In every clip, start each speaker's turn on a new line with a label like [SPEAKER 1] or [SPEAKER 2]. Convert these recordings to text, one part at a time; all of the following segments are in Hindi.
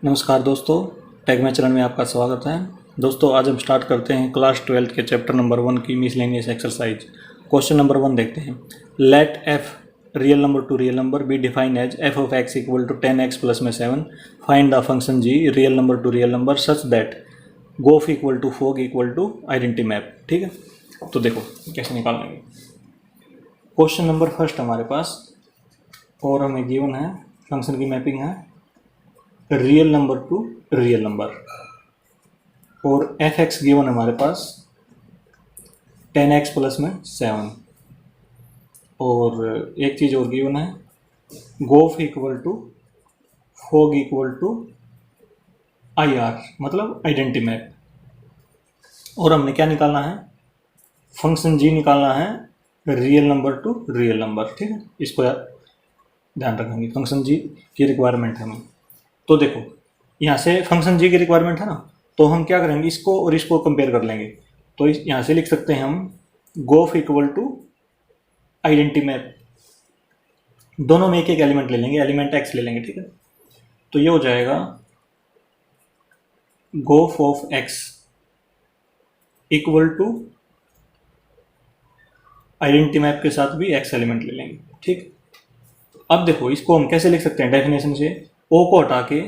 [SPEAKER 1] नमस्कार दोस्तों, टेक में चरण में आपका स्वागत है। दोस्तों आज हम स्टार्ट करते हैं क्लास 12 के चैप्टर नंबर 1 की मिसलेनियस एक्सरसाइज। क्वेश्चन नंबर 1 देखते हैं। Let F real number to real number be define as F of x equal to 10x plus में 7। Find the function G real number to real number such that G O F equal to fog equal to identity map. ठीक है, तो देखो कैसे निकालेंगे। क्वेश्चन नंबर फर्स्ट हमारे पास और हमें गिवन है, फंक्शन की मैपिंग है real number to real number और एफ एक्स गिवन हमारे पास 10x प्लस में 7 और एक चीज़ और गिवन है g o f equal to fog equal to I R मतलब आइडेंटिटी मैप। और हमने क्या निकालना है, फंक्शन जी निकालना है real number to real number. ठीक है, इसको ध्यान रखेंगे, फंक्शन जी की रिक्वायरमेंट है हमें। तो देखो यहाँ से फंक्शन जी की रिक्वायरमेंट है ना, तो हम क्या करेंगे, इसको और इसको कंपेयर कर लेंगे। तो यहाँ से लिख सकते हैं हम गोफ इक्वल टू आइडेंटिटी मैप, दोनों में एक एक एलिमेंट ले लेंगे, एलिमेंट एक्स ले लेंगे। ठीक है, तो ये हो जाएगा g o f of x equal to identity map के साथ भी एक्स एलिमेंट ले लेंगे। ठीक, अब देखो इसको हम कैसे लिख सकते हैं, डेफिनेशन से ओ को हटा के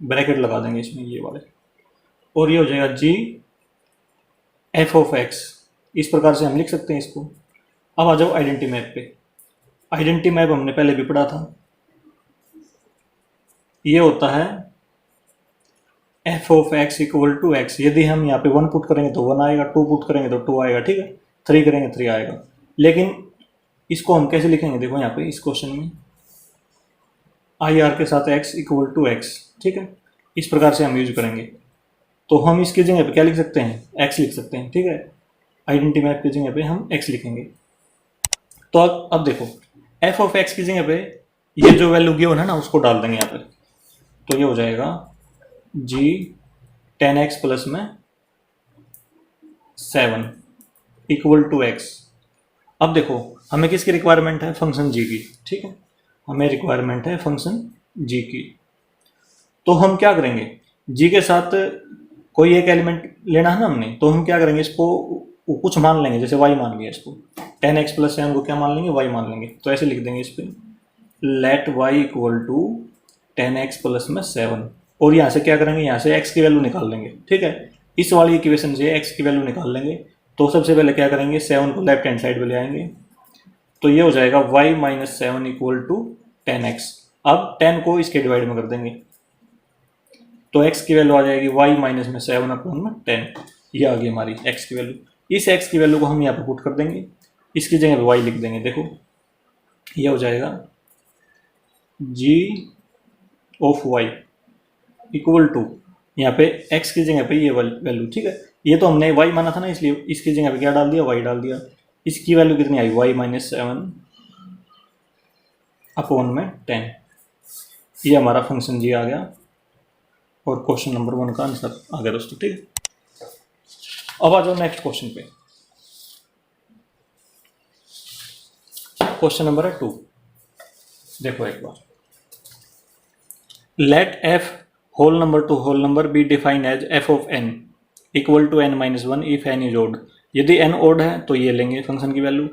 [SPEAKER 1] ब्रैकेट लगा देंगे इसमें ये वाले, और ये हो जाएगा जी एफ ऑफ एक्स। इस प्रकार से हम लिख सकते हैं इसको। अब आ जाओ आइडेंटिटी मैप पे। आइडेंटिटी मैप हमने पहले भी पढ़ा था, ये होता है f of x equal to x. यदि हम यहाँ पे 1 पुट करेंगे तो 1 आएगा, 2 पुट करेंगे तो 2 आएगा, ठीक है, 3 करेंगे 3 आएगा। लेकिन इसको हम कैसे लिखेंगे, देखो यहाँ पे इस क्वेश्चन में आई आर के साथ x इक्वल टू एक्स। ठीक है, इस प्रकार से हम यूज करेंगे। तो हम इसकी जगह पे क्या लिख सकते हैं, x लिख सकते हैं। ठीक है, आइडेंटिटी मैप की जगह पे हम x लिखेंगे। तो अब देखो f ऑफ x की जगह पे ये जो वैल्यू गिवन है ना उसको डाल देंगे यहाँ पे। तो ये हो जाएगा g 10x प्लस में 7 इक्वल टू x। अब देखो हमें किसकी रिक्वायरमेंट है, फंक्शन g की। ठीक है, हमें रिक्वायरमेंट है फंक्शन g की। तो हम क्या करेंगे, g के साथ कोई एक एलिमेंट लेना है ना हमने, तो हम क्या करेंगे, इसको कुछ मान लेंगे, जैसे y मान लिया, इसको 10x प्लस 7 को क्या मान लेंगे, y मान लेंगे। तो ऐसे लिख देंगे इस पर let y equal to 10x plus में 7। और यहाँ से क्या करेंगे, यहाँ से x की वैल्यू निकाल लेंगे। ठीक है, इस वाली इक्वेशन से x की वैल्यू निकाल लेंगे। तो सबसे पहले क्या करेंगे, 7 को लेफ्ट हैंड साइड पे ले आएंगे। तो ये हो जाएगा y minus 7 equal to 10x। अब 10 को इसके डिवाइड में कर देंगे तो x की वैल्यू आ जाएगी y माइनस में 7 अपॉन में 10। ये आ गई हमारी x की वैल्यू। इस x की वैल्यू को हम यहाँ पे पुट कर देंगे, इसकी जगह पे y लिख देंगे। देखो ये हो जाएगा g of y equal to, यहाँ पे x की जगह पे ये वैल्यू। ठीक है, ये तो हमने y माना था ना, इसलिए इसकी जगह पे क्या डाल दिया, y डाल दिया। इसकी वैल्यू कितनी आई, y माइनस 7 अपॉन में 10। ये हमारा फंक्शन जी आ गया और क्वेश्चन नंबर 1 का आंसर आ गया दोस्तों। ठीक है, अब आ जाओ नेक्स्ट क्वेश्चन पे। क्वेश्चन नंबर 2 देखो एक बार। Let F whole number to whole number be define as F of N equal to N minus 1 if N is odd. यदि एन ओड है तो ये लेंगे फंक्शन की value.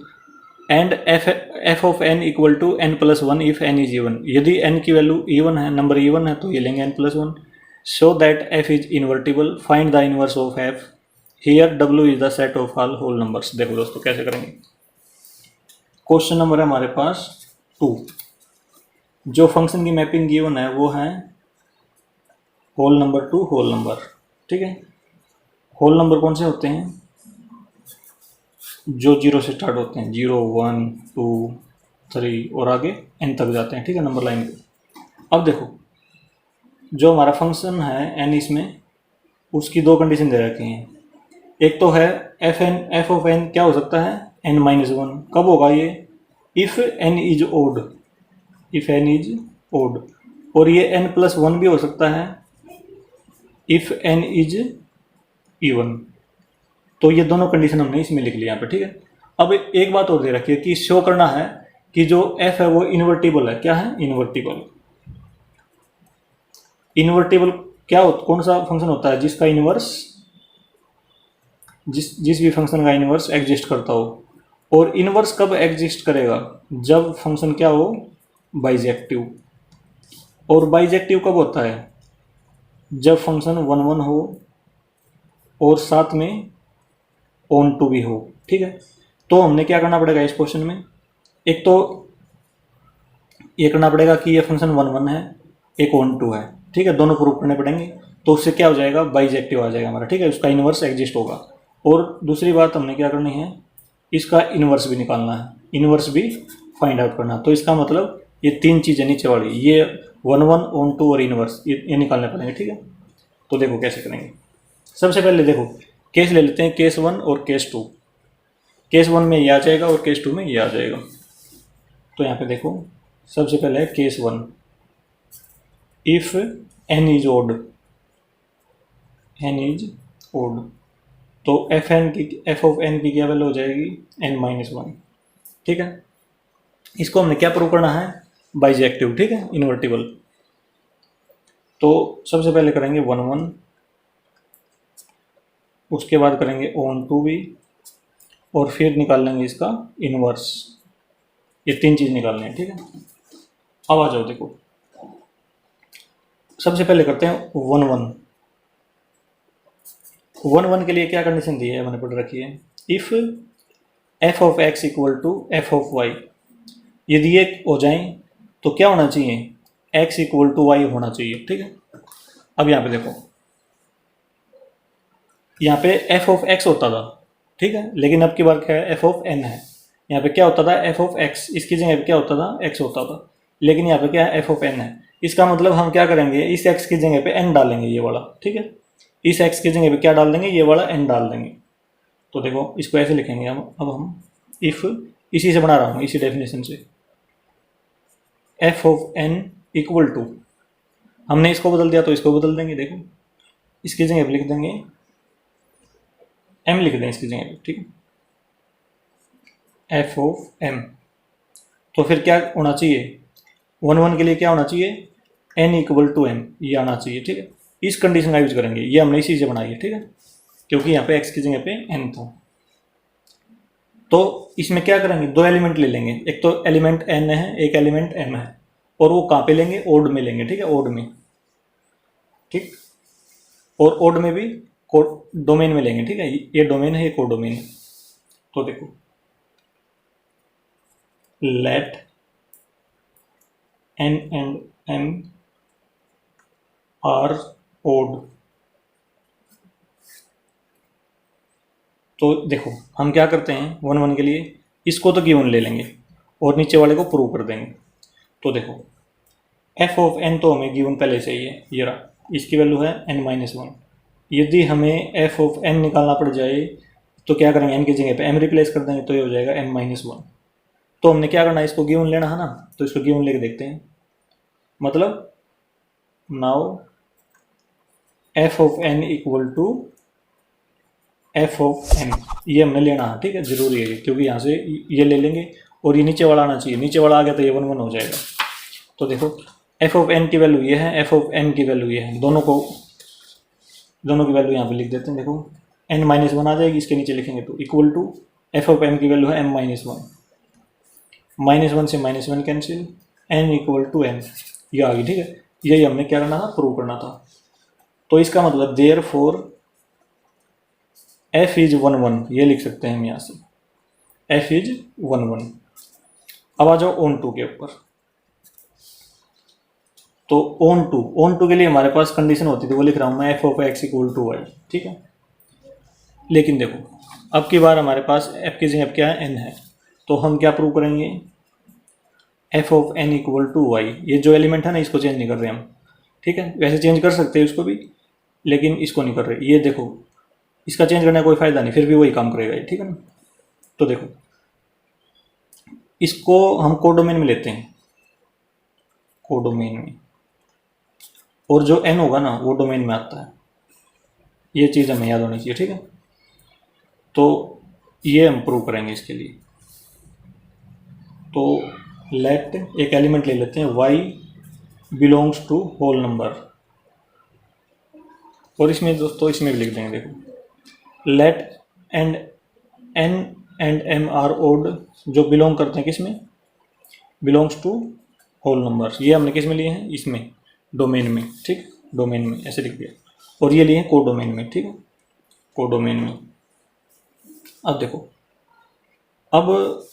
[SPEAKER 1] And F of N equal to N plus 1 if N is even. यदि एन की वैल्यू इवन है, नंबर इवन है, तो ये लेंगे N plus 1। Show that f is invertible, find the inverse of f. Here W is the set of all whole numbers. देखो दोस्तों कैसे करेंगे। क्वेश्चन नंबर है हमारे पास 2। जो फंक्शन की मैपिंग गिवन है वो है whole number to whole number. ठीक है, होल नंबर कौन से होते हैं, जो 0 से स्टार्ट होते हैं, 0 1 2 3 और आगे n तक जाते हैं। ठीक है, नंबर लाइन पे। अब देखो जो हमारा फंक्शन है n, इसमें उसकी 2 कंडीशन दे रखी हैं। एक तो है एफ ऑफ n क्या हो सकता है, n माइनस 1। कब होगा ये, if n is odd, if n is odd. और ये n प्लस 1 भी हो सकता है इफ n इज इवन। तो ये दोनों कंडीशन हमने इसमें लिख लिया यहाँ पे। ठीक है, अब एक बात और दे रखी है कि शो करना है कि जो f है वो इन्वर्टिबल है। क्या है, इन्वर्टिबल। इन्वर्टिबल कौन सा फंक्शन होता है जिसका इन्वर्स, जिस भी फंक्शन का इन्वर्स एग्जिस्ट करता हो। और इन्वर्स कब एग्जिस्ट करेगा, जब फंक्शन क्या हो, बाइजेक्टिव। और बाइजेक्टिव कब होता है, जब फंक्शन 1 1 हो और साथ में ऑन टू भी हो। ठीक है, तो हमने क्या करना पड़ेगा इस क्वेश्चन में, एक तो ये करना पड़ेगा कि ये फंक्शन 1 1 है, एक ऑन टू है। ठीक है, दोनों प्रूव करने पड़ेंगे, तो उससे क्या हो जाएगा, बाइजेक्टिव आ जाएगा हमारा। ठीक है, उसका इन्वर्स एग्जिस्ट होगा। और दूसरी बात हमने क्या करनी है, इसका इन्वर्स भी निकालना है, इन्वर्स भी फाइंड आउट करना। तो इसका मतलब ये 3 चीज़ें नीचे वाली, ये 1 1 ऑन टू और इन्वर्स, ये निकालने पड़ेंगे। ठीक है, तो देखो कैसे करेंगे। सबसे पहले देखो केस ले लेते हैं, केस 1 और केस 2। केस 1 में ये आ जाएगा और केस 2 में ये आ जाएगा। तो यहाँ पे देखो सबसे पहले है case 1, if n is odd, n is odd, तो f ऑफ n की क्या वैल्यू हो जाएगी, n-1। ठीक है, इसको हमने क्या प्रूव करना है, बाइजेक्टिव। ठीक है, इन्वर्टिबल। तो सबसे पहले करेंगे 1 1, उसके बाद करेंगे ऑन टू भी, और फिर निकाल लेंगे इसका इन्वर्स। ये 3 चीज़ निकालनी है। ठीक है, अब आ जाओ देखो, सबसे पहले करते हैं 1 1। 1 1 के लिए क्या कंडीशन दी है, मैंने पढ़ रखी है, if f of x equal to f of y, यदि ये हो जाए तो क्या होना चाहिए, x इक्वल टू y होना चाहिए। ठीक है, अब यहाँ पे देखो, यहाँ पे f ऑफ x होता था। ठीक है, लेकिन अब की बार क्या है, f ऑफ n है। यहाँ पे क्या होता था, f ऑफ x, इसकी जगह पे क्या होता था, x होता था, लेकिन यहाँ पे क्या है, f ऑफ n है। इसका मतलब हम क्या करेंगे, इस x की जगह पे n डालेंगे, ये वाला। ठीक है, इस x की जगह पे क्या डाल देंगे, ये वाला n डाल देंगे। तो देखो इसको ऐसे लिखेंगे हम, अब हम इफ, इसी से बना रहा हूँ, इसी डेफिनेशन से, f of n equal to, हमने इसको बदल दिया तो इसको बदल देंगे। देखो इसकी जगह पे लिख देंगे m, लिख दें इसकी जगह पे। ठीक है, f ऑफ m, तो फिर क्या होना चाहिए, 1 1 के लिए क्या होना चाहिए, n इक्वल टू m, ये आना चाहिए। ठीक है, इस कंडीशन का यूज करेंगे, ये हमने इसी से बनाई है। ठीक है, क्योंकि यहाँ पे x की जगह पे n था। तो इसमें क्या करेंगे, 2 एलिमेंट ले लेंगे, एक तो एलिमेंट n है, एक एलिमेंट m है, और वो कहाँ पे लेंगे, ओड में लेंगे। ठीक है, ओड में। ठीक, और ओड में भी डोमेन में लेंगे। ठीक है, ये डोमेन है, ये कोडोमेन है। तो देखो, let n and m are odd. तो देखो हम क्या करते हैं, 1 1 के लिए इसको तो गिवन ले लेंगे और नीचे वाले को प्रूव कर देंगे। तो देखो f ऑफ n तो हमें गिवन पहले से ही है, ये रहा, इसकी वैल्यू है n-1। यदि हमें f ऑफ n निकालना पड़ जाए तो क्या करेंगे, n की जगह पे m रिप्लेस कर देंगे, तो ये हो जाएगा n-1। तो हमने क्या करना है, इसको गिवन लेना है ना, तो इसको गिवन लेके देखते हैं। मतलब now f of n equal to f of m, ये हमने लेना है। ठीक है, जरूरी है क्योंकि यहाँ से ये ले लेंगे और ये नीचे वाला आना चाहिए, नीचे वाला आ गया तो ये 1 1 हो जाएगा। तो देखो f ऑफ n की वैल्यू ये है, f ऑफ n की वैल्यू ये है, दोनों की वैल्यू यहाँ पे लिख देते हैं। देखो n-1 आ जाएगी, इसके नीचे लिखेंगे तो equal to f of m की वैल्यू है m-1, -1 से -1 cancel, n equal to m, ये आ गई। ठीक है, यही हमने क्या करना था, प्रूव करना था। तो इसका मतलब देयर फोर f इज 1 1, ये लिख सकते हैं हम यहाँ से, f इज 1 1। अब आ जाओ ऑन टू के ऊपर। तो ऑन टू के लिए हमारे पास कंडीशन होती थी, वो लिख रहा हूँ मैं, f of x equal to y। ठीक है, लेकिन देखो अब की बार हमारे पास f की जगह क्या है, n है, तो हम क्या प्रूव करेंगे, f of n equal to y, ये जो एलिमेंट है ना इसको चेंज नहीं कर रहे हम। ठीक है, वैसे चेंज कर सकते हैं इसको भी, लेकिन इसको नहीं कर रहे। ये देखो इसका चेंज करने का कोई फायदा नहीं, फिर भी वही काम करेगा ये। ठीक है ना, तो देखो इसको हम कोडोमेन में लेते हैं, कोडोमेन में, और जो n होगा ना वो डोमेन में आता है, ये चीज़ हमें याद होनी चाहिए। ठीक है, तो ये हम प्रूव करेंगे इसके लिए। तो लेट एक एलिमेंट ले लेते हैं, y belongs to whole number, और इसमें दोस्तों इसमें भी लिख देंगे, देखो let and n and m are odd, जो बिलोंग करते हैं किसमें, बिलोंग्स टू होल नंबर्स। ये हमने किस में लिए हैं, इसमें डोमेन में, ठीक, डोमेन में ऐसे लिख दिया। और ये लिए हैं को डोमेन में, ठीक है, को डोमेन में। अब देखो, अब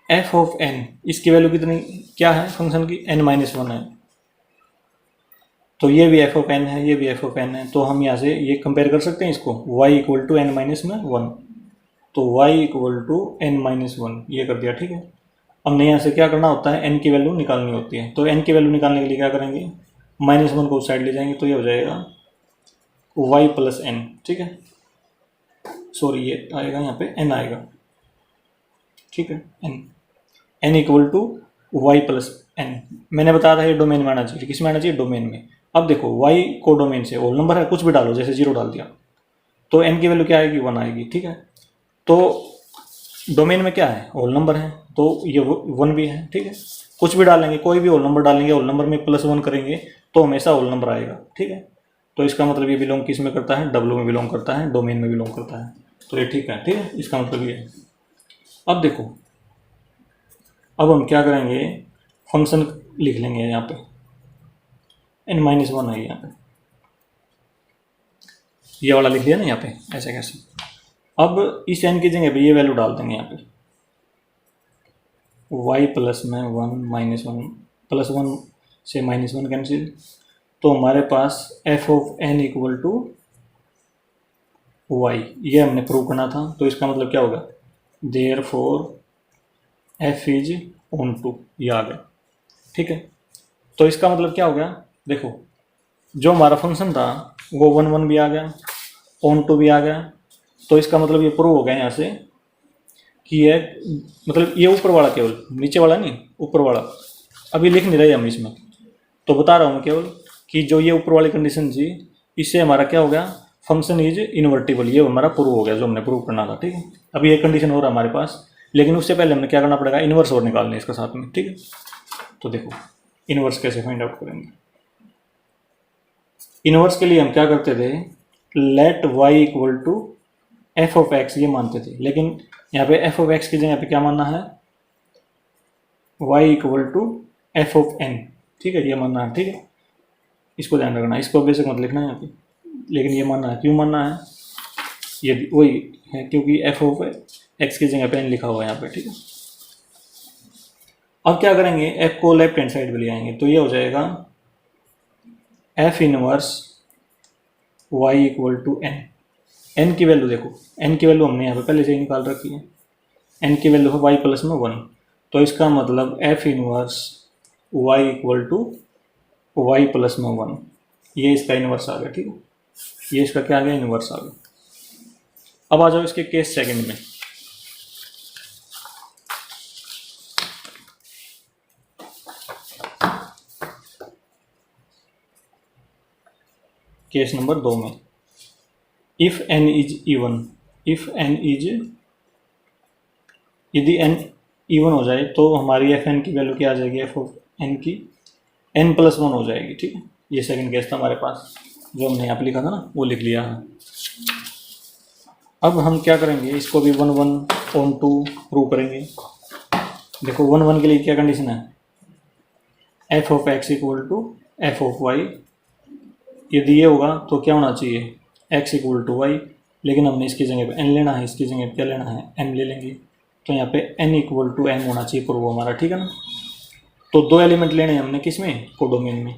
[SPEAKER 1] एफ ऑफ एन, इसकी वैल्यू कितनी क्या है फंक्शन की, n-1 है। तो ये भी एफ ऑफ एन है, ये भी एफ ऑफ एन है। तो हम यहाँ से ये कंपेयर कर सकते हैं इसको, y इक्वल टू n-1, तो y इक्वल टू n-1 ये कर दिया, ठीक है। हमने यहाँ से क्या करना होता है, n की वैल्यू निकालनी होती है। तो n की वैल्यू निकालने के लिए क्या करेंगे, -1 को उस साइड ले जाएंगे, तो ये हो जाएगा y प्लस n, ठीक है। सॉरी ये आएगा यहाँ पे n आएगा, ठीक है, n equal to Y plus n। मैंने बताया था ये डोमेन में आना चाहिए, किस में आना चाहिए, डोमेन में। अब देखो y को डोमेन से होल नंबर है, कुछ भी डालो, जैसे 0 डाल दिया तो n की वैल्यू क्या आएगी, 1 आएगी, ठीक है। तो डोमेन में क्या है, होल नंबर है, तो ये 1 भी है, ठीक है। कुछ भी डालेंगे, कोई भी होल नंबर डालेंगे, होल नंबर में +1 करेंगे तो हमेशा होल नंबर आएगा, ठीक है। तो इसका मतलब ये बिलोंग किस में करता है, डब्ल्यू में बिलोंग करता है, डोमेन में बिलोंग करता है। तो ये ठीक है, ठीक है, इसका मतलब ये है। अब देखो, अब हम क्या करेंगे, फंक्शन लिख लेंगे यहाँ पे, n-1 है यहाँ पे, ये वाला लिख लिया ना यहाँ पे, ऐसे कैसे। अब इस n की जगह पे ये वैल्यू डाल देंगे यहाँ पे, y प्लस में 1 -1 +1 से -1 कैंसिल, तो हमारे पास f of n equal to y, ये हमने प्रूव करना था। तो इसका मतलब क्या होगा, therefore f is onto, ये आ गया, ठीक है। तो इसका मतलब क्या हो गया, देखो जो हमारा फंक्शन था वो 1 भी आ गया, ऑन टू भी आ गया। तो इसका मतलब ये प्रूव हो गया यहाँ से कि ये मतलब ये ऊपर वाला, केवल नीचे वाला नहीं, ऊपर वाला अभी लिख नहीं रहे हम इसमें, तो बता रहा हूँ मैं केवल कि जो ये ऊपर वाली कंडीशन थी, इससे हमारा क्या हो गया, फंक्शन इज इन्वर्टिबल, ये हमारा प्रूव हो गया जो हमने प्रूव करना था, ठीक है। अभी ये कंडीशन हो रहा है हमारे पास, लेकिन उससे पहले हमने क्या करना पड़ेगा, इन्वर्स और निकालने इसका साथ में, ठीक है। तो देखो इन्वर्स कैसे फाइंड आउट करेंगे। इन्वर्स के लिए हम क्या करते थे, let y equal to F of x, ये मानते थे, लेकिन यहाँ पे एफ ऑफ एक्स की जगह पे क्या मानना है, y equal to F of n, ठीक है, ये मानना है, ठीक है। इसको ध्यान रखना, इसको बेशक मत लिखना है यहाँ पे, लेकिन ये मानना है। क्यों मानना है, ये वही है क्योंकि एफ ऑफ एक्स की जगह पे n लिखा हुआ है यहाँ पे, ठीक है। अब क्या करेंगे, f को लेफ्ट हैंड साइड पे ले आएंगे, तो ये हो जाएगा f inverse y equal to n की वैल्यू देखो, n की वैल्यू हमने यहाँ पे पहले से ही निकाल रखी है, n की वैल्यू है y प्लस में 1, तो इसका मतलब f inverse y equal to y plus में 1, ये इसका इनवर्स आ गया, ठीक है। ये इसका क्या आ गया, इनवर्स आ गया। अब आ जाओ इसके केस सेकंड में। केस नंबर 2 में, if n is even, if n is, यदि n इवन हो जाए तो हमारी एफ एन की वैल्यू क्या आ जाएगी, एफ ऑफ एन की n+1 हो जाएगी, ठीक है। ये सेकंड केस था हमारे पास, जो हमने यहाँ पे लिखा था ना, वो लिख लिया है। अब हम क्या करेंगे, इसको भी 1 ऑन टू प्रूव करेंगे। देखो 1 के लिए क्या कंडीशन है, f of x equal to F of y, यदि ये होगा तो क्या होना चाहिए, x इक्वल टू वाई, लेकिन हमने इसकी जगह पे n लेना है, इसकी जगह पे क्या लेना है, m ले लेंगे। तो यहाँ पे n इक्वल टू m होना चाहिए प्रूव हमारा, ठीक है ना। तो 2 एलिमेंट लेने हैं हमने, किस में, को डोमेन में,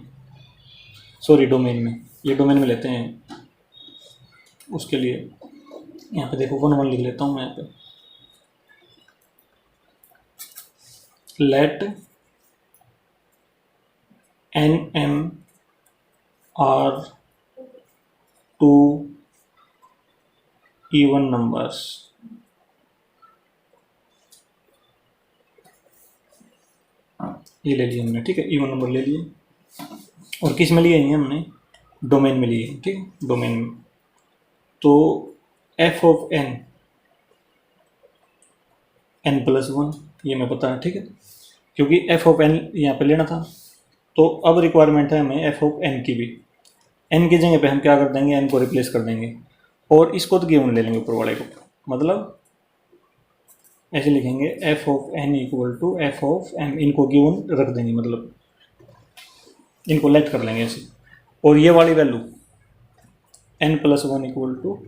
[SPEAKER 1] सॉरी डोमेन में, ये डोमेन में लेते हैं। उसके लिए यहाँ पे देखो 1 लिख लेता हूँ मैं यहाँ पे, let n m are 2 even numbers, ये ले लिए हमने, ठीक है, इवन नंबर ले लिए। और किस में लिए हैं हमने, डोमेन में लिए, ठीक है, डोमेन में। तो एफ ऑफ n n+1, ये मैं पता है, ठीक है, क्योंकि एफ ऑफ n यहाँ पे लेना था। तो अब रिक्वायरमेंट है हमें एफ ऑफ n की भी, n की जगह पे हम क्या कर देंगे, n को रिप्लेस कर देंगे और इसको तो गिवन ले लेंगे ऊपर वाले को, मतलब ऐसे लिखेंगे f of n equal to f of m, इनको गिवन रख देंगे, मतलब इनको लेट कर लेंगे ऐसे। और ये वाली value n plus one equal to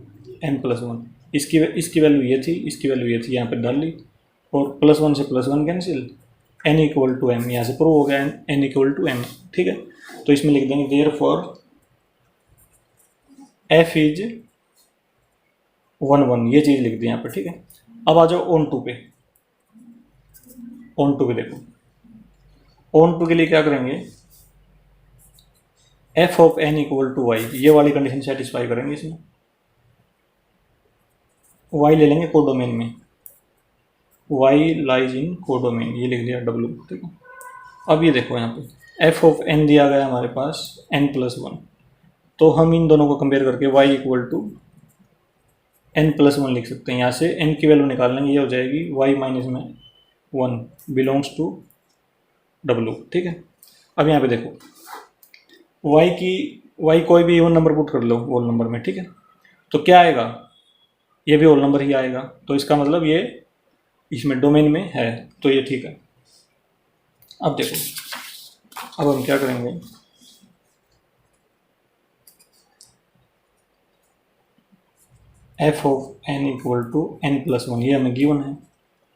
[SPEAKER 1] n plus one, इसकी वैल्यू ये थी, इसकी वैल्यू ये थी, यहाँ पे डाल ली और प्लस वन से plus one cancel, n equal to m, यहाँ से प्रूव हो गया n इक्वल टू m, ठीक है। तो इसमें लिख देंगे देयरफॉर f इज 1 1, ये चीज़ लिख दी यहाँ पे, ठीक है। अब आ जाओ ऑन टू पे, ऑन टू पे देखो, ऑन टू के लिए क्या करेंगे, f of n equal to y, ये वाली कंडीशन सेटिस्फाई करेंगे इसमें, y ले लेंगे कोडोमेन में, y लाइज इन कोडोमेन, ये लिख दिया w, ठीक है। अब ये देखो यहाँ पे f ऑफ n दिया गया हमारे पास n प्लस वन, तो हम इन दोनों को कंपेयर करके y equal to n plus one लिख सकते हैं। यहाँ से n की वैल्यू निकाल लेंगे, ये हो जाएगी y माइनस में वन बिलोंग्स टू w, ठीक है। अब यहाँ पे देखो y कोई भी इवन नंबर पुट कर लो होल नंबर में, ठीक है, तो क्या आएगा, ये भी होल नंबर ही आएगा, तो इसका मतलब ये इसमें डोमेन में है, तो ये ठीक है। अब देखो, अब हम क्या करेंगे, f of n equal to n plus one, ये हमें गिवन है,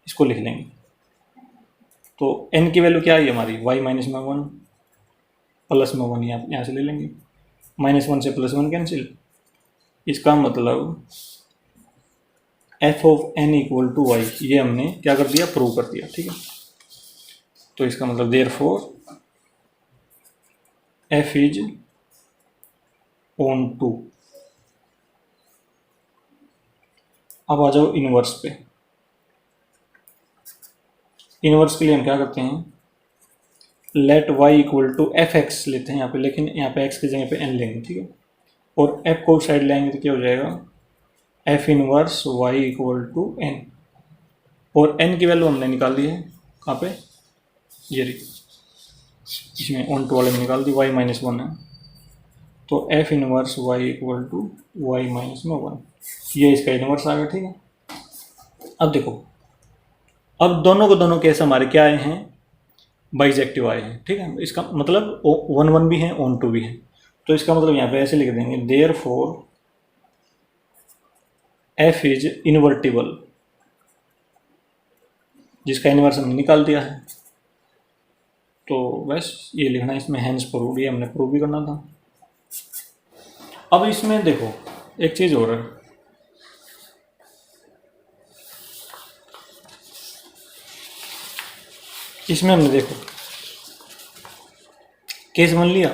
[SPEAKER 1] इसको लिख लेंगे। तो n की वैल्यू क्या आई हमारी, y माइनस में वन प्लस में वन, यहाँ से ले लेंगे, माइनस वन से प्लस वन कैंसिल, इसका मतलब f of n equal to y, ये हमने क्या कर दिया, प्रूव कर दिया, ठीक है। तो इसका मतलब therefore f is onto. अब आ जाओ इनवर्स पे, इनवर्स के लिए हम क्या करते हैं, let y equal to f x लेते हैं यहाँ पे, लेकिन यहाँ पे x की जगह पे n लेंगे, ठीक है, और f को साइड लाएंगे तो क्या हो जाएगा, f inverse y equal to n, और n की वैल्यू हमने निकाल दी है कहाँ पे, ये रही, इसमें ऑन टू वाले में निकाल दी, y माइनस वन है, तो f inverse y equal to y minus में वन, ये इसका इनवर्स आ गया, ठीक है। अब देखो, अब दोनों केस हमारे क्या आए हैं, बाइजेक्टिव आए हैं, ठीक है। इसका मतलब वन वन भी है, ऑन टू भी है, तो इसका मतलब यहाँ पे ऐसे लिख देंगे देयरफॉर f इज इनवर्टिबल, जिसका इनवर्स हमने निकाल दिया है, तो बस ये लिखना है इसमें, हैंस प्रूव्ड, ये हमने प्रूव भी करना था। अब इसमें देखो एक चीज़ और है, इसमें हमने देखो केस वन लिया,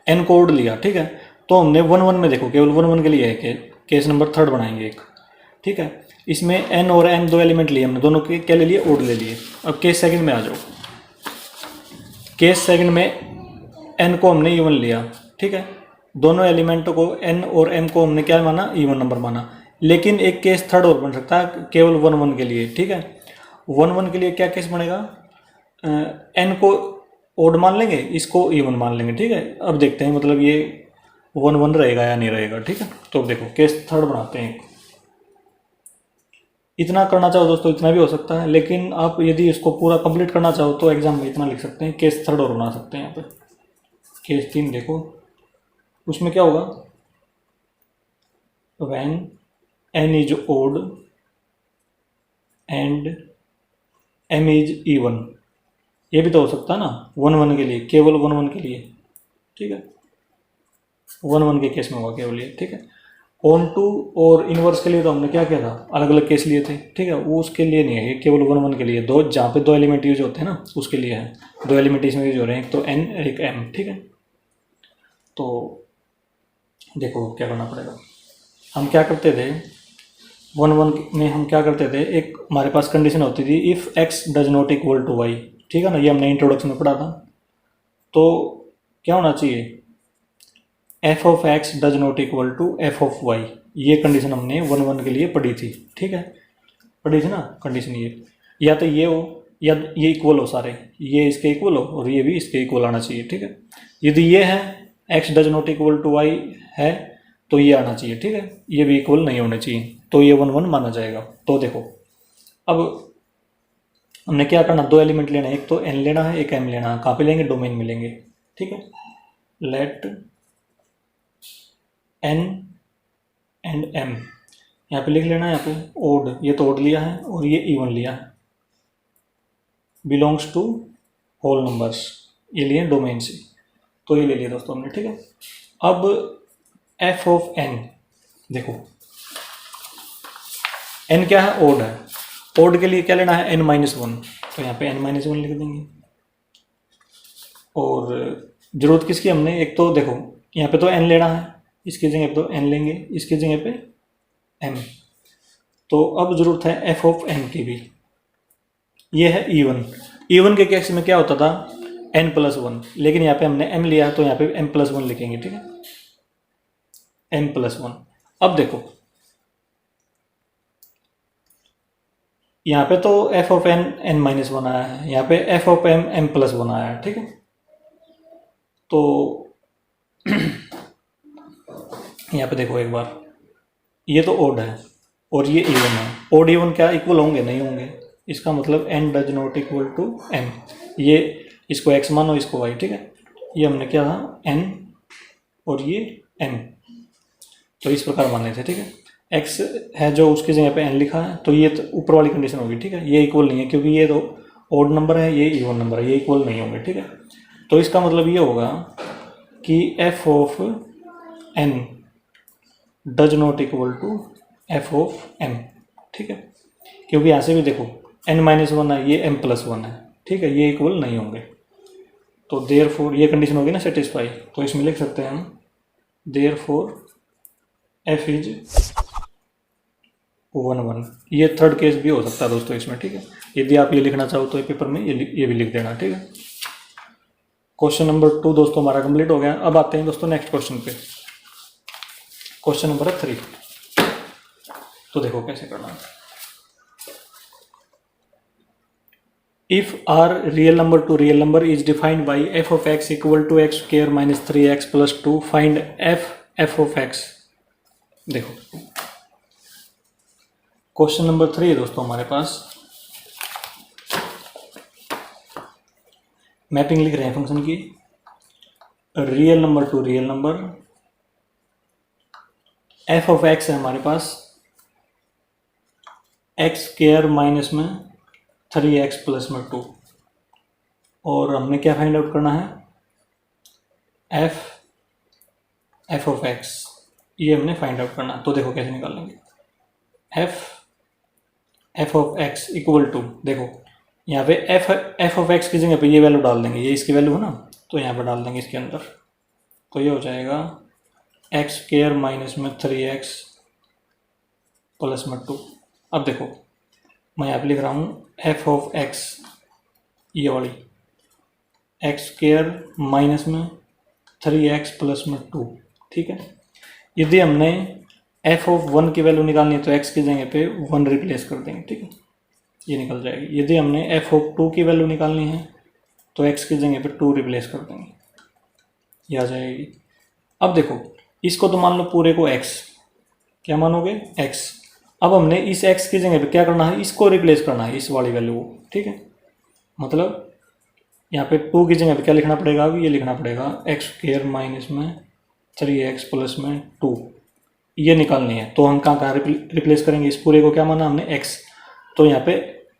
[SPEAKER 1] एन कोड लिया, ठीक है, तो हमने वन वन में देखो केवल वन वन के लिए है, केस नंबर थर्ड बनाएंगे एक, ठीक है। इसमें एन और एन दो एलिमेंट लिए हमने, दोनों के क्या ले लिए, ओड ले लिए। अब केस सेकंड में आ जाओ, केस सेकंड में एन को हमने इवन लिया, ठीक है, दोनों एलिमेंटों को एन और एम को हमने क्या माना, इवन नंबर माना, लेकिन एक केस थर्ड और बन सकता है केवल वन वन के लिए, ठीक है। वन वन के लिए क्या केस बनेगा, एन को ओड मान लेंगे, इसको इवन मान लेंगे, ठीक है। अब देखते हैं मतलब ये वन वन रहेगा या नहीं रहेगा, ठीक है। तो देखो केस थर्ड बनाते हैं, इतना करना चाहो दोस्तों इतना भी हो सकता है, लेकिन आप यदि इसको पूरा कंप्लीट करना चाहो तो एग्जाम में इतना लिख सकते हैं, केस थर्ड और बना सकते हैं। यहाँ पे केस तीन देखो, उसमें क्या होगा, when n is odd and m is even, ये भी तो हो सकता है ना, वन वन के लिए, केवल वन वन के लिए, ठीक है, वन वन के केस में होगा केवल ये, ठीक है। ऑन टू और इनवर्स के लिए तो हमने क्या किया था, अलग अलग केस लिए थे, ठीक है, वो उसके लिए नहीं है, ये केवल वन वन के लिए, दो जहाँ पे दो एलिमेंट यूज होते हैं ना उसके लिए है, दो एलिमेंट इसमें यूज हो रहे हैं, एक तो एन एक एम, ठीक है। तो देखो क्या करना पड़ेगा, हम क्या करते थे वन वन में, हम क्या करते थे, एक हमारे पास कंडीशन होती थी if x does not equal to y, ठीक है ना, ये हमने इंट्रोडक्शन में पढ़ा था। तो क्या होना चाहिए, f of x does not equal to F of y, ये कंडीशन हमने वन वन के लिए पढ़ी थी, ठीक है, पढ़ी थी ना कंडीशन ये, या तो ये हो या ये इक्वल हो सारे, ये इसके इक्वल हो और ये भी इसके इक्वल आना चाहिए, ठीक है। यदि ये है x does not equal to y है तो ये आना चाहिए, ठीक है, ये भी इक्वल नहीं होने चाहिए, तो ये 1 1 माना जाएगा। तो देखो अब हमने क्या करना, दो एलिमेंट लेना है, एक तो n लेना है, एक m लेना है। कहाँ पे लेंगे, डोमेन में लेंगे, ठीक है। लेट n एंड m, यहाँ पे लिख लेना है, यहाँ पे ओड, ये तो ओड लिया है और ये इवन लिया है, बिलोंग्स टू होल नंबर्स, ये लिए डोमेन से, तो ये ले लिया दोस्तों हमने, ठीक है। अब f ऑफ n, देखो n क्या है, ओड है, ओड के लिए क्या लेना है, n माइनस वन, तो यहाँ पे n माइनस वन लिख देंगे। और जरूरत किसकी हमने, एक तो देखो यहाँ पे तो n लेना है, इसकी जगह पे तो n लेंगे, इसकी जगह पे m, तो अब जरूरत है f ऑफ n की भी, ये है इवन। इवन के केस में क्या होता था, n प्लस वन, लेकिन यहाँ पे हमने m लिया तो यहाँ पे m प्लस वन लिखेंगे, ठीक है, m प्लस वन। अब देखो यहाँ पे तो f of n n minus one आया है, यहाँ पे f of m m plus one आया है, ठीक है। तो यहाँ पे देखो एक बार, ये तो ओड है और ये इवन है, ओड इवन क्या इक्वल होंगे, नहीं होंगे, इसका मतलब n does not equal to m, ये इसको x मानो, इसको y, ठीक है। ये हमने क्या था, n और ये m, तो इस प्रकार मान लेते, ठीक है। x है जो उसकी जगह पे n लिखा है, तो ये तो ऊपर वाली कंडीशन होगी, ठीक है, ये इक्वल नहीं है क्योंकि ये तो ओड नंबर है, ये इवन नंबर है, ये इक्वल नहीं होंगे, ठीक है। तो इसका मतलब ये होगा कि f of n does not equal to f of m, ठीक है, क्योंकि यहाँ से भी देखो n माइनस वन है, ये m प्लस वन है, ठीक है, ये इक्वल नहीं होंगे। तो देयर फोर ये कंडीशन होगी ना सेटिस्फाई, तो इसमें लिख सकते हैं हम देयर फोर f इज 1 1, ये थर्ड केस भी हो सकता है दोस्तों इसमें, ठीक है। यदि आप ये लिखना चाहो तो पेपर में ये भी लिख देना, ठीक है। क्वेश्चन नंबर 2 दोस्तों हमारा कंप्लीट हो गया। अब आते हैं दोस्तों नेक्स्ट क्वेश्चन पे, क्वेश्चन नंबर 3। तो देखो कैसे करना है। If r real number to real number is defined by f of x equal to x square minus 3x plus 2, find f of x। देखो क्वेश्चन नंबर 3 है दोस्तों हमारे पास, मैपिंग लिख रहे हैं फंक्शन की, real number to real number, f of x है हमारे पास x स्क्वायर माइनस में 3x प्लस में 2, और हमने क्या फाइंड आउट करना है, f ऑफ x, ये हमने फाइंड आउट करना है। तो देखो कैसे निकालेंगे, f of x equal to, देखो यहाँ पे f ऑफ x की जगह पे ये वैल्यू डाल देंगे, ये इसकी वैल्यू है ना, तो यहाँ पे डाल देंगे इसके अंदर, तो ये हो जाएगा x स्क्वायर माइनस में 3x प्लस में 2। अब देखो मैं यहाँ पे लिख रहा हूँ f ऑफ x, ये वाली x स्क्वायर माइनस में 3x प्लस में 2, ठीक है। यदि हमने f ऑफ 1 की वैल्यू निकालनी है तो x की जगह पे 1 रिप्लेस कर देंगे, ठीक है, ये निकल जाएगी। यदि हमने f ऑफ 2 की वैल्यू निकालनी है तो x की जगह पे 2 रिप्लेस कर देंगे, ये आ जाएगी। अब देखो इसको तो मान लो पूरे को x, क्या मानोगे, x। अब हमने इस x की जगह पे क्या करना है, इसको रिप्लेस करना है, इस वाली वैल्यू को, ठीक है। मतलब यहाँ पे 2 की जगह पे क्या लिखना पड़ेगा, अब ये लिखना पड़ेगा x स्क्वायर माइनस में 3x प्लस में 2, ये निकालनी है। तो हम कहाँ रिप्लेस करेंगे, इस पूरे को क्या माना हमने, x, तो यहाँ पे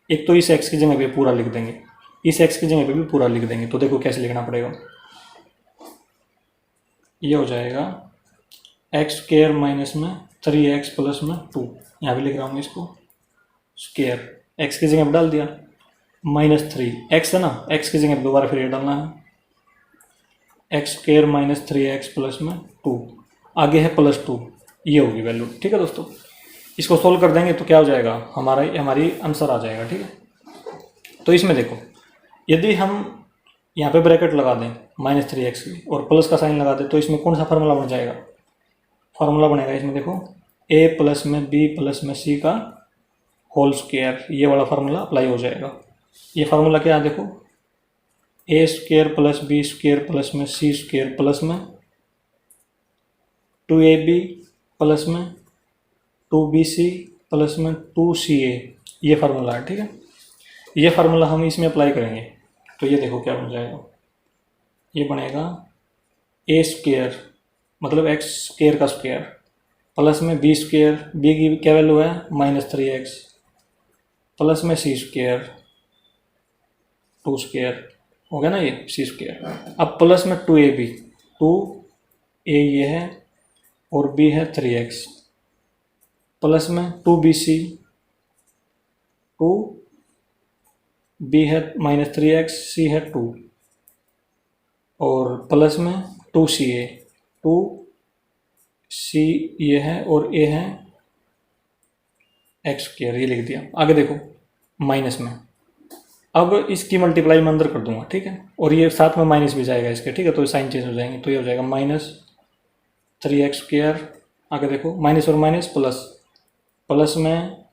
[SPEAKER 1] एक तो इस x की जगह पे पूरा लिख देंगे, इस x की जगह पे भी पूरा लिख देंगे। तो देखो कैसे लिखना पड़ेगा, ये हो जाएगा x स्क्वायर माइनस में 3x प्लस में 2, यहाँ पे लिख रहा हूँ इसको स्क्वायर, x की जगह पे डाल दिया, माइनस 3, x है ना, x की जगह पे दोबारा फिर ये डालना है, x square minus 3x plus में 2, आगे है प्लस 2, ये होगी वैल्यू, ठीक है दोस्तों। इसको सोल्व कर देंगे तो क्या हो जाएगा, हमारी आंसर आ जाएगा, ठीक है। तो इसमें देखो यदि हम यहाँ पे ब्रैकेट लगा दें -3x की और प्लस का साइन लगा दें तो इसमें कौन सा फार्मूला बन जाएगा, फार्मूला बनेगा इसमें देखो a प्लस में b प्लस में c का होल स्क्वायर, ये वाला फार्मूला अप्लाई हो जाएगा। ये फार्मूला क्या है देखो, a square plus b square plus में c स्क्वायर प्लस में 2ab प्लस में 2bc प्लस में 2ca, ये फार्मूला है, ठीक है। ये फार्मूला हम इसमें अप्लाई करेंगे तो ये देखो क्या बन जाएगा, ये बनेगा a स्क्वेयर मतलब x स्क्वेयर का स्क्वेयर प्लस में b स्क्वेयर, b की क्या वैल्यू है -3x, प्लस में c स्क्वेयर 2 स्क्वेयर हो गया ना ये c स्क्वेयर। अब प्लस में 2ab, 2a ये है और b है 3x, प्लस में 2bc, 2b है -3x, c है 2 और प्लस में 2ca, 2c ये है और a है x स्क्वायर, ये लिख दिया। आगे देखो माइनस में, अब इसकी मल्टीप्लाई मैं अंदर कर दूंगा, ठीक है, और ये साथ में माइनस भी जाएगा इसके, ठीक है, तो साइन चेंज हो जाएंगे, तो ये हो जाएगा -3x स्क्वायर। आगे देखो माइनस और माइनस प्लस, प्लस में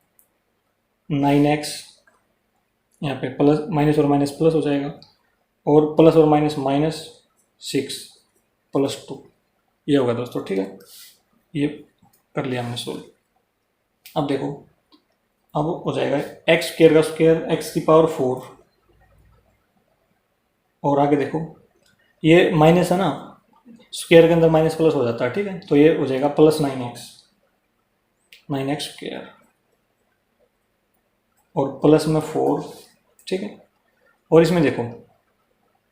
[SPEAKER 1] 9x, यहाँ पे प्लस माइनस और माइनस प्लस हो जाएगा और प्लस और माइनस -6 प्लस 2, ये होगा दोस्तों, ठीक है। ये कर लिया हमने सोल्व। अब देखो अब हो जाएगा x स्क्वायर का स्क्वायर x की पावर 4 और आगे देखो ये माइनस है ना, स्क्वायर के अंदर माइनस प्लस हो जाता है, ठीक है, तो ये हो जाएगा प्लस 9x स्क्वायर और प्लस में 4, ठीक है। और इसमें देखो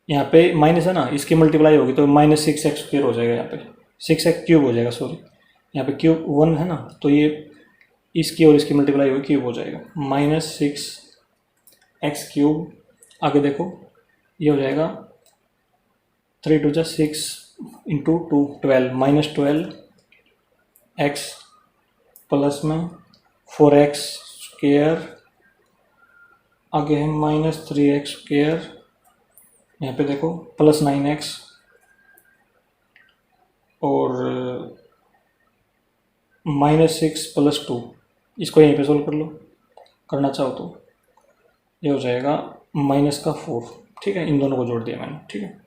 [SPEAKER 1] यहाँ पे माइनस है ना, इसकी मल्टीप्लाई होगी तो -6x स्क्वायर हो जाएगा, यहाँ पे 6x क्यूब हो जाएगा, सॉरी यहाँ पे क्यूब 1 है ना, तो ये इसकी और इसकी मल्टीप्लाई होगी क्यूब हो जाएगा -6x क्यूब। आगे देखो ये हो जाएगा 3 × 2 = 6 × 2 12 -12x प्लस में 4x स्क्वायर, आगे है -3x स्क्वायर, यहाँ पे देखो प्लस 9x और -6 + 2, इसको यहीं पे सोल्व कर लो करना चाहो तो, ये हो जाएगा -4, ठीक है, इन दोनों को जोड़ दिया मैंने, ठीक है।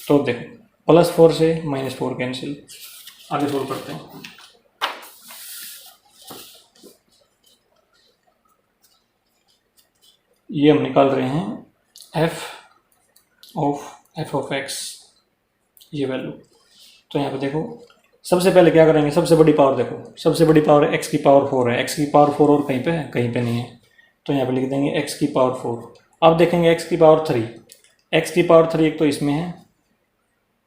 [SPEAKER 1] तो देखो +4 से -4 कैंसिल, आगे सोल्व करते हैं। ये हम निकाल रहे हैं f ऑफ x, ये वैल्यू। तो यहाँ पे देखो सबसे पहले क्या करेंगे, सबसे बड़ी पावर देखो, सबसे बड़ी पावर x की पावर 4 है, x की पावर 4 और कहीं पे है, कहीं पे नहीं है, तो यहाँ पे लिख देंगे x की पावर 4। अब देखेंगे x की पावर 3, x की पावर 3 एक तो इसमें है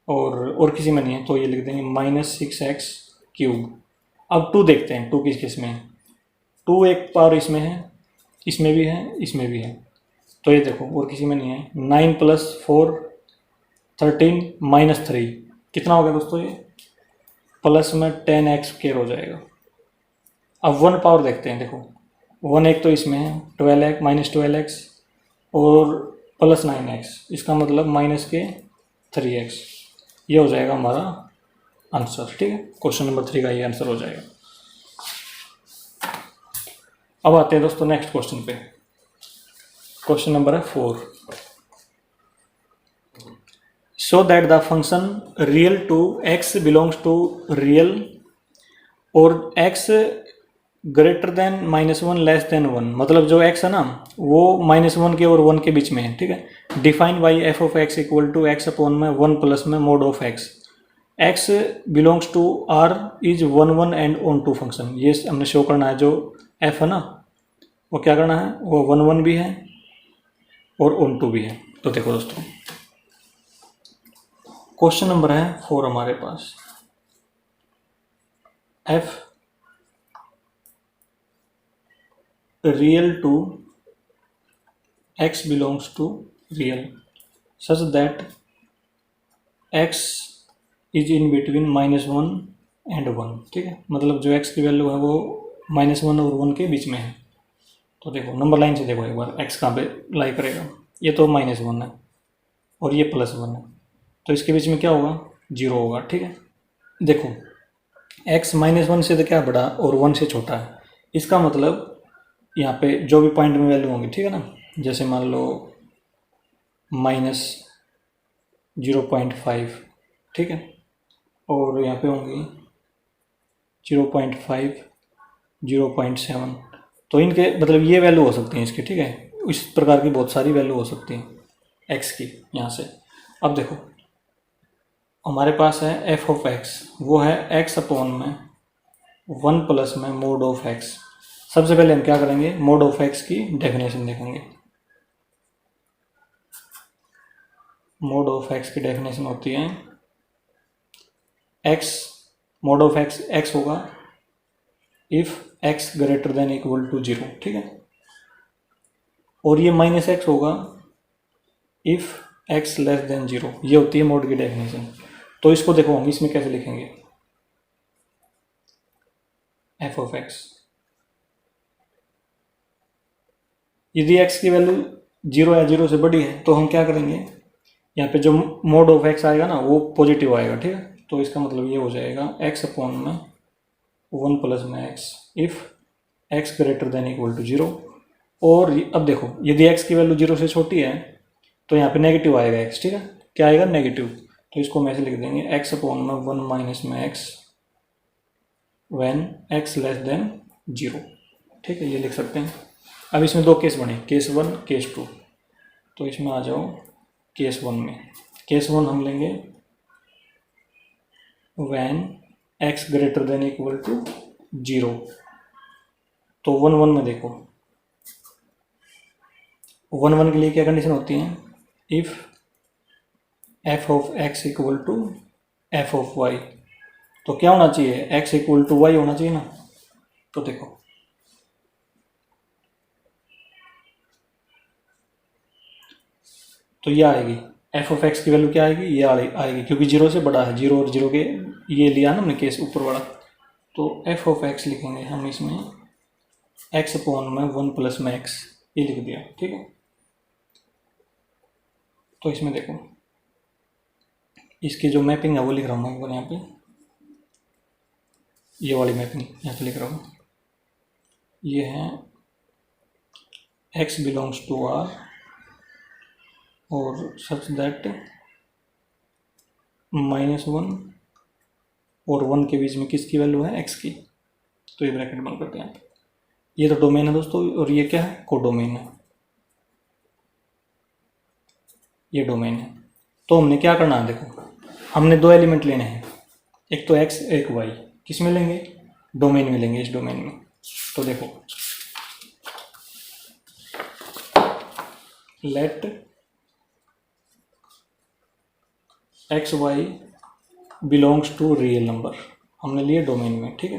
[SPEAKER 1] और किसी में नहीं है, तो ये लिख देंगे -6x क्यूब। अब 2 देखते हैं, 2 किस में है, 2 एक पावर इसमें है, इसमें भी है, इसमें भी है, तो ये देखो और किसी में नहीं है। 9 + 4 13 -3 कितना हो गया दोस्तों, ये प्लस में 10x स्क्वायर हो जाएगा। अब 1 पावर देखते हैं, देखो 1 एक तो इसमें है, 12x -12x और प्लस 9x, इसका मतलब -3x, ये हो जाएगा हमारा आंसर, ठीक है। क्वेश्चन नंबर 3 का ये आंसर हो जाएगा। अब आते हैं दोस्तों नेक्स्ट क्वेश्चन पे। क्वेश्चन नंबर है 4। Show that the function real to x belongs to real और x greater than -1 less than 1, मतलब जो x है ना वो -1 के और 1 के बीच में है, ठीक है। Define by f of x equal to x upon में 1 प्लस में mod of x, x belongs to r is 1 1 and onto function. ये हमने शो करना है, जो f है ना वो क्या करना है, वो 1 1 भी है और ऑन टू भी है। तो देखो दोस्तों क्वेश्चन नंबर है 4 हमारे पास, f real to x belongs to real such that x is in between -1 and 1, ठीक है, मतलब जो x की वैल्यू है वो -1 और 1 के बीच में है। तो देखो नंबर लाइन से देखो एक बार x कहाँ पे लाई करेगा, ये तो -1 है और ये +1 है, तो इसके बीच में क्या होगा, 0 होगा, ठीक है। देखो x -1 से तो क्या बड़ा और 1 से छोटा है, इसका मतलब यहाँ पे जो भी पॉइंट में वैल्यू होंगी, ठीक है ना, जैसे मान लो -0.5, ठीक है, और यहाँ पे होंगी 0.5, 0.7, तो इनके मतलब ये वैल्यू हो सकती हैं इसकी, ठीक है। इस प्रकार की बहुत सारी वैल्यू हो सकती हैं एक्स की यहाँ से। अब देखो हमारे पास है एफ ऑफ एक्स, वो है एक्स अपॉन में 1 प्लस में मोड ऑफ एक्स। सबसे पहले हम क्या करेंगे, मोड ऑफ एक्स की डेफिनेशन देखेंगे। मोड ऑफ एक्स की डेफिनेशन होती है X, mod of x X होगा if x greater than equal to 0, ठीक है। और ये माइनस एक्स होगा इफ एक्स लेस देन 0, ये होती है मोड की डेफिनेशन। तो इसको देखो हम इसमें कैसे लिखेंगे, एफ ऑफ एक्स, यदि एक्स की वैल्यू 0 या 0 से बड़ी है तो हम क्या करेंगे, यहाँ पे जो मोड ऑफ एक्स आएगा ना वो पॉजिटिव आएगा, ठीक है। तो इसका मतलब ये हो जाएगा एक्स अपॉन में 1 प्लस में x if x greater than equal to 0। और अब देखो यदि एक्स की वैल्यू 0 से छोटी है तो यहाँ पे नेगेटिव आएगा एक्स, ठीक है। क्या आएगा, नेगेटिव। तो इसको हम ऐसे लिख देंगे एक्स अपॉन में 1 माइनस में x when x less than 0, ठीक है, ये लिख सकते हैं। अब इसमें दो केस बने, केस 1 केस 2। तो इसमें आ जाओ केस 1 में। केस 1 हम लेंगे when x greater than equal to 0। तो 1 में देखो 1 के लिए क्या कंडीशन होती है, if f of x equal to F of y. तो क्या होना चाहिए, एक्स इक्वल टू वाई होना चाहिए ना। तो देखो तो ये आएगी एफ ऑफ एक्स की वैल्यू क्या आएगी, ये आएगी क्योंकि 0 से बड़ा है, 0 और 0 के ये लिया ना हमने केस ऊपर वाला। तो एफ ऑफ एक्स लिखेंगे हम इसमें एक्स अपॉन में 1 प्लस में एक्स, ये लिख दिया, ठीक है। तो इसमें देखो इसकी जो मैपिंग है वो लिख रहा हूँ मैं एक बार यहाँ पे, ये वाली मैपिंग यहाँ पे लिख रहा हूँ। ये है x बिलोंग्स टू r और सच दैट -1 और 1 के बीच में किसकी वैल्यू है, x की। तो ये ब्रैकेट बंद करते हैं। ये तो डोमेन है दोस्तों, और ये क्या है, कोडोमेन है, ये डोमेन है। तो हमने क्या करना है, देखो हमने दो एलिमेंट लेने हैं, एक तो x एक y। किस में लेंगे, डोमेन में लेंगे, इस डोमेन में। तो देखो let x y belongs to real number, हमने लिए डोमेन में, ठीक है।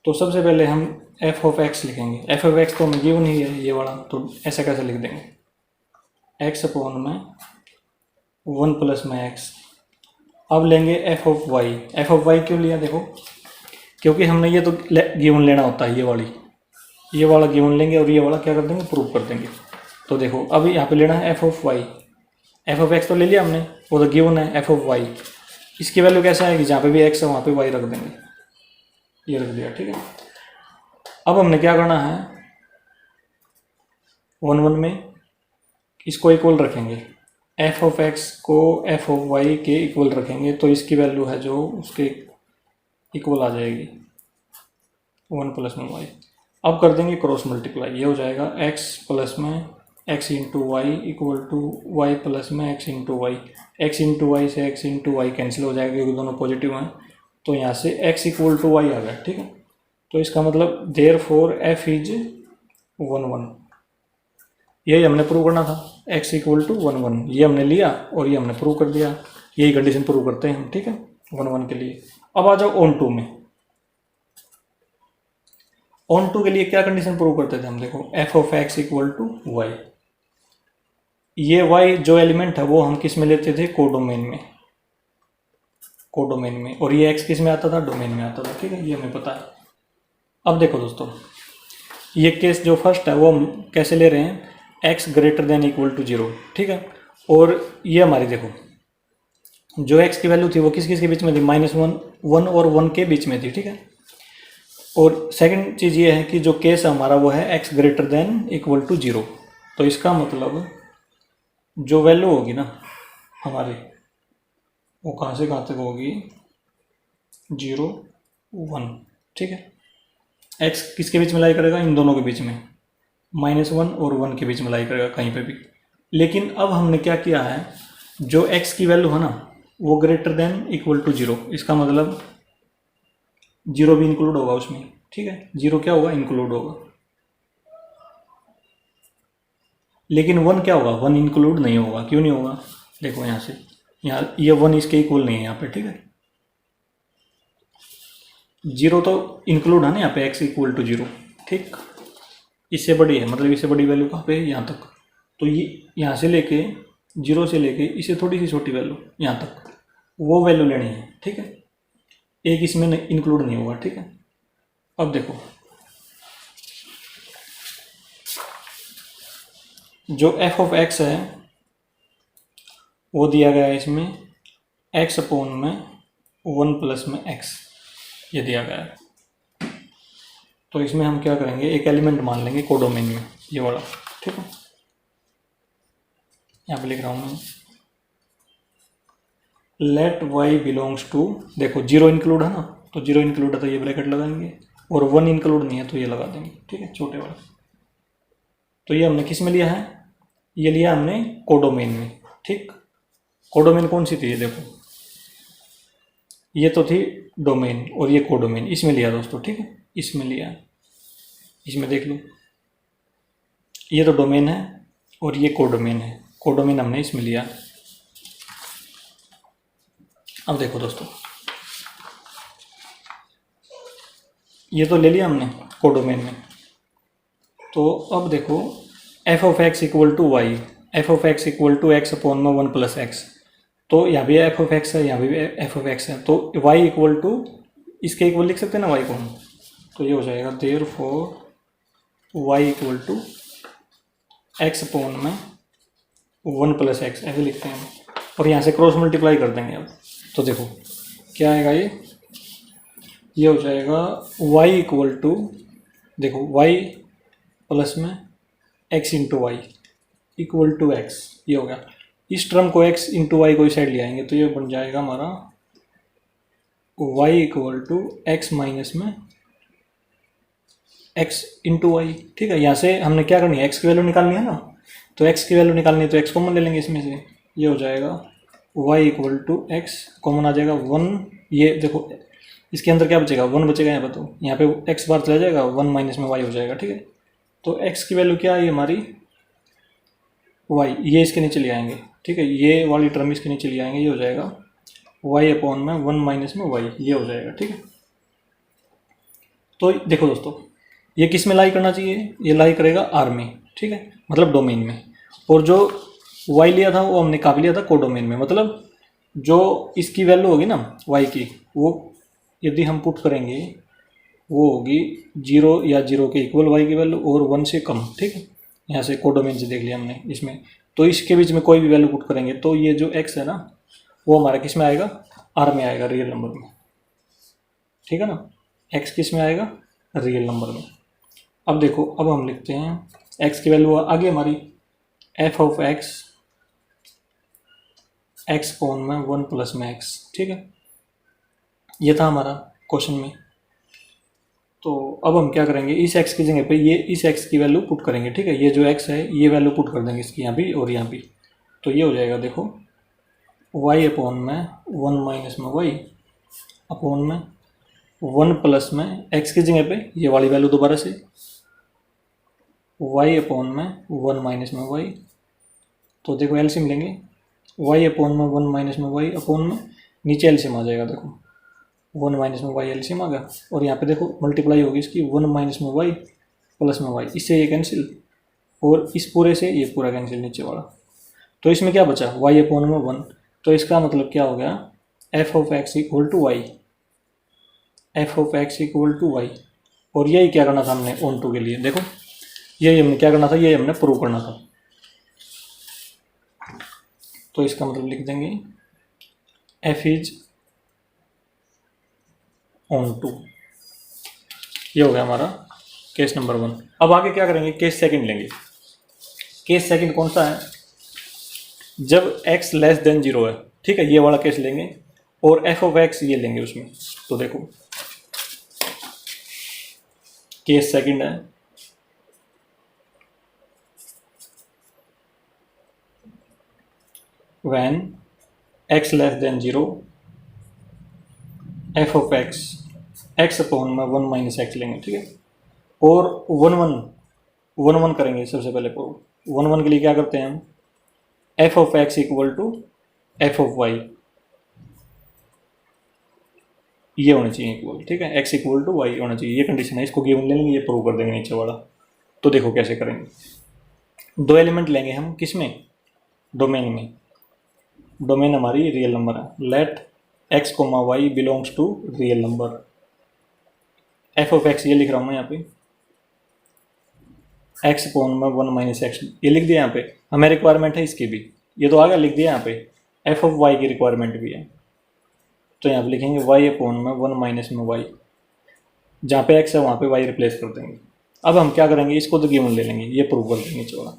[SPEAKER 1] तो सबसे पहले हम एफ ऑफ एक्स लिखेंगे। एफ ऑफ एक्स तो हमें गिवन ही है ये वाला, तो ऐसा कैसे लिख देंगे, एक्स अपॉन में 1 प्लस में एक्स। अब लेंगे f of y. F of y क्यों लिया, देखो क्योंकि हमने ये तो गिवन लेना होता है, ये वाला गिवन लेंगे और ये वाला क्या कर देंगे, प्रूव कर देंगे। तो देखो अब यहाँ पे लेना है f of y. F of x तो ले लिया हमने, वो तो गिवन है एफ ऑफ वाई। इसकी वैल्यू कैसे आएगी, जहाँ पे भी एक्स है वहाँ पे वाई रख देंगे, ये रख दिया, ठीक है। अब हमने क्या करना है, 1 में इसको इक्वल रखेंगे, एफ ऑफ एक्स को एफ ऑफ वाई के इक्वल रखेंगे। तो इसकी वैल्यू है जो उसके इक्वल आ जाएगी 1 प्लस में वाई। अब कर देंगे क्रॉस मल्टीप्लाई, ये हो जाएगा एक्स प्लस में X into Y equal to Y plus में X into Y. X into Y से एक्स इंटू वाई कैंसिल हो जाएगा क्योंकि दोनों पॉजिटिव हैं। तो यहाँ से एक्स इक्वल टू वाई आ गया, ठीक है। तो इसका मतलब देयर फोर एफ इज 1 यही हमने प्रूव करना था, एक्स इक्वल टू 1 ये हमने लिया और ये हमने प्रूव कर दिया। यही कंडीशन प्रूव करते हैं हम, ठीक है, 1 के लिए। अब आ जाओ ऑन टू में। ऑन टू के लिए क्या कंडीशन प्रूव करते थे हम, देखो f of x equal to y. ये वाई जो एलिमेंट है वो हम किस में लेते थे, कोडोमेन में, कोडोमेन में। और ये एक्स किस में आता था, डोमेन में आता था, ठीक है, ये हमें पता है। अब देखो दोस्तों ये केस जो फर्स्ट है वो हम कैसे ले रहे हैं, x greater than equal to 0, ठीक है। और ये हमारी देखो जो एक्स की वैल्यू थी वो किस किस के बीच में थी, -1, 1 और 1 के बीच में थी, ठीक है। और सेकंड चीज़ ये है कि जो केस हमारा वो है x greater than equal to 0। तो इसका मतलब जो वैल्यू होगी ना हमारी वो कहाँ से कहाँ तक होगी, 0 1, ठीक है। x किसके बीच में लाई करेगा? इन दोनों के बीच में, -1 और 1 के बीच में लाई करेगा कहीं पे भी। लेकिन अब हमने क्या किया है, जो x की वैल्यू है ना वो ग्रेटर देन इक्वल टू 0, इसका मतलब 0 भी इंक्लूड होगा उसमें, ठीक है। 0 क्या होगा? इंक्लूड होगा। लेकिन 1 क्या होगा? 1 इंक्लूड नहीं होगा। क्यों नहीं होगा? देखो यहाँ से, यहाँ ये 1 इसके इक्वल नहीं है यहाँ पे, ठीक है। 0 तो इंक्लूड है ना यहाँ पे, x इक्वल टू 0, ठीक। इससे बड़ी है, मतलब इससे बड़ी वैल्यू कहाँ पे है? यहाँ तक। तो ये यहाँ से लेके 0 से लेके इसे थोड़ी सी छोटी वैल्यू यहाँ तक, वो वैल्यू लेनी है, ठीक है। एक इसमें इंक्लूड नहीं होगा, ठीक है। अब देखो, जो f ऑफ x है वो दिया गया है इसमें x अपॉन में 1 प्लस में x, ये दिया गया है। तो इसमें हम क्या करेंगे, एक एलिमेंट मान लेंगे कोडोमेन में, ये वाला, ठीक है। यहाँ पे लिख रहा हूँ मैं, लेट y बिलोंग्स टू, देखो 0 इंक्लूड है ना, तो 0 इंक्लूड है तो ये ब्रैकेट लगाएंगे, और 1 इंक्लूड नहीं है तो ये लगा देंगे, ठीक है, छोटे वाला। तो ये हमने किस में लिया है? ये लिया हमने कोडोमेन में, ठीक। कोडोमेन कौन सी थी? ये देखो, ये तो थी डोमेन और ये कोडोमेन, इसमें लिया दोस्तों, ठीक है, इसमें लिया। इसमें देख लो, ये तो डोमेन है और ये कोडोमेन है, कोडोमेन हमने इसमें लिया। अब देखो दोस्तों, ये तो ले लिया हमने कोडोमेन में। तो अब देखो, f of x equal to y, f of x equal to x upon में 1 प्लस एक्स। तो यहाँ भी f ऑफ x है, यहाँ भी f ऑफ x है, तो y इक्वल टू, इसके इक्वल लिख सकते हैं ना y को हम, तो ये हो जाएगा therefore y equal to x upon में 1 प्लस एक्स, ऐसे लिखते हैं हम। और यहाँ से क्रॉस मल्टीप्लाई कर देंगे अब, तो देखो क्या आएगा, ये हो जाएगा y इक्वल टू, देखो y प्लस में x into Y equal to x, ये हो गया। इस टर्म को x इंटू वाई को इस साइड ले आएंगे तो ये बन जाएगा हमारा y equal to x minus में x इंटू वाई, ठीक है। यहाँ से हमने क्या करनी है, x की वैल्यू निकालनी है ना, तो x की वैल्यू निकालनी है तो x कॉमन ले लेंगे इसमें से, ये हो जाएगा y equal to X, common आ जाएगा 1, ये देखो इसके अंदर क्या बचेगा, 1 बचेगा यहाँ पर, तो यहाँ पे x बार चला जाएगा, 1 माइनस में y हो जाएगा, ठीक है। तो x की वैल्यू क्या है हमारी, y, ये इसके नीचे ले आएंगे, ठीक है, ये वाली टर्म इसके नीचे ले आएंगे, ये हो जाएगा y अपॉन में 1 माइनस में y, ये हो जाएगा, ठीक है। तो देखो दोस्तों, ये किस में लाई करना चाहिए, ये लाई करेगा R में, ठीक है, मतलब डोमेन में। और जो y लिया था वो हमने कहाँ पे लिया था, कोडोमेन में, मतलब जो इसकी वैल्यू होगी ना y की, वो यदि हम पुट करेंगे वो होगी 0 या 0 के इक्वल y की वैल्यू और 1 से कम, ठीक है। यहाँ से कोडोमेन से देख लिया हमने इसमें, तो इसके बीच में कोई भी वैल्यू पुट करेंगे तो ये जो x है ना वो हमारा किस में आएगा, R में आएगा, रियल नंबर में, ठीक है ना। x किस में आएगा, रियल नंबर में। अब देखो, अब हम लिखते हैं x की वैल्यू आगे हमारी f of x, x upon में 1 प्लस में x, ठीक है, ये था हमारा क्वेश्चन में। तो अब हम क्या करेंगे, इस x की जगह पे ये इस x की वैल्यू पुट करेंगे, ठीक है। ये जो x है ये वैल्यू पुट कर देंगे इसकी यहाँ भी और यहाँ भी, तो ये हो जाएगा देखो y अपॉन में 1 माइनस में y अपॉन में 1 प्लस में x की जगह पे ये वाली वैल्यू दोबारा से y अपॉन में 1 माइनस में y। तो देखो एलसीएम लेंगे, y अपॉन में 1 माइनस में y अपॉन में नीचे एलसीएम आ जाएगा, देखो 1 माइनस में y एलसीएम आ गया, और यहाँ पे देखो मल्टीप्लाई होगी इसकी 1 माइनस में y प्लस में y, इससे ये कैंसिल और इस पूरे से ये पूरा कैंसिल नीचे वाला। तो इसमें क्या बचा, y अपॉन में 1, तो इसका मतलब क्या हो गया, f of x equal to y, f of x equal to y. और यही क्या करना था हमने ऑन टू के लिए, देखो यही हमने क्या करना था, ये हमने प्रूव करना था। तो इसका मतलब लिख देंगे f इज ऑन टू, ये हो गया हमारा केस नंबर 1। अब आगे क्या करेंगे, केस सेकंड लेंगे। केस सेकंड कौन सा है, जब x लेस देन 0 है, ठीक है, ये वाला केस लेंगे और f ऑफ x ये लेंगे उसमें। तो देखो केस सेकंड है, when x less than 0 F of x upon में 1 माइनस एक्स लेंगे, ठीक है। और 1 1 करेंगे सबसे पहले। 1 1 के लिए क्या करते हैं हम, f of x equal to F of y, ये होना चाहिए इक्वल, ठीक है। एक्स इक्वल टू वाई होना चाहिए, ये कंडीशन है। इसको गिवन ले लेंगे, ये प्रूव कर देंगे नीचे वाला। तो देखो कैसे करेंगे। दो एलिमेंट लेंगे हम, किसमें, डोमेन में। डोमेन हमारी रियल नंबर है। Let x comma y belongs to real number. F of x ये लिख रहा हूँ मैं यहाँ पे, एक्स अपॉन में 1 माइनस एक्स, ये लिख दिया यहाँ पे। हमें रिक्वायरमेंट है इसकी भी, ये तो आगे लिख दिया यहाँ पे। एफ ऑफ वाई की रिक्वायरमेंट भी है, तो यहाँ पे लिखेंगे वाई अपॉन में 1 माइनस में वाई, जहाँ पे एक्स है वहाँ पे वाई रिप्लेस कर देंगे। अब हम क्या करेंगे, इसको तो गिवन ले लेंगे, ये प्रूव कर देंगे चौड़ा।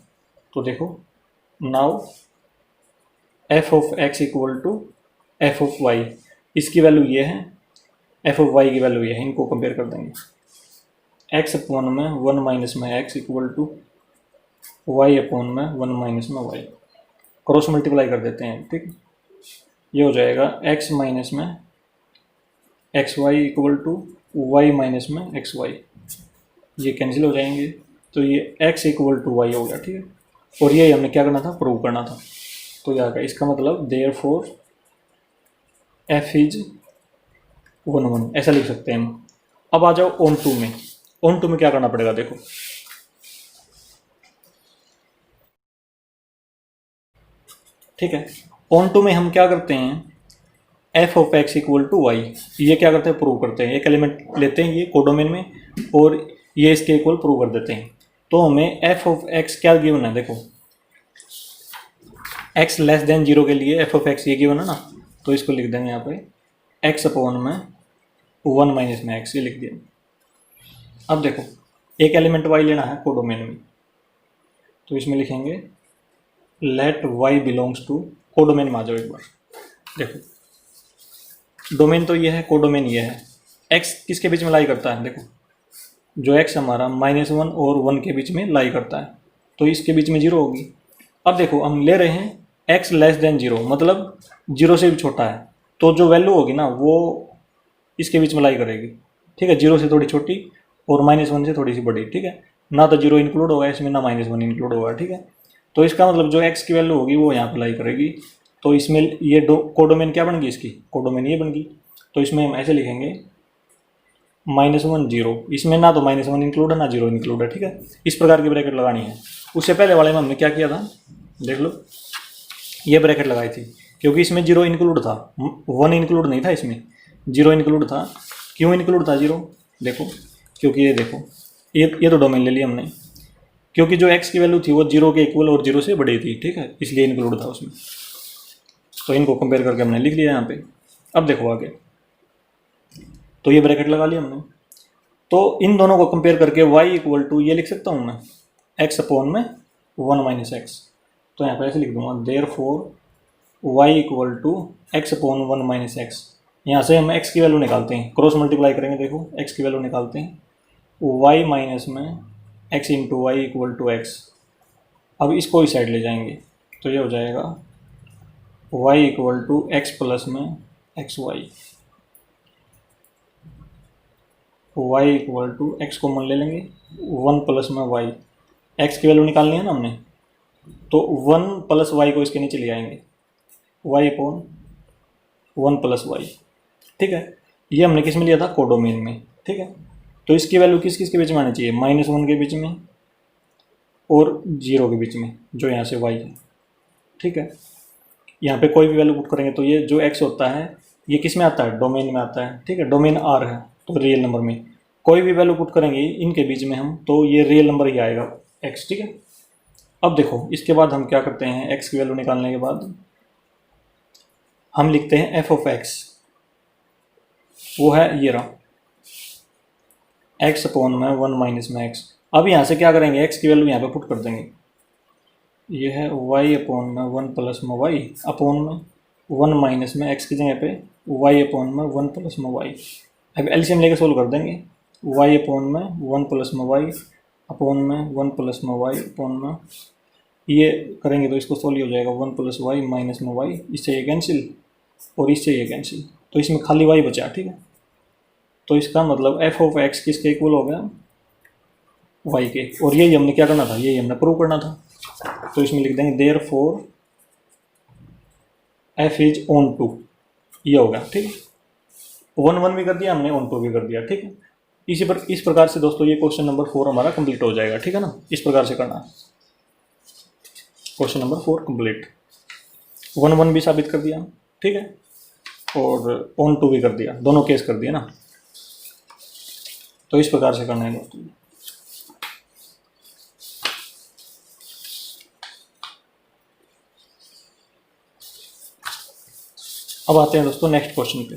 [SPEAKER 1] तो देखो, now f of x equal to F of y, इसकी वैल्यू ये है, एफ ऑफ वाई की वैल्यू ये है, इनको कंपेयर कर देंगे। एक्स अपॉन में 1 माइनस में x equal to y upon में 1 माइनस में वाई, क्रॉस मल्टीप्लाई कर देते हैं, ठीक। ये हो जाएगा एक्स माइनस में x y equal to y minus में एक्स वाई, ये कैंसिल हो जाएंगे। तो ये एक्स इक्वल टू वाई हो गया, ठीक है। और ये हमने क्या करना था, प्रूव करना था। तो यह आ गया, इसका मतलब देयरफॉर एफ इज 1 1, ऐसा लिख सकते हैं हम। अब आ जाओ ऑन टू में। ऑन टू में क्या करना पड़ेगा, देखो। ठीक है, ऑन टू में हम क्या करते हैं, f of x equal to y, ये क्या करते हैं, प्रूव करते हैं। एक एलिमेंट लेते हैं ये कोडोमेन में, और ये इसके इक्वल प्रूव कर देते हैं। तो हमें एफ ऑफ एक्स क्या गिवन है, देखो, एक्स लेस देन 0 के लिए एफ ऑफ एक्स ये गिवन है ना, तो इसको लिख देंगे यहाँ पे एक्स अपॉन में 1 माइनस में एक्स, ये लिख दिया। अब देखो, एक एलिमेंट वाई लेना है कोडोमेन में, तो इसमें लिखेंगे let y belongs to, codomain में आ जाओ एक बार। देखो, डोमेन तो ये है, कोडोमेन ये है। एक्स किसके बीच में लाई करता है, देखो, जो एक्स हमारा -1 और 1 के बीच में लाई करता है, तो इसके बीच में 0 होगी। अब देखो, हम ले रहे हैं एक्स लेस देन 0, मतलब 0 से भी छोटा है, तो जो वैल्यू होगी ना वो इसके बीच में लाई करेगी, ठीक है। 0 से थोड़ी छोटी और -1 से थोड़ी सी बड़ी, ठीक है। ना तो 0 इंक्लूड होगा इसमें, ना -1 इंक्लूड होगा, ठीक है। तो इसका मतलब जो एक्स की वैल्यू होगी वो यहाँ पर लाई करेगी। तो इसमें ये कोडोमेन क्या बन गई, इसकी कोडोमेन ये बन गई। तो इसमें हम ऐसे लिखेंगे -1 0, इसमें ना तो -1 इंक्लूड है ना 0 इंक्लूड है, ठीक है। इस प्रकार की ब्रैकेट लगानी है। उससे पहले वाले में हमने क्या किया था, देख लो, ये ब्रैकेट लगाई थी, क्योंकि इसमें 0 इंक्लूड था, 1 इंक्लूड नहीं था, इसमें 0 इंक्लूड था। क्यों इंक्लूड था 0, देखो, क्योंकि ये देखो, ये तो डोमेन ले लिया हमने, क्योंकि जो x की वैल्यू थी वो 0 के इक्वल और 0 से बड़ी थी, ठीक है, इसलिए इंक्लूड था उसमें। तो इनको कंपेयर करके हमने लिख लिया यहाँ पे। अब देखो आगे, तो ये ब्रैकेट लगा लिया हमने। तो इन दोनों को कंपेयर करके y इक्वल टू ये लिख सकता हूँ मैं, x अपॉन में 1 माइनस एक्स। तो यहाँ पर ऐसे लिख दूंगा therefore y equal to x upon 1 minus x. यहाँ से हम x की वैल्यू निकालते हैं, क्रॉस मल्टीप्लाई करेंगे, देखो x की वैल्यू निकालते हैं, y माइनस में x into Y equal to x. अब इसको इस साइड ले जाएंगे, तो ये हो जाएगा y equal to X plus में x Y, y equal to X को मन ले लेंगे, 1 प्लस में y, x की वैल्यू निकालनी है ना हमने, तो 1 प्लस y को इसके नीचे ले आएंगे, y अपॉन 1 प्लस वाई, ठीक है। ये हमने किस में लिया था, कोडोमेन में, ठीक है। तो इसकी वैल्यू किस किस के बीच में आनी चाहिए, -1 के बीच में और 0 के बीच में, जो यहाँ से y है, ठीक है। यहाँ पे कोई भी वैल्यू पुट करेंगे तो ये जो x होता है ये किस में आता है, डोमेन में आता है, ठीक है। डोमेन R है, तो रियल नंबर में कोई भी वैल्यू पुट करेंगे इनके बीच में हम, तो ये रियल नंबर ही आएगा x, ठीक है। अब देखो, इसके बाद हम क्या करते हैं, x की वैल्यू निकालने के बाद हम लिखते हैं f ऑफ x, वो है ये रहा, x अपॉन में 1 माइनस में x। अब यहाँ से क्या करेंगे, x की वैल्यू यहाँ पे पुट कर देंगे, ये है y अपॉन में 1 प्लस में y अपॉन में 1 माइनस में x की जगह पे y अपॉन में 1 प्लस में y। अब एलसीएम लेके सोल्व कर देंगे, वाई अपोन में 1 प्लस में वाई अपोन में 1 प्लस में वाई अपोन में, ये करेंगे तो इसको सोल्व हो जाएगा 1 प्लस वाई माइनस में वाई, इससे ये कैंसिल और इससे ये कैंसिल, तो इसमें खाली वाई बचा। ठीक है, तो इसका मतलब एफ ऑफ एक्स किसके इक्वल हो गया, वाई के। और यही हमने क्या करना था, यही हमने प्रूव करना था। तो इसमें लिख देंगे therefore f is onto, ये होगा। ठीक है, 1 भी कर दिया हमने, ऑन टू भी कर दिया। ठीक है, इस प्रकार से दोस्तों ये क्वेश्चन नंबर 4 हमारा कंप्लीट हो जाएगा। ठीक है ना, इस प्रकार से करना है। क्वेश्चन नंबर 4 कंप्लीट, 1 भी साबित कर दिया। ठीक है, और ऑन टू भी कर दिया, दोनों केस कर दिया ना। तो इस प्रकार से करना है दोस्तों। अब आते हैं दोस्तों नेक्स्ट क्वेश्चन पे।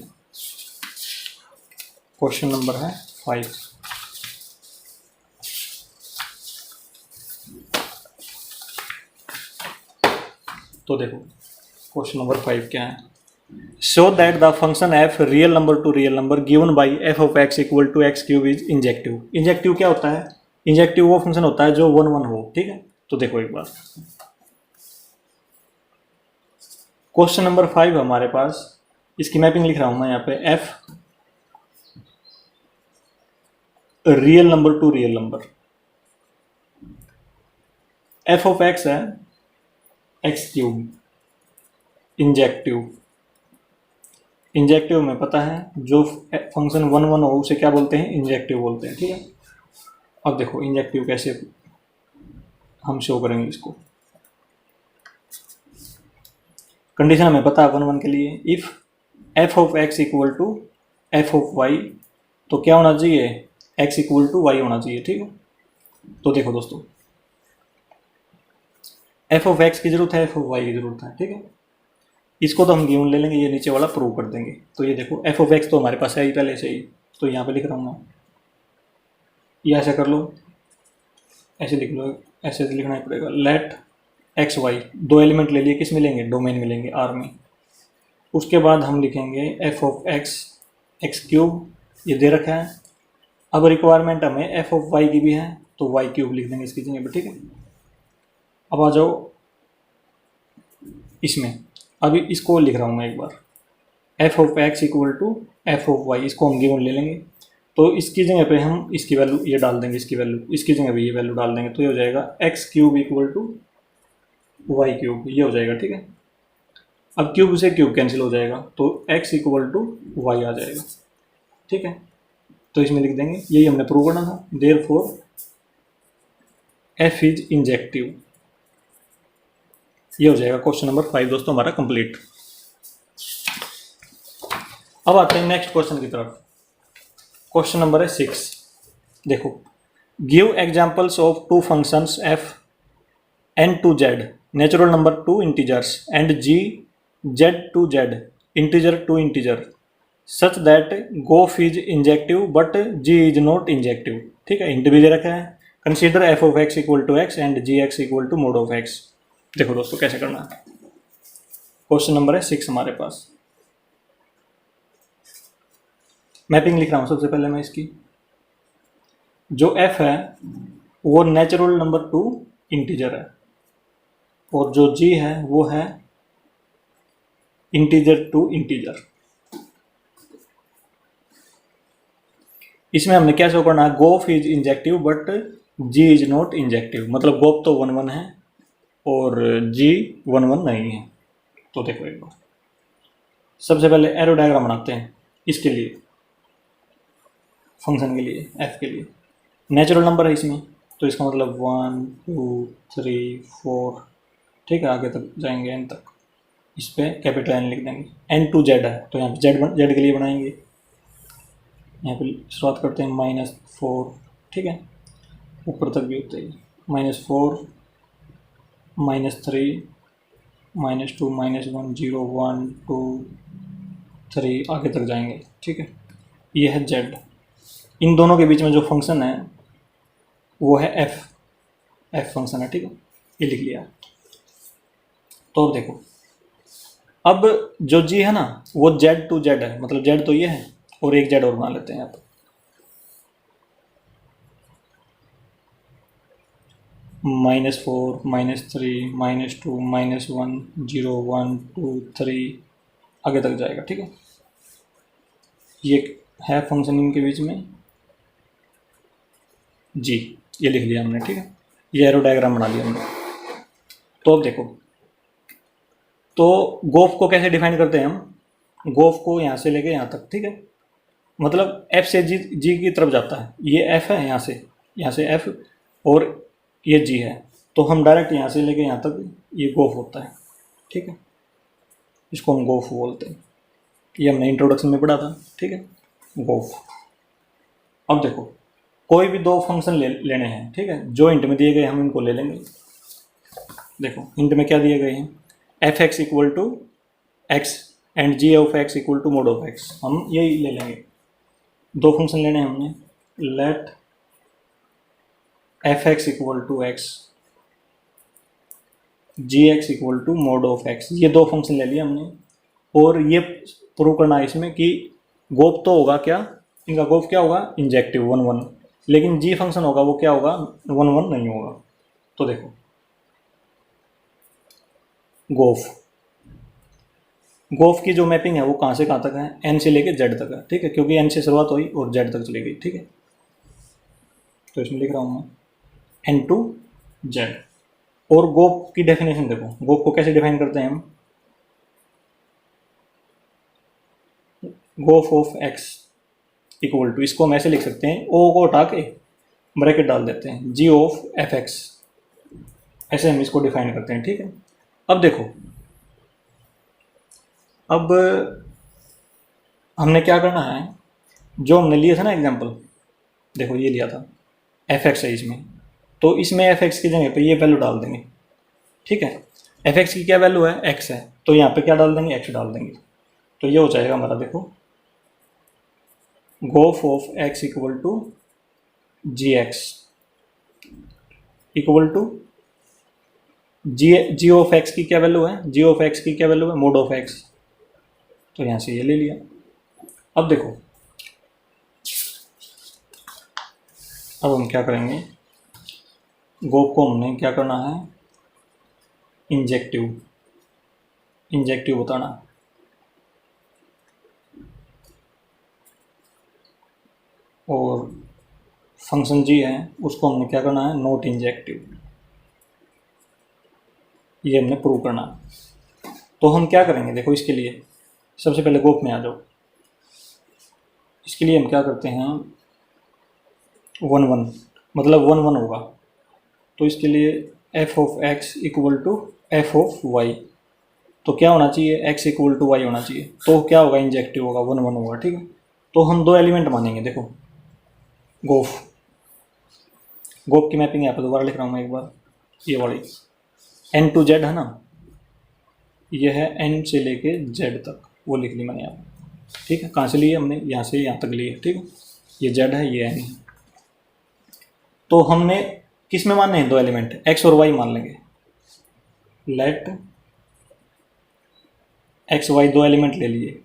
[SPEAKER 1] क्वेश्चन नंबर है 5। तो देखो क्वेश्चन नंबर 5 क्या है, show that the function f real number to real number given by f of x equal to x cube is injective. Injective क्या होता है, इंजेक्टिव वो फंक्शन होता है जो 1 1 हो। ठीक है, तो देखो एक बार क्वेश्चन नंबर 5 हमारे पास, इसकी मैपिंग लिख रहा हूं मैं यहाँ पे, F real number to real number, f of x है एक्स क्यूब, इंजेक्टिव। इंजेक्टिव में पता है जो फंक्शन 1 1 हो उसे क्या बोलते हैं, इंजेक्टिव बोलते हैं। ठीक है, अब देखो इंजेक्टिव कैसे हम शो करेंगे इसको। कंडीशन हमें पता है 1 1 के लिए, if f of x equal to F of y, तो क्या होना चाहिए, एक्स इक्वल टू वाई होना चाहिए। ठीक है, तो देखो दोस्तों एफ ऑफ एक्स की जरूरत है, एफ ऑफ वाई की जरूरत है। ठीक है, इसको तो हम गिवन ले लेंगे, ये नीचे वाला प्रूव कर देंगे। तो ये देखो एफ ऑफ एक्स तो हमारे पास है ही पहले से ही, तो यहाँ पे लिख रहा हूँ मैं, ये ऐसा कर लो, ऐसे लिख लो, ऐसे लिखना ही पड़ेगा। लेट एक्स वाई, दो एलिमेंट ले लिए, किस मिलेंगे, डोमेन मिलेंगे आर में। उसके बाद हम लिखेंगे F of x x cube, ये दे रखा है। अब रिक्वायरमेंट हमें एफ ऑफ वाई की भी है, तो वाई क्यूब लिख देंगे इसकी जगह पर। ठीक है, अब आ जाओ इसमें, अभी इसको लिख रहा हूँ मैं एक बार, F of x equal to F of Y, इसको हम गिवन ले लेंगे। तो इसकी जगह पे हम इसकी वैल्यू ये डाल देंगे, इसकी वैल्यू इसकी जगह पे ये वैल्यू डाल देंगे, तो ये हो जाएगा x cube equal to y cube, ये हो जाएगा। ठीक है, अब क्यूब से क्यूब कैंसिल हो जाएगा, तो एक्स इक्वल टू वाई आ जाएगा। ठीक है, तो इसमें लिख देंगे, यही हमने प्रूव करना था, देयरफॉर एफ इज इंजेक्टिव, ये हो जाएगा क्वेश्चन नंबर 5 दोस्तों हमारा कंप्लीट। अब आते हैं नेक्स्ट क्वेश्चन की तरफ। क्वेश्चन नंबर है 6। देखो, give examples of two functions F N to Z, natural number to integers, and G Z to Z, integer to integer, such that गोफ is injective but G is not injective. ठीक है, इंट भी दे रखा है। Consider F of x equal to x and ji x equal to mod of X. देखो दोस्तों कैसे करना है, क्वेश्चन नंबर है 6 हमारे पास। मैपिंग लिख रहा हूं सबसे पहले मैं इसकी, जो f है वो नेचुरल नंबर टू इंटीजर है, और जो g है वो है इंटीजर टू इंटीजर। इसमें हमने क्या शो करना है, गोफ is injective but g is not injective, मतलब गोफ तो 1 1 है और g 1 1 नहीं है। तो देखो एक बार सबसे पहले एरो डायग्राम बनाते हैं इसके लिए, फंक्शन के लिए, f के लिए। नेचुरल नंबर है इसमें, तो इसका मतलब 1 2 3 4, ठीक है, आगे तक जाएंगे n तक। इस पर कैपिटल N लिख देंगे। n टू जेड है, तो यहाँ पे जेड के लिए बनाएंगे। यहाँ पे शुरुआत करते हैं -4, ठीक है, ऊपर तक भी होता है -4 -3 -2 -1 0 1 2 3, आगे तक जाएंगे। ठीक है, ये है जेड। इन दोनों के बीच में जो फंक्शन है वो है एफ फंक्शन है। ठीक है, ये लिख लिया। तो अब देखो, अब जो जी है ना वो जेड टू जेड है, मतलब जेड तो ये है और एक जेड और बना लेते हैं यहाँ पर। -4 -3 -2 -1 0 1 2 3 आगे तक जाएगा। ठीक है, ये है फंक्शन इनके बीच में जी, ये लिख लिया हमने। ठीक है, ये एरो डायग्राम बना लिया हमने। तो अब देखो, तो गोफ को कैसे डिफाइन करते हैं हम? गोफ को यहाँ से लेके यहाँ तक। ठीक है, मतलब एफ से जी जी की तरफ जाता है। ये एफ है, यहाँ से एफ, और ये जी है। तो हम डायरेक्ट यहाँ से लेके यहाँ तक ये गोफ होता है। ठीक है, इसको हम गोफ बोलते हैं। ये हमने इंट्रोडक्शन में पढ़ा था। ठीक है, गोफ। अब देखो, कोई भी दो फंक्शन लेने हैं। ठीक है, जो इंट में दिए गए हम इनको ले लेंगे। देखो, इंट में क्या दिए गए हैं? F x equal to x and g of x equal to mod of x. हम यही ले लेंगे। दो फंक्शन लेने हैं हमने। Let f x equal to x, g x equal to mod of x. ये दो फंक्शन ले लिए हमने, और ये प्रूव करना है इसमें कि गोफ तो होगा क्या, इनका गोफ क्या होगा? इंजेक्टिव 1 1। लेकिन जी फंक्शन होगा वो क्या होगा? 1 1 नहीं होगा। तो देखो, गोफ की जो मैपिंग है वो कहाँ से कहाँ तक है? एन से लेके जेड तक है। ठीक है, क्योंकि एन से शुरुआत हुई और जेड तक चली गई। ठीक है, तो इसमें लिख रहा हूँ मैं एन टू जेड। और गोफ की डेफिनेशन देखो, गोफ को कैसे डिफाइन करते हैं हम? गोफ ऑफ एक्स इक्वल टू, इसको हम ऐसे लिख सकते हैं, ओ को उठा के ब्रैकेट डाल देते हैं, जी ऑफ एफ एक्स। ऐसे हम इसको डिफाइन करते हैं। ठीक है, अब देखो, अब हमने क्या करना है? जो हमने लिया था ना एग्जांपल, देखो ये लिया था, एफ एक्स है इसमें, तो इसमें एफ एक्स की जगह पे ये वैल्यू डाल देंगे। ठीक है, एफ एक्स की क्या वैल्यू है? एक्स है, तो यहाँ पे क्या डाल देंगे? एक्स डाल देंगे। तो ये हो जाएगा हमारा, देखो, gof of x equal to g x equal to g of x की क्या वैल्यू है? जी ऑफ एक्स की क्या वैल्यू है? Mode of x. तो यहाँ से ये ले लिया। अब देखो, अब हम क्या करेंगे? गोफ को हमने क्या करना है? इंजेक्टिव बताना। और फंक्शन जी है उसको हमने क्या करना है? Not injective. ये हमने प्रूव करना है। तो हम क्या करेंगे? देखो, इसके लिए सबसे पहले गोफ में आ जाओ। इसके लिए हम क्या करते हैं? 1 1, मतलब 1 1 होगा। तो इसके लिए f of x equal to F of y. तो क्या होना चाहिए? एक्स इक्वल टू वाई होना चाहिए। तो क्या होगा? इंजेक्टिव होगा, 1 1 होगा। ठीक है, तो हम दो एलिमेंट मानेंगे। देखो, गोफ की मैपिंग यहाँ पर दोबारा लिख रहा हूँ मैं एक बार। ये वाली एन टू जेड है ना, ये है एन से लेके जेड तक, वो लिख ली मैंने यहाँ पर। ठीक है, कहाँ से लिए हमने? यहाँ से यहाँ तक लिए। ठीक है, ये जेड है, ये एन है। तो हमने किस में मानने हैं? दो एलिमेंट, एक्स और वाई मान लेंगे। लेट एक्स वाई दो एलिमेंट ले लिए,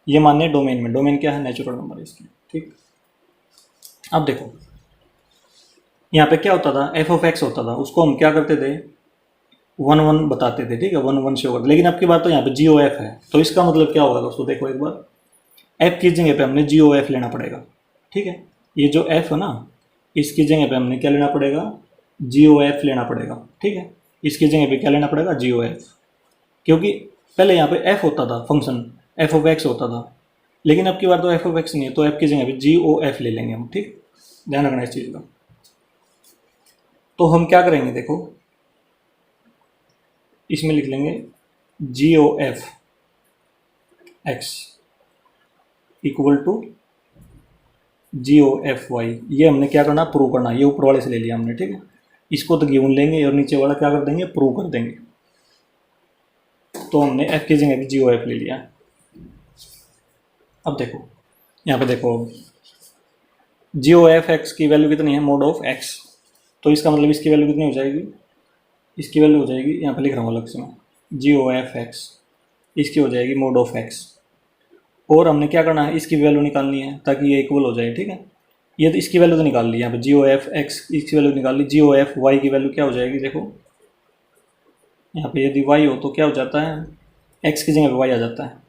[SPEAKER 1] ये मानने डोमेन में। डोमेन क्या है? नेचुरल नंबर इसकी। ठीक, अब देखो, यहाँ पे क्या होता था? एफ ऑफ एक्स होता था, उसको हम क्या करते थे? 1 1 बताते थे। ठीक है, 1 1 शो करते। लेकिन अब की बात तो यहाँ पे जी ओ एफ है, तो इसका मतलब क्या होगा दोस्तों? देखो एक बार, एफ की जगह पे हमने जी ओ एफ लेना पड़ेगा। ठीक है, ये जो एफ है ना, इसकी जगह पे हमने क्या लेना पड़ेगा? जी ओ एफ लेना पड़ेगा। ठीक है, इसकी जगह पे क्या लेना पड़ेगा? जी ओ एफ। क्योंकि पहले यहाँ पे एफ होता था, फंक्शन एफ ऑफ एक्स होता था, लेकिन अब की बार तो एफ ऑफ एक्स नहीं है, तो एफ की जगह पे जी ओ एफ ले लेंगे हम। ठीक, ध्यान रखना इस चीज़ का। तो हम क्या करेंगे? देखो, इसमें लिख लेंगे G O F x equal to G O F Y. ये हमने क्या करना? प्रूव करना। ये ऊपर वाले से ले लिया हमने। ठीक है, इसको तो गिवन लेंगे और नीचे वाला क्या कर देंगे? प्रूव कर देंगे। तो हमने एफ की जगह जी ओ एफ ले लिया। अब देखो, यहाँ पे देखो, जी ओ एफ एक्स की वैल्यू कितनी है? Mode of x. तो इसका मतलब इसकी वैल्यू कितनी हो जाएगी? इसकी वैल्यू हो जाएगी, यहाँ पे लिख रहा हूँ अलग से मैं, जी ओ एफ एक्स, इसकी हो जाएगी मोड ऑफ एक्स। और हमने क्या करना है? इसकी वैल्यू निकालनी है ताकि ये इक्वल हो जाए। ठीक है, ये तो इसकी वैल्यू तो निकाल ली यहाँ पे, जी ओ एफ एक्स इसकी वैल्यू निकाल ली, जी ओ एफ वाई की वैल्यू क्या हो जाएगी देखो, यहाँ पे यदि वाई हो तो क्या हो जाता है, एक्स की जगह पे वाई आ जाता है।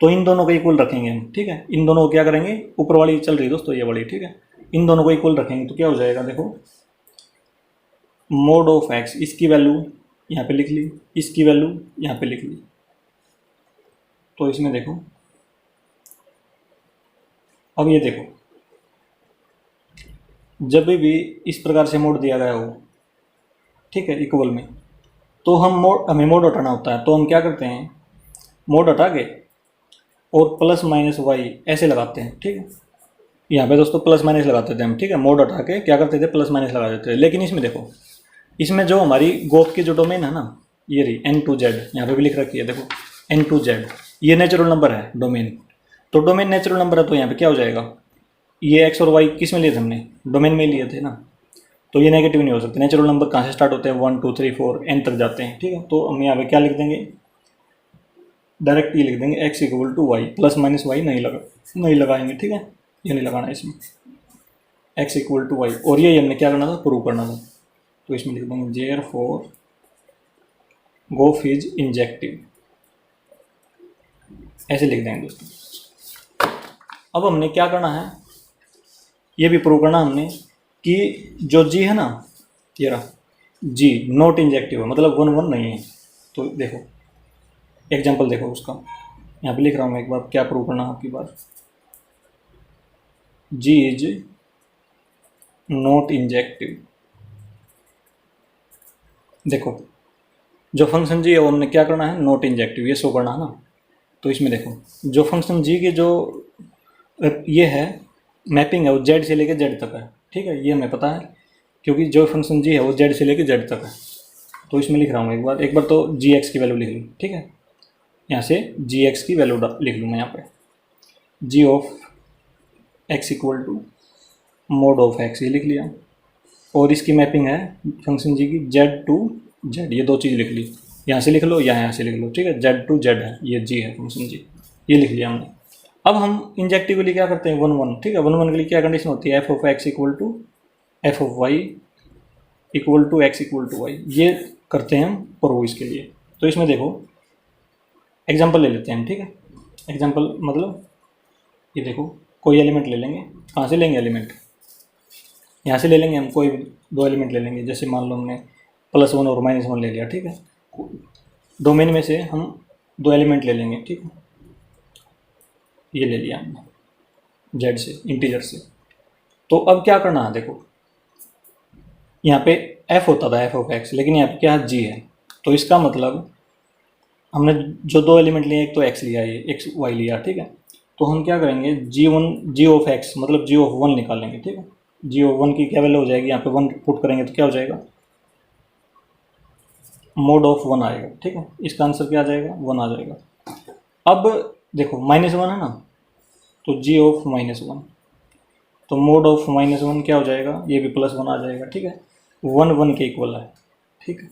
[SPEAKER 1] तो इन दोनों को इक्वल रखेंगे हम, ठीक है, इन दोनों को क्या करेंगे, ऊपर वाली चल रही है दोस्तों ये वाली, ठीक है, इन दोनों को इक्वल रखेंगे तो क्या हो जाएगा देखो, मोड ऑफ एक्स, इसकी वैल्यू यहाँ पे लिख ली, इसकी वैल्यू यहाँ पे लिख ली। तो इसमें देखो, अब ये देखो, जब भी इस प्रकार से मोड दिया गया हो, ठीक है, इक्वल में, तो हमें मोड हटाना होता है। तो हम क्या करते हैं, मोड हटा के और प्लस माइनस वाई ऐसे लगाते हैं, ठीक है, यहाँ पे दोस्तों प्लस माइनस लगाते थे हम, ठीक है, मोड हटा के क्या करते थे, प्लस माइनस लगा देते थे। लेकिन इसमें देखो, इसमें जो हमारी गोप की जो डोमेन है ना, ये रही n2z, यहाँ पे भी लिख रखी है देखो, n2z, ये नेचुरल नंबर है डोमेन। तो डोमेन नेचुरल नंबर है तो यहाँ पे क्या हो जाएगा, ये x और y किस में लिए थे हमने, डोमेन में लिए थे ना, तो ये नेगेटिव नहीं हो सकते। नेचुरल नंबर कहाँ से स्टार्ट होते हैं, 1 2 3 4 n तक जाते हैं, ठीक है। तो हम यहाँ पे क्या लिख देंगे, डायरेक्ट ये लिख देंगे x equal to Y, plus minus y नहीं लगाएंगे, ठीक है, ये नहीं लगाना इसमें, x इक्वल टू वाई। और ये हमने क्या करना था, प्रूव करना था। तो इसमें लिख देंगे देयरफॉर गोफ इज इंजेक्टिव, ऐसे लिख देंगे दोस्तों। अब हमने क्या करना है, ये भी प्रूव करना हमने कि जो जी है ना, ये रहा जी नॉट इंजेक्टिव है, मतलब 1 1 नहीं है। तो देखो एग्जांपल देखो उसका, यहाँ पे लिख रहा हूँ मैं एक बार, क्या प्रूव करना है आपकी बार, जी इज नॉट इंजेक्टिव। देखो जो फंक्शन जी है वो हमने क्या करना है, नॉट इंजेक्टिव, ये शो करना है ना। तो इसमें देखो जो फंक्शन जी के जो ये है मैपिंग है वो जेड से लेकर जेड तक है, ठीक है, ये हमें पता है क्योंकि जो फंक्शन जी है वो जेड से लेकर जेड तक है। तो इसमें लिख रहा हूँ एक बार तो जी एक्स की वैल्यू लिख लूँ, ठीक है, यहाँ से जी एक्स की वैल्यू लिख लूँ मैं यहाँ पे, g of x equal to mod of x, ये लिख लिया। और इसकी मैपिंग है फंक्शन जी की जेड टू जेड, ये दो चीज़ लिख ली, यहाँ से लिख लो या यहाँ से लिख लो, ठीक है, जेड टू जेड है, ये जी है फंक्शन जी, ये लिख लिया हमने। अब हम इंजेक्टिव के लिए क्या करते हैं, 1 1, ठीक है, 1 1 के लिए क्या कंडीशन होती है, f of x equal to F of y equal to x equal to y, ये करते हैं हम प्रूव इसके लिए। तो इसमें देखो एग्जाम्पल ले लेते हैं हम, ठीक है, एग्जाम्पल मतलब ये देखो कोई एलिमेंट ले लेंगे, कहाँ से लेंगे एलिमेंट, यहाँ से ले लेंगे हम, कोई दो एलिमेंट ले लेंगे, जैसे मान लो हमने +1 और -1 ले लिया, ठीक है, डोमेन में से हम दो एलिमेंट ले लेंगे, ठीक है, ये ले लिया हमने जेड से, इंटीजर से। तो अब क्या करना है, देखो यहाँ पे f होता था एफ ऑफ एक्स, लेकिन यहाँ पे क्या है, g है। तो इसका मतलब हमने जो दो एलिमेंट लिए, एक तो x लिया, ये एक्स वाई लिया, ठीक है, तो हम क्या करेंगे, जी ऑफ एक्स मतलब जी ऑफ 1 निकालेंगे, ठीक है, जी ऑफ 1 की क्या वैल्यू हो जाएगी, यहाँ पे 1 पुट करेंगे तो क्या हो जाएगा, मोड ऑफ 1 आएगा, ठीक है, इसका आंसर क्या आ जाएगा, 1 आ जाएगा। अब देखो -1 है ना, तो जी ऑफ -1, तो मोड ऑफ -1 क्या हो जाएगा, ये भी +1 आ जाएगा, ठीक है, 1 1 के इक्वल है, ठीक है।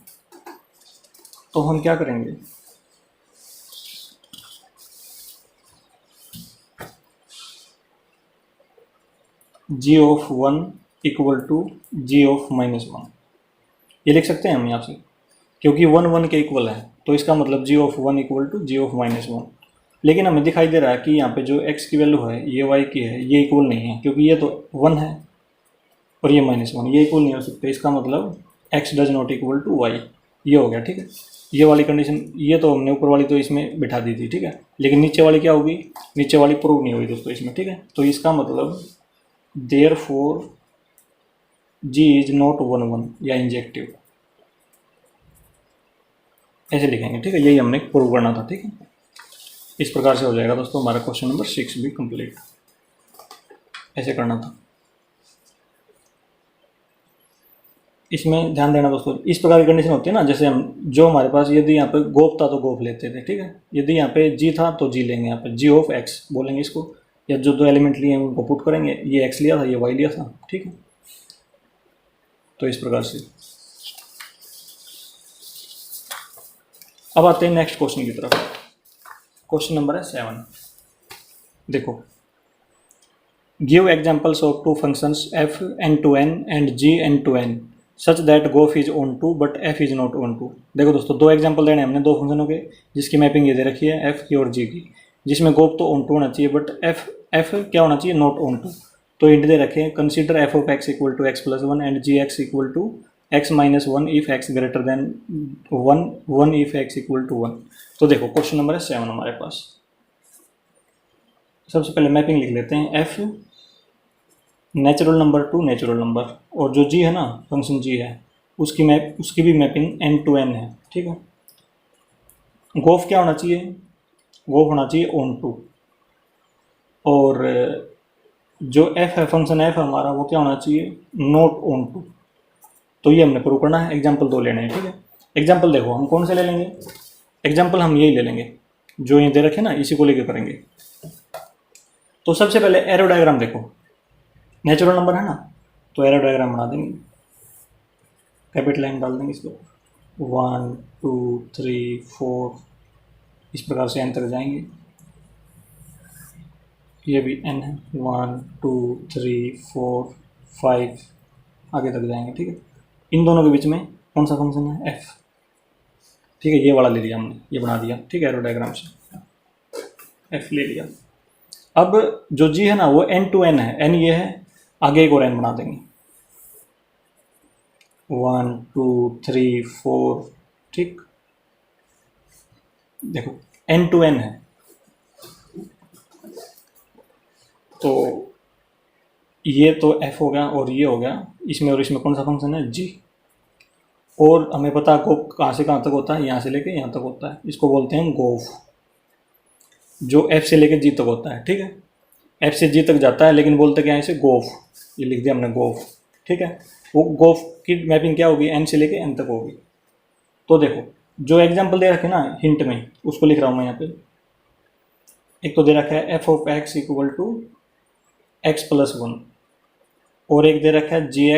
[SPEAKER 1] तो हम क्या करेंगे, g of 1 equal to g of -1, ये लिख सकते हैं हम यहाँ से, क्योंकि 1 1 के इक्वल है, तो इसका मतलब g of 1 equal to g of -1। लेकिन हमें दिखाई दे रहा है कि यहाँ पे जो x की वैल्यू है, ये y की है, ये इक्वल नहीं है, क्योंकि ये तो 1 है और ये -1, ये इक्वल नहीं हो सकते। इसका मतलब x does not equal to y, ये हो गया, ठीक है। ये वाली कंडीशन, ये तो हमने ऊपर वाली तो इसमें बिठा दी थी, ठीक है, लेकिन नीचे वाली क्या होगी, नीचे वाली प्रूव नहीं हुई दोस्तों इसमें, ठीक है। तो इसका मतलब देयरफॉर g इज नॉट 1 1 या इंजेक्टिव, ऐसे लिखेंगे, ठीक है, यही हमने प्रूव करना था, ठीक है। इस प्रकार से हो जाएगा दोस्तों हमारा क्वेश्चन नंबर 6 भी कंप्लीट, ऐसे करना था। इसमें ध्यान देना दोस्तों, इस प्रकार की कंडीशन होती है ना, जैसे हम जो हमारे पास यदि यहाँ पे गोप था तो गोप लेते थे, ठीक है, यदि यहाँ पे जी था तो जी लेंगे, यहाँ पे जी ऑफ एक्स बोलेंगे इसको, या जो दो एलिमेंट लिए हैं उनको पुट करेंगे, ये एक्स लिया था, ये वाई लिया था, ठीक है। तो इस प्रकार से अब आते हैं नेक्स्ट क्वेश्चन की तरफ। क्वेश्चन नंबर है 7। देखो give examples of two functions f n to n and g n to n such that गोफ is onto but f is not onto. देखो दोस्तों, दो एग्जांपल देने हमने दो फंक्शनों के, जिसकी मैपिंग ये दे रखी है f की और g की, जिसमें गोफ तो ऑन टू होना चाहिए बट f क्या होना चाहिए, नॉट ऑन टू। तो इंट दे रखे हैं, consider f of x equal to x plus one and ji x equal to x minus one if x greater than one if x equal to one. तो देखो क्वेश्चन नंबर है 7 हमारे पास। सबसे पहले मैपिंग लिख लेते हैं, f natural number to natural number, और जो g है ना, फंक्शन g है, उसकी भी मैपिंग n टू n है, ठीक है। गोफ क्या होना चाहिए, गोफ होना चाहिए ऑन टू, और जो f है, फंक्शन f हमारा, वो क्या होना चाहिए, नॉट ऑन टू। तो ये हमने प्रूव करना है, एग्जाम्पल दो लेने हैं, ठीक है। एग्जाम्पल देखो हम कौन से ले लेंगे, एग्जाम्पल हम यही ले लेंगे जो ये दे रखे ना, इसी को लेके करेंगे। तो सबसे पहले एरो डायग्राम देखो, नेचुरल नंबर है ना, तो एरो डायग्राम बना देंगे, कैपिटल लाइन डाल देंगे इसको, 1 2 3 4 इस प्रकार से n तक जाएंगे। ये भी n है, 1 2 3 4 5 आगे तक जाएंगे, ठीक है। इन दोनों के बीच में कौन सा फंक्शन है, f, ठीक है। ये वाला ले लिया हमने, ये बना दिया, ठीक है, एरो डायग्राम से f ले लिया। अब जो g है ना, वो n टू n है, n ये है, आगे एक और n बना देंगे, 1 2 3 4, ठीक। देखो n टू n है, तो ये तो f हो गया और ये हो गया, इसमें और इसमें कौन सा फंक्शन है, g। और हमें पता है गोफ कहाँ से कहाँ तक होता है, यहाँ से लेके यहाँ तक होता है, इसको बोलते हैं गोफ, जो f से लेके g तक होता है, ठीक है। f से g तक जाता है, लेकिन बोलते क्या है इसे, गोफ, ये लिख दिया हमने गोफ, ठीक है। वो गोफ की मैपिंग क्या होगी, n से लेके n तक होगी। तो देखो जो एग्जाम्पल दे रखे ना हिंट में, उसको लिख रहा हूँ मैं यहाँ पे। एक तो दे रखा है f of x equal to x plus one, और एक दे रखा है g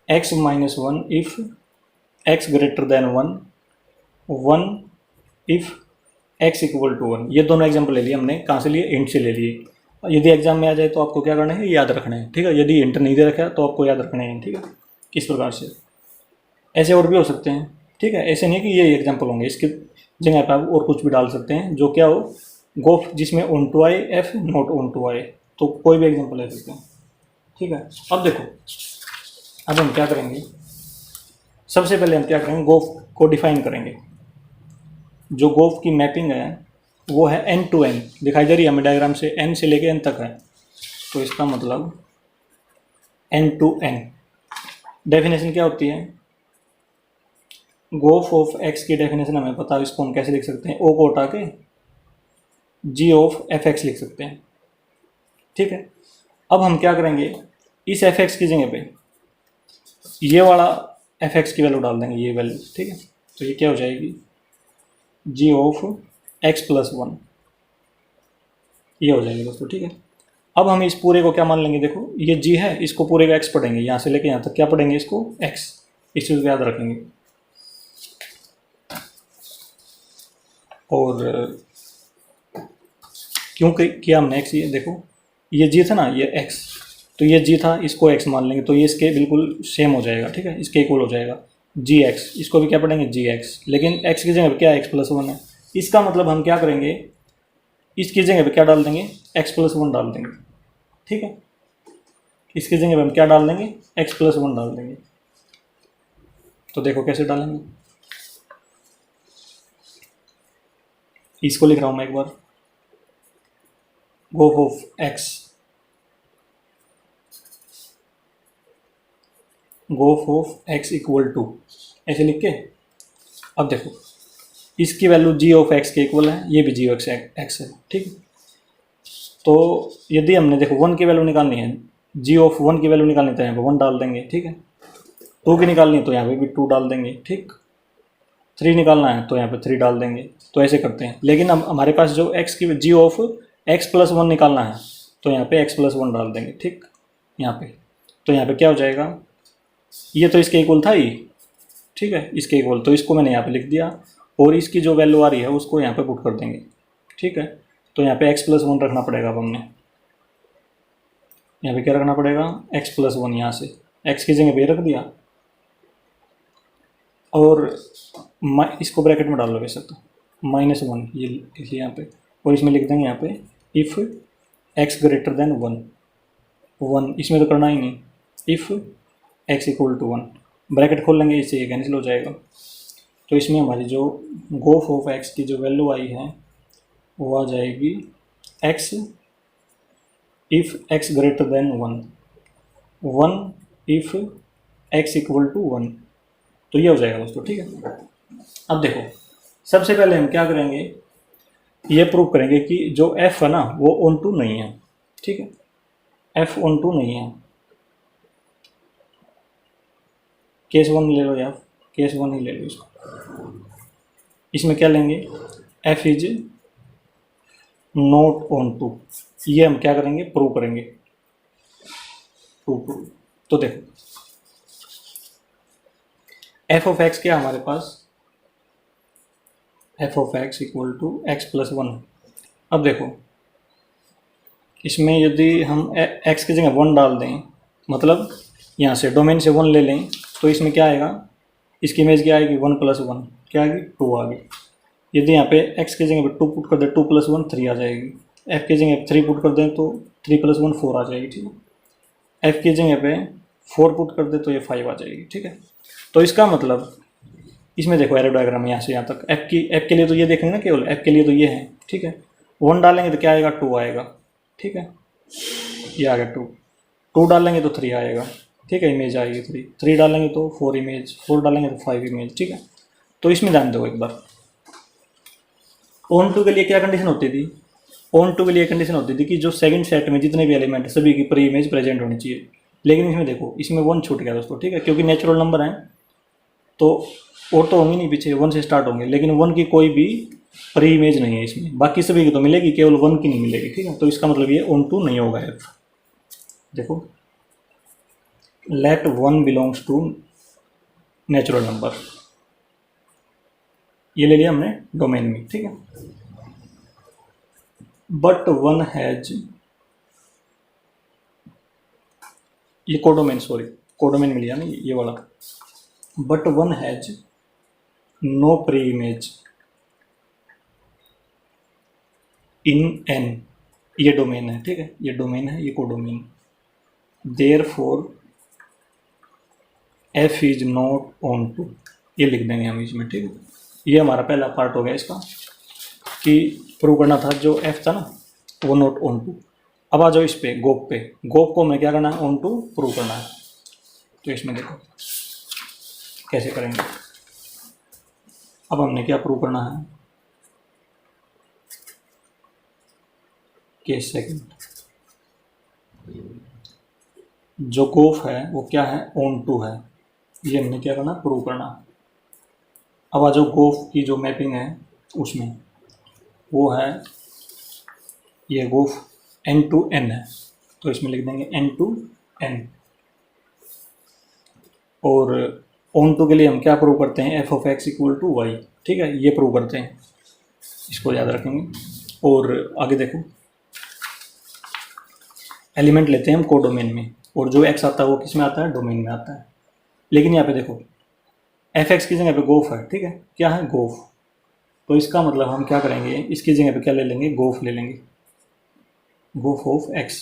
[SPEAKER 1] x minus one if x greater than one if x equal to one. ये दोनों एग्जाम्पल ले लिए हमने, कहाँ से लिए, इंट से ले लिए। यदि एग्जाम में आ जाए तो आपको क्या करना है, याद रखना है, ठीक है। यदि इंट नहीं दे रखा है तो आपको याद रखना है, ठीक है। इस प्रकार से ऐसे और भी हो सकते हैं, ठीक है। ऐसे नहीं कि ये एग्जाम्पल होंगे, इसके जगह पर आप और कुछ भी डाल सकते हैं जो क्या हो, गोफ जिसमें ऑन टू आए, एफ नॉट ऑन टू आए, तो कोई भी एग्जाम्पल ले सकते हैं, ठीक है। अब देखो, अब हम क्या करेंगे, सबसे पहले हम क्या करेंगे, गोफ को डिफाइन करेंगे। जो गोफ की मैपिंग है वो है n टू n, दिखाई दे रही है हमें डायग्राम से, n से लेके n तक है, तो इसका मतलब n टू n। डेफिनेशन क्या होती है, गोफ ऑफ x की डेफिनेशन हमें पता है, इसको हम कैसे लिख सकते हैं, o को हटा के g ऑफ fx लिख सकते हैं, ठीक है। अब हम क्या करेंगे, इस fx की जगह पे ये वाला fx की वैल्यू डाल देंगे, ये वैल्यू, ठीक है। तो ये क्या हो जाएगी, g of x plus one, ये हो जाएगी दोस्तों, ठीक है। अब हम इस पूरे को क्या मान लेंगे, देखो ये g है, इसको पूरे का x पढ़ेंगे, यहाँ से लेके यहाँ तक क्या पढ़ेंगे, इसको x, इस चीज़ को याद रखेंगे। और क्यों किया हमने x, ये देखो ये g था ना, ये x, तो ये g था, इसको x मान लेंगे, तो ये इसके बिल्कुल सेम हो जाएगा, ठीक है, इसके इक्वल हो जाएगा gx। इसको भी क्या पढ़ेंगे, gx, लेकिन x की जगह पे क्या है, x प्लस वन है। इसका मतलब हम क्या करेंगे, इसकी जगह पे क्या डाल देंगे, x प्लस वन डाल देंगे, ठीक है। इसकी जगह पे हम क्या डाल देंगे, x प्लस वन डाल देंगे। तो देखो कैसे डालेंगे, इसको लिख रहा हूँ मैं एक बार, गोफ ऑफ x, गोफ ऑफ x इक्वल टू, ऐसे लिख के, अब देखो इसकी वैल्यू g ऑफ x के इक्वल है, ये भी g ऑफ x है, ठीक है। तो यदि हमने देखो वन की वैल्यू निकालनी है, g ऑफ वन की वैल्यू निकालनी तो यहाँ पे वन डाल देंगे, ठीक है। टू की निकालनी है तो यहाँ पे भी टू डाल देंगे, ठीक। थ्री निकालना है तो यहाँ पे थ्री डाल देंगे, तो ऐसे करते हैं। लेकिन अब हमारे पास जो x की g of x plus one निकालना है, तो यहाँ पे x प्लस वन डाल देंगे, ठीक, यहाँ पे। तो यहाँ पे क्या हो जाएगा, ये तो इसके इक्वल था ही, ठीक है, इसके इक्वल, तो इसको मैंने यहाँ पे लिख दिया, और इसकी जो वैल्यू आ रही है उसको यहाँ पे पुट कर देंगे, ठीक है। तो यहाँ पे x+1 रखना पड़ेगा। अब हमने यहाँ पे क्या रखना पड़ेगा, x+1। यहाँ से x की जगह पे रख दिया और इसको ब्रैकेट में डाल लो वैसे तो -1 ये लिख लिया यहाँ पे, और इसमें लिख देंगे यहाँ पे इफ़ x ग्रेटर देन 1, इसमें तो करना ही नहीं, इफ़ x = 1 ब्रैकेट खोल लेंगे, इससे ये कैंसिल हो जाएगा। तो इसमें हमारी जो गोफ ऑफ x की जो वैल्यू आई है वो आ जाएगी x if x greater than 1 if x = 1। तो ये हो जाएगा दोस्तों, ठीक है। अब देखो सबसे पहले हम क्या करेंगे, ये प्रूव करेंगे कि जो f है ना वो ऑन टू नहीं है, ठीक है, f ऑन टू नहीं है। केस 1 ले लो या केस 1 ही ले लो इसको। इसमें क्या लेंगे, f is not onto, ये हम क्या करेंगे, प्रूव करेंगे। प्रूव तो देखो f ऑफ x क्या हमारे पास, f ऑफ x = x+1। अब देखो इसमें यदि हम x की जगह 1 डाल दें, मतलब यहाँ से डोमेन से 1 ले लें, तो इसमें क्या आएगा, इसकी इमेज क्या आएगी, 1 + 1 क्या आएगी, 2 आ गई। यदि यहाँ पे x की जगह पे 2 पुट कर दें, 2 + 1 3 आ जाएगी। f की जगह 3 पुट कर दें तो 3 + 1 4 आ जाएगी, ठीक है। f की जगह पे 4 पुट कर दें तो ये 5 आ जाएगी, ठीक है। तो इसका मतलब इसमें देखो एरो डायग्राम यहाँ से यहाँ तक f के लिए तो ये देखेंगे ना, केवल f के लिए तो ये है, ठीक है। 1 डालेंगे तो क्या आएगा, 2 आएगा, ठीक है, ये आ गया 2। 2 डालेंगे तो 3 आएगा, ठीक है, इमेज आएगी 3। 3 डालेंगे तो 4 इमेज, 4 डालेंगे तो 5 इमेज, ठीक है। तो इसमें ध्यान दो एक बार, ऑन टू के लिए क्या कंडीशन होती थी, ऑन टू के लिए कंडीशन होती थी कि जो सेकंड सेट में जितने भी एलिमेंट है सभी की प्री इमेज प्रेजेंट होनी चाहिए। लेकिन इसमें देखो इसमें 1 छूट गया दोस्तों, ठीक है, क्योंकि नेचुरल नंबर है तो और तो होंगे नहीं, पीछे 1 से स्टार्ट होंगे, लेकिन 1 की कोई भी प्री इमेज नहीं है इसमें। बाकी सभी की तो मिलेगी, केवल 1 की नहीं मिलेगी, ठीक है। तो इसका मतलब ये ऑन टू नहीं होगा f। देखो let 1 belongs to natural number, ये ले लिया हमने डोमेन में, ठीक है। बट 1 हैज, ये कोडोमेन, सॉरी कोडोमेन में लिया ना ये वाला, but 1 has no pre image in n, ये डोमेन है, ठीक है, ये डोमेन है, ये codomain. Therefore f is not onto, ये लिख देंगे हम इसमें, ठीक है। ये हमारा पहला पार्ट हो गया इसका, कि प्रूव करना था जो f था ना वो नॉट ऑन टू। अब आ जाओ इस पे गोप पे, गोप को हमें क्या करना है, ऑन टू प्रूव करना है। तो इसमें देखो कैसे करेंगे। अब हमने क्या प्रूव करना है, केस सेकंड, जो गोफ है वो क्या है, ऑन टू है, ये हमने क्या करना, प्रूव करना। अब आ जाओ गोफ की जो मैपिंग है उसमें, वो है ये गोफ n to n है, तो इसमें लिख देंगे n to n। और ऑन टू के लिए हम क्या प्रूव करते हैं, f ऑफ x = y, ठीक है, ये प्रूव करते हैं, इसको याद रखेंगे। और आगे देखो एलिमेंट लेते हैं हम कोडोमेन में, और जो x आता है वो किस में आता है, डोमेन में आता है। लेकिन यहाँ पे देखो f(x) की जगह पे गोफ है, ठीक है, क्या है, गोफ। तो इसका मतलब हम क्या करेंगे, इसकी जगह पे क्या ले लेंगे, गोफ ले लेंगे, गोफ ऑफ x,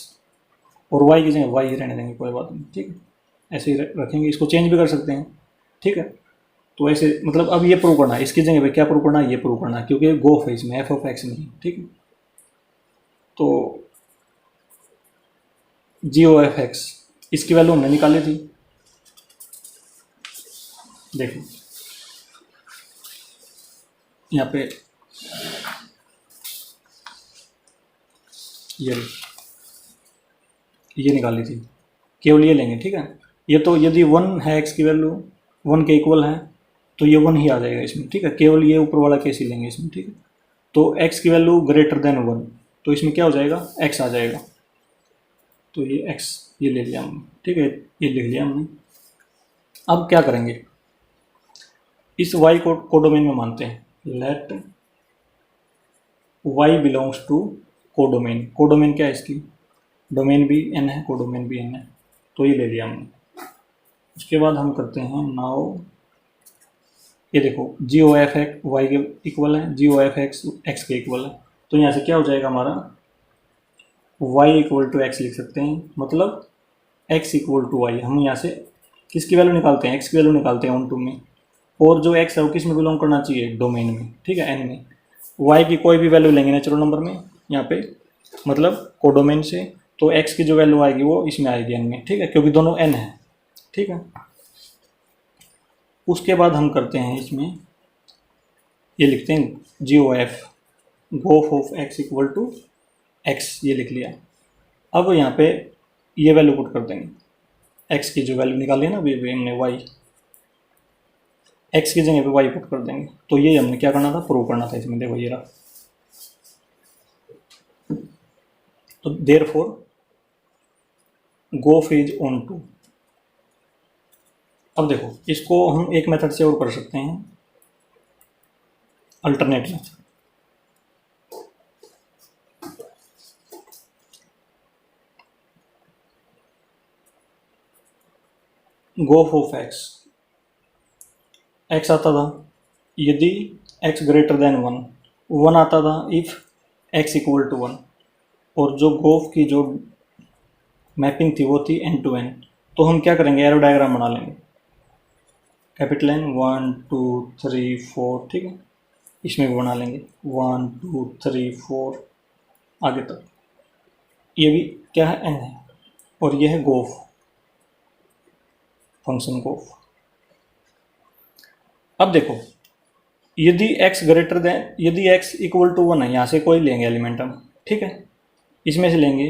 [SPEAKER 1] और y की जगह y ही रहने देंगे, कोई बात नहीं, ठीक है, ऐसे ही रखेंगे, इसको चेंज भी कर सकते हैं, ठीक है। तो ऐसे मतलब अब ये प्रूव करना है, इसकी जगह पे क्या प्रूव करना है, ये प्रूव करना है, क्योंकि गोफ है इसमें, f ऑफ x नहीं, ठीक है। तो g ऑफ x इसकी वैल्यू हमने निकाली थी, देखो यहाँ पे ये निकाली थी, केवल ये लेंगे, ठीक है। ये तो यदि 1 है x की वैल्यू 1 के इक्वल है तो ये 1 ही आ जाएगा इसमें, ठीक है, केवल ये ऊपर वाला केस ही लेंगे इसमें, ठीक है। तो x की वैल्यू ग्रेटर देन 1, तो इसमें क्या हो जाएगा, x आ जाएगा। तो ये x ये ले लिया हमने, ठीक है, ये लिख लिया हमने। अब क्या करेंगे, इस y को कोडोमेन में मानते हैं, let y belongs to codomain. Codomain क्या है इसकी, डोमेन भी n है, कोडोमेन भी n है, तो ये ले लिया हमने। उसके बाद हम करते हैं नाउ, ये देखो जी ओ एफ एक्स वाई के इक्वल है, जी ओ एफ एक्स एक्स के इक्वल है, तो यहाँ से क्या हो जाएगा हमारा y इक्वल टू एक्स लिख सकते हैं, मतलब x इक्वल टू वाई। हम यहाँ से किसकी वैल्यू निकालते हैं, x की वैल्यू निकालते हैं ऑन टू में, और जो x है वो किस में बिलोंग करना चाहिए, डोमेन में, ठीक है, n में। y की कोई भी वैल्यू लेंगे नेचुरल नंबर में यहाँ पे, मतलब कोडोमेन से, तो x की जो वैल्यू आएगी वो इसमें आएगी n में, ठीक है, क्योंकि दोनों n है, ठीक है। उसके बाद हम करते हैं इसमें, ये लिखते हैं g O f gof of x equal to x, ये लिख लिया। अब यहाँ पे ये वैल्यू पुट कर देंगे, x की जो वैल्यू निकाली है ना अभी हमने y, x की जगह पे y पुट कर देंगे। तो ये हमने क्या करना था, प्रूव करना था इसमें, देखो ये रहा। तो देयरफॉर गोफ इज ऑन टू। अब देखो इसको हम एक मेथड से और कर सकते हैं, alternate method. Gof of x, x आता था यदि x greater than one, one आता था if x equal to one, और जो गोफ की जो मैपिंग थी वो थी एन टू एन। तो हम क्या करेंगे, एरो डायग्राम बना लेंगे, कैपिटल एन 1 2 3 4, ठीक है, इसमें भी बना लेंगे 1 2 3 4 आगे तक। ये भी क्या है, एन है, और ये है गोफ, फंक्शन गोफ। अब देखो यदि x ग्रेटर देन, यदि x इक्वल टू वन है, यहाँ से कोई लेंगे एलिमेंट हम, ठीक है, इसमें से लेंगे,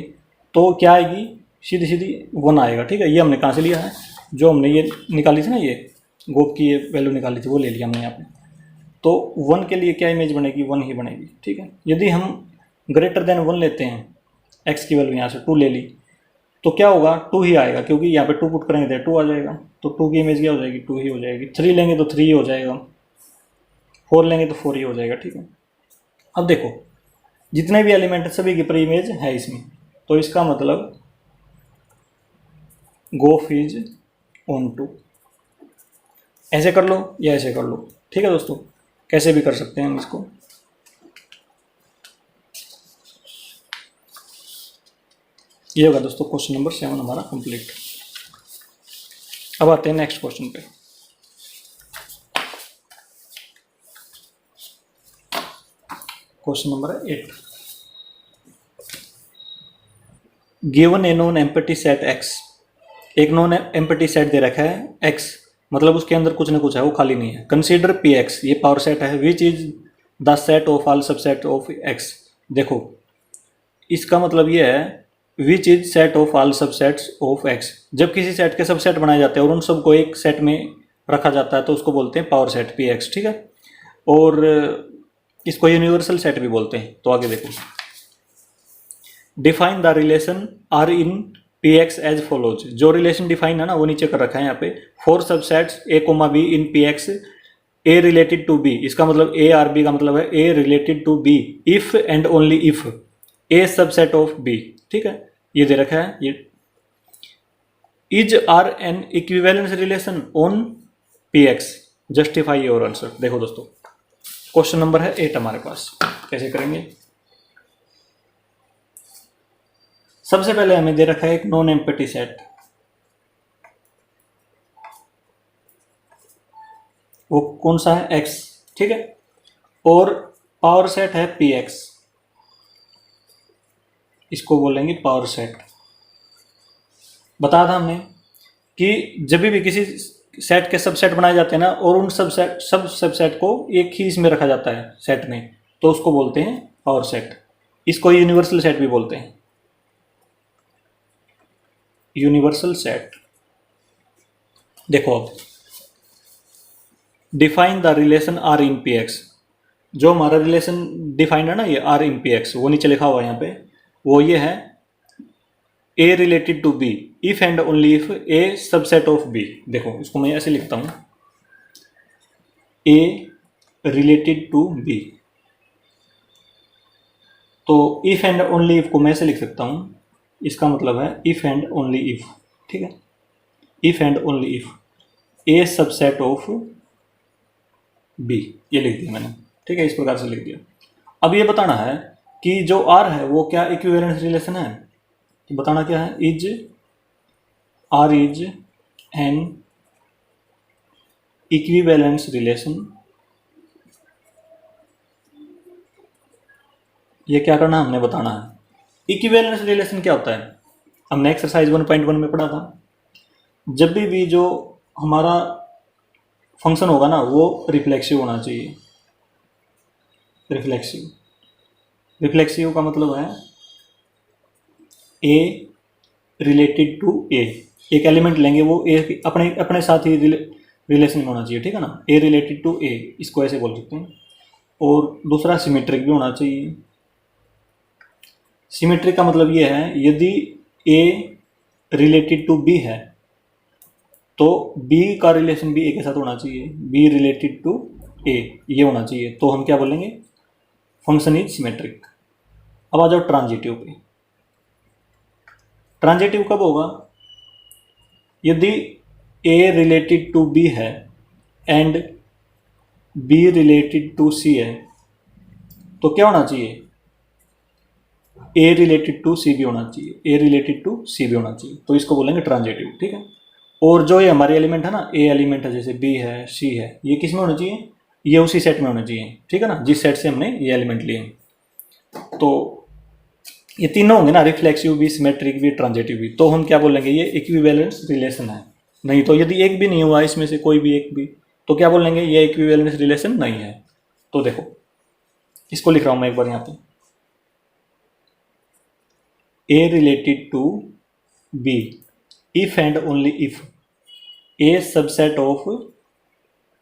[SPEAKER 1] तो क्या आएगी, सीधी सीधी वन आएगा, ठीक है। ये हमने कहाँ से लिया है, जो हमने ये निकाली थी ना, ये गोप की ये वैल्यू निकाली थी, वो ले लिया हमने यहाँ पे। तो वन के लिए क्या इमेज बनेगी, वन ही बनेगी, ठीक है। यदि हम ग्रेटर देन वन लेते हैं, x की वैल्यू यहाँ से 2 ले ली, तो क्या होगा, 2 ही आएगा, क्योंकि यहाँ पे 2 पुट करेंगे तो 2 आ जाएगा, तो 2 की इमेज क्या हो जाएगी, 2 ही हो जाएगी। 3 लेंगे तो 3 ही हो जाएगा, 4 लेंगे तो 4 ही हो जाएगा, ठीक है। अब देखो जितने भी एलिमेंट है सभी की प्री इमेज है इसमें, तो इसका मतलब गोफ इज ऑन टू। ऐसे कर लो या ऐसे कर लो, ठीक है दोस्तों, कैसे भी कर सकते हैं हम इसको। ये होगा दोस्तों क्वेश्चन नंबर 7 हमारा कंप्लीट। अब आते हैं नेक्स्ट क्वेश्चन पे। Question number 8, given a non empty set x, एक नॉन एम्प्टी सेट दे रखा है x, मतलब उसके अंदर कुछ ना कुछ है, वो खाली नहीं है। कंसीडर px, ये पावर सेट है, which is the set of all subset of x। देखो इसका मतलब ये है which is set of all subsets of x। जब किसी सेट के सबसेट बनाए जाते हैं और उन सबको एक सेट में रखा जाता है तो उसको बोलते हैं पावर सेट px, ठीक है। और इसको यूनिवर्सल सेट भी बोलते हैं। तो आगे देखो, define the relation R in px as follows. जो रिलेशन डिफाइन है ना वो नीचे कर रखा है यहाँ पे, for subsets a, b in px a related to b। इसका मतलब a और b का मतलब है a related to b if and only if a subset of b, ठीक है, ये दे रखा है। ये is R an equivalence relation on px, justify your answer. देखो दोस्तों क्वेश्चन नंबर है 8 हमारे पास, कैसे करेंगे। सबसे पहले हमें दे रखा है एक नॉन एम्प्टी सेट, वो कौन सा है, x, ठीक है, और पावर सेट है px, इसको बोलेंगे पावर सेट। बताया था हमने कि जब भी किसी सेट के सबसेट बनाए जाते हैं ना, और उन सब सबसेट को एक ही इसमें रखा जाता है सेट में, तो उसको बोलते हैं पावर सेट। इसको यूनिवर्सल सेट भी बोलते हैं, यूनिवर्सल सेट। देखो अब define the relation R in px, जो हमारा रिलेशन डिफाइंड है ना ये आर इन px, वो नीचे लिखा हुआ है यहाँ पे, वो ये है a related to b if and only if a subset of b। देखो इसको मैं ऐसे लिखता हूं, a रिलेटेड टू b तो इफ़ एंड ओनली इफ़ को मैं ऐसे लिख सकता हूँ, इसका मतलब है इफ़ एंड ओनली इफ़, ठीक है, if and only if a subset of B, ये लिख दिया मैंने, ठीक है, इस प्रकार से लिख दिया। अब ये बताना है कि जो आर है वो क्या इक्विवेलेंस रिलेशन है, तो बताना क्या है, is R is an equivalence relation. ये क्या करना है, हमने बताना है इक्विवेलेंस रिलेशन क्या होता है। हमने एक्सरसाइज 1.1 में पढ़ा था, जब भी जो हमारा फंक्शन होगा ना वो रिफ्लेक्सिव होना चाहिए। रिफ्लेक्सिव, रिफ्लेक्सिव का मतलब है ए रिलेटेड टू ए, एक एलिमेंट लेंगे वो ए अपने अपने साथ ही रिलेशन में होना चाहिए, ठीक है ना, ए रिलेटेड टू ए, इसको ऐसे बोल सकते हैं। और दूसरा सिमेट्रिक भी होना चाहिए। सिमेट्रिक का मतलब ये है यदि ए रिलेटेड टू बी है तो बी का रिलेशन भी ए के साथ होना चाहिए, बी रिलेटेड टू ए ये होना चाहिए, तो हम क्या बोलेंगे, फंक्शन इज सिमेट्रिक। अब आ जाओ ट्रांजिटिव पे। ट्रांजिटिव कब होगा, यदि ए रिलेटेड टू बी है एंड बी रिलेटेड टू सी है तो क्या होना चाहिए, ए रिलेटेड टू सी भी होना चाहिए, ए रिलेटेड टू सी भी होना चाहिए, तो इसको बोलेंगे ट्रांजिटिव, ठीक है। और जो ये हमारे एलिमेंट है ना, ए एलिमेंट है जैसे बी है सी है, ये किस में होना चाहिए, ये उसी सेट में होना चाहिए, ठीक है ना, जिस सेट से हमने ये एलिमेंट लिए। तो ये तीनों होंगे ना, रिफ्लेक्सिव भी, सिमेट्रिक भी, ट्रांजिटिव भी, तो हम क्या बोलेंगे, ये इक्विवेलेंस रिलेशन है। नहीं तो यदि एक भी नहीं हुआ इसमें से कोई भी एक भी, तो क्या बोलेंगे, ये इक्विवेलेंस रिलेशन नहीं है। तो देखो इसको लिख रहा हूं मैं एक बार यहाँ पे, A related to B if and only if A subset of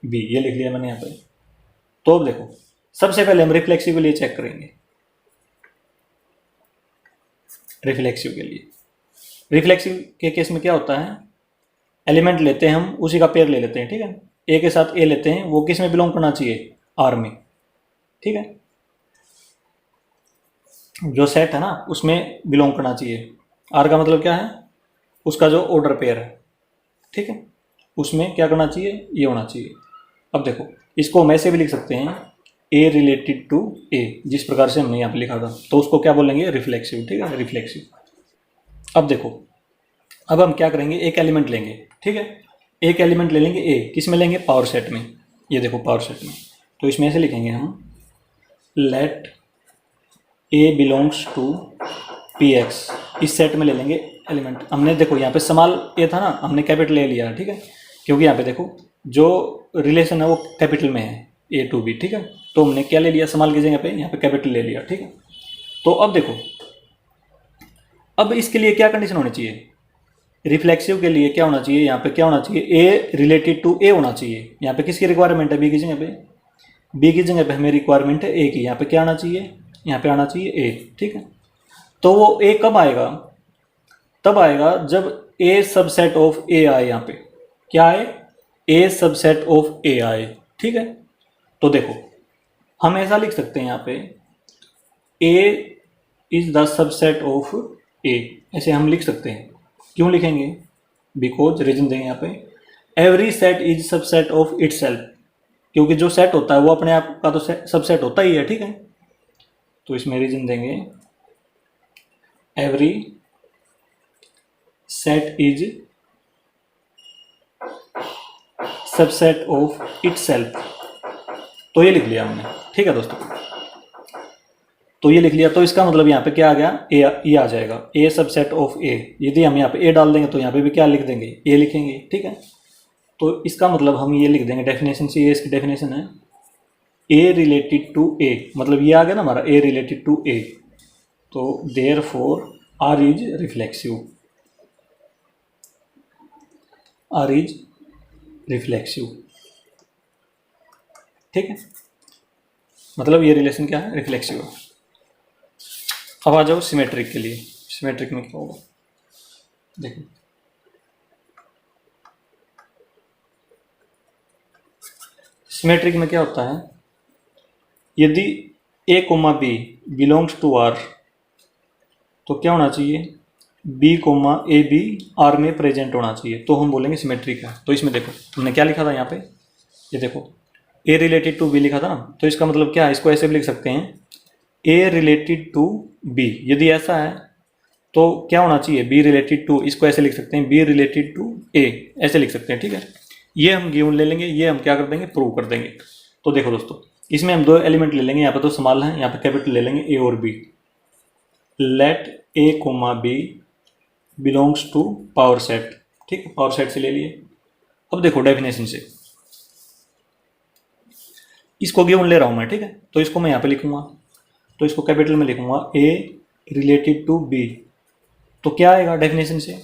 [SPEAKER 1] B, ये लिख लिया मैंने यहाँ पे। तो अब देखो सबसे पहले हम रिफ्लेक्सिव के लिए चेक करेंगे। रिफ्लेक्सिव के लिए, रिफ्लेक्सिव के केस में क्या होता है, एलिमेंट लेते हैं हम, उसी का पेयर ले लेते हैं, ठीक है, ए के साथ ए लेते हैं, वो किस में बिलोंग करना चाहिए, आर में, ठीक है, जो सेट है ना उसमें बिलोंग करना चाहिए। आर का मतलब क्या है, उसका जो ऑर्डर पेयर है, ठीक है, उसमें क्या करना चाहिए, ये होना चाहिए। अब देखो इसको हम ऐसे भी लिख सकते हैं, ए रिलेटेड टू ए, जिस प्रकार से हमने यहाँ पे लिखा था, तो उसको क्या बोलेंगे, रिफ्लेक्सिव, ठीक है, रिफ्लेक्सिव। अब देखो अब हम क्या करेंगे, एक एलिमेंट लेंगे, ठीक है, एक एलिमेंट ले लेंगे ए, किस में लेंगे, पावर सेट में, ये देखो पावर सेट में, तो इसमें ऐसे लिखेंगे हम, let A belongs to P x, इस सेट में ले लेंगे एलिमेंट। हमने देखो यहाँ पे स्मॉल ए था ना, हमने कैपिटल ले लिया, ठीक है, क्योंकि यहाँ पे देखो जो रिलेशन है वो कैपिटल में है, ए टू बी, ठीक है, तो हमने क्या ले लिया, स्मॉल की जगह पे यहाँ पे कैपिटल ले लिया, ठीक है। तो अब देखो अब इसके लिए क्या कंडीशन होनी चाहिए, रिफ्लेक्सिव के लिए क्या होना चाहिए, यहाँ पे क्या होना चाहिए, ए रिलेटेड टू ए होना चाहिए। यहाँ पे किसकी रिक्वायरमेंट है, बी की जगह पे, बी की जगह पे हमें रिक्वायरमेंट है ए की, यहाँ पे क्या आना चाहिए, यहाँ पे आना चाहिए ए, ठीक है। तो वो ए कब आएगा, तब आएगा जब ए सबसेट ऑफ ए आए, यहाँ पे क्या आए, ए सबसेट ऑफ ए आए, ठीक है। तो देखो हम ऐसा लिख सकते हैं यहाँ पे, ए इज द सबसेट ऑफ ए, ऐसे हम लिख सकते हैं। क्यों लिखेंगे, बिकॉज रीजन देंगे यहाँ पे, every set is subset of itself, क्योंकि जो सेट होता है वो अपने आप का तो सबसेट होता ही है, ठीक है। तो इसमें रीजन देंगे, every set is subset of itself, तो ये लिख लिया हमने, ठीक है दोस्तों, तो ये लिख लिया। तो इसका मतलब यहाँ पे क्या आ गया, ए, ये आ जाएगा, ए सबसेट ऑफ ए। यदि हम यहाँ पे ए डाल देंगे तो यहाँ पे भी क्या लिख देंगे, ए लिखेंगे, ठीक है। तो इसका मतलब हम ये लिख देंगे डेफिनेशन से, ये इसकी डेफिनेशन है, ए रिलेटेड टू ए, मतलब ये आ गया ना हमारा, ए रिलेटेड टू ए, तो therefore R is reflexive, R is reflexive, ठीक है, मतलब ये रिलेशन क्या है, रिफ्लेक्सिव है। अब आ जाओ सिमेट्रिक के लिए, सिमेट्रिक में क्या होगा, देखो सिमेट्रिक में क्या होता है, यदि A comma B belongs to R, तो क्या होना चाहिए, B comma A B R में प्रेजेंट होना चाहिए, तो हम बोलेंगे सिमेट्रिक है। तो इसमें देखो हमने क्या लिखा था यहाँ पे, ये देखो ए रिलेटेड टू बी लिखा था ना, तो इसका मतलब क्या है, इसको ऐसे भी लिख सकते हैं ए रिलेटेड टू बी। यदि ऐसा है तो क्या होना चाहिए, बी रिलेटेड टू, इसको ऐसे लिख सकते हैं बी रिलेटेड टू ए, ऐसे लिख सकते हैं, ठीक है। ये हम गिवन ले लेंगे, ये हम क्या कर देंगे, प्रूव कर देंगे। तो देखो दोस्तों, इसमें हम दो एलिमेंट ले लेंगे, यहाँ पे तो स्मॉल है, यहाँ पे कैपिटल ले लेंगे ए और b. Let a comma B belongs to power set, ठीक है, पावर सेट से ले लिए। अब देखो डेफिनेशन से इसको गिवन ले रहा हूं मैं, ठीक है, तो इसको मैं यहाँ पे लिखूंगा, तो इसको कैपिटल में लिखूंगा ए रिलेटेड टू बी, तो क्या आएगा डेफिनेशन से,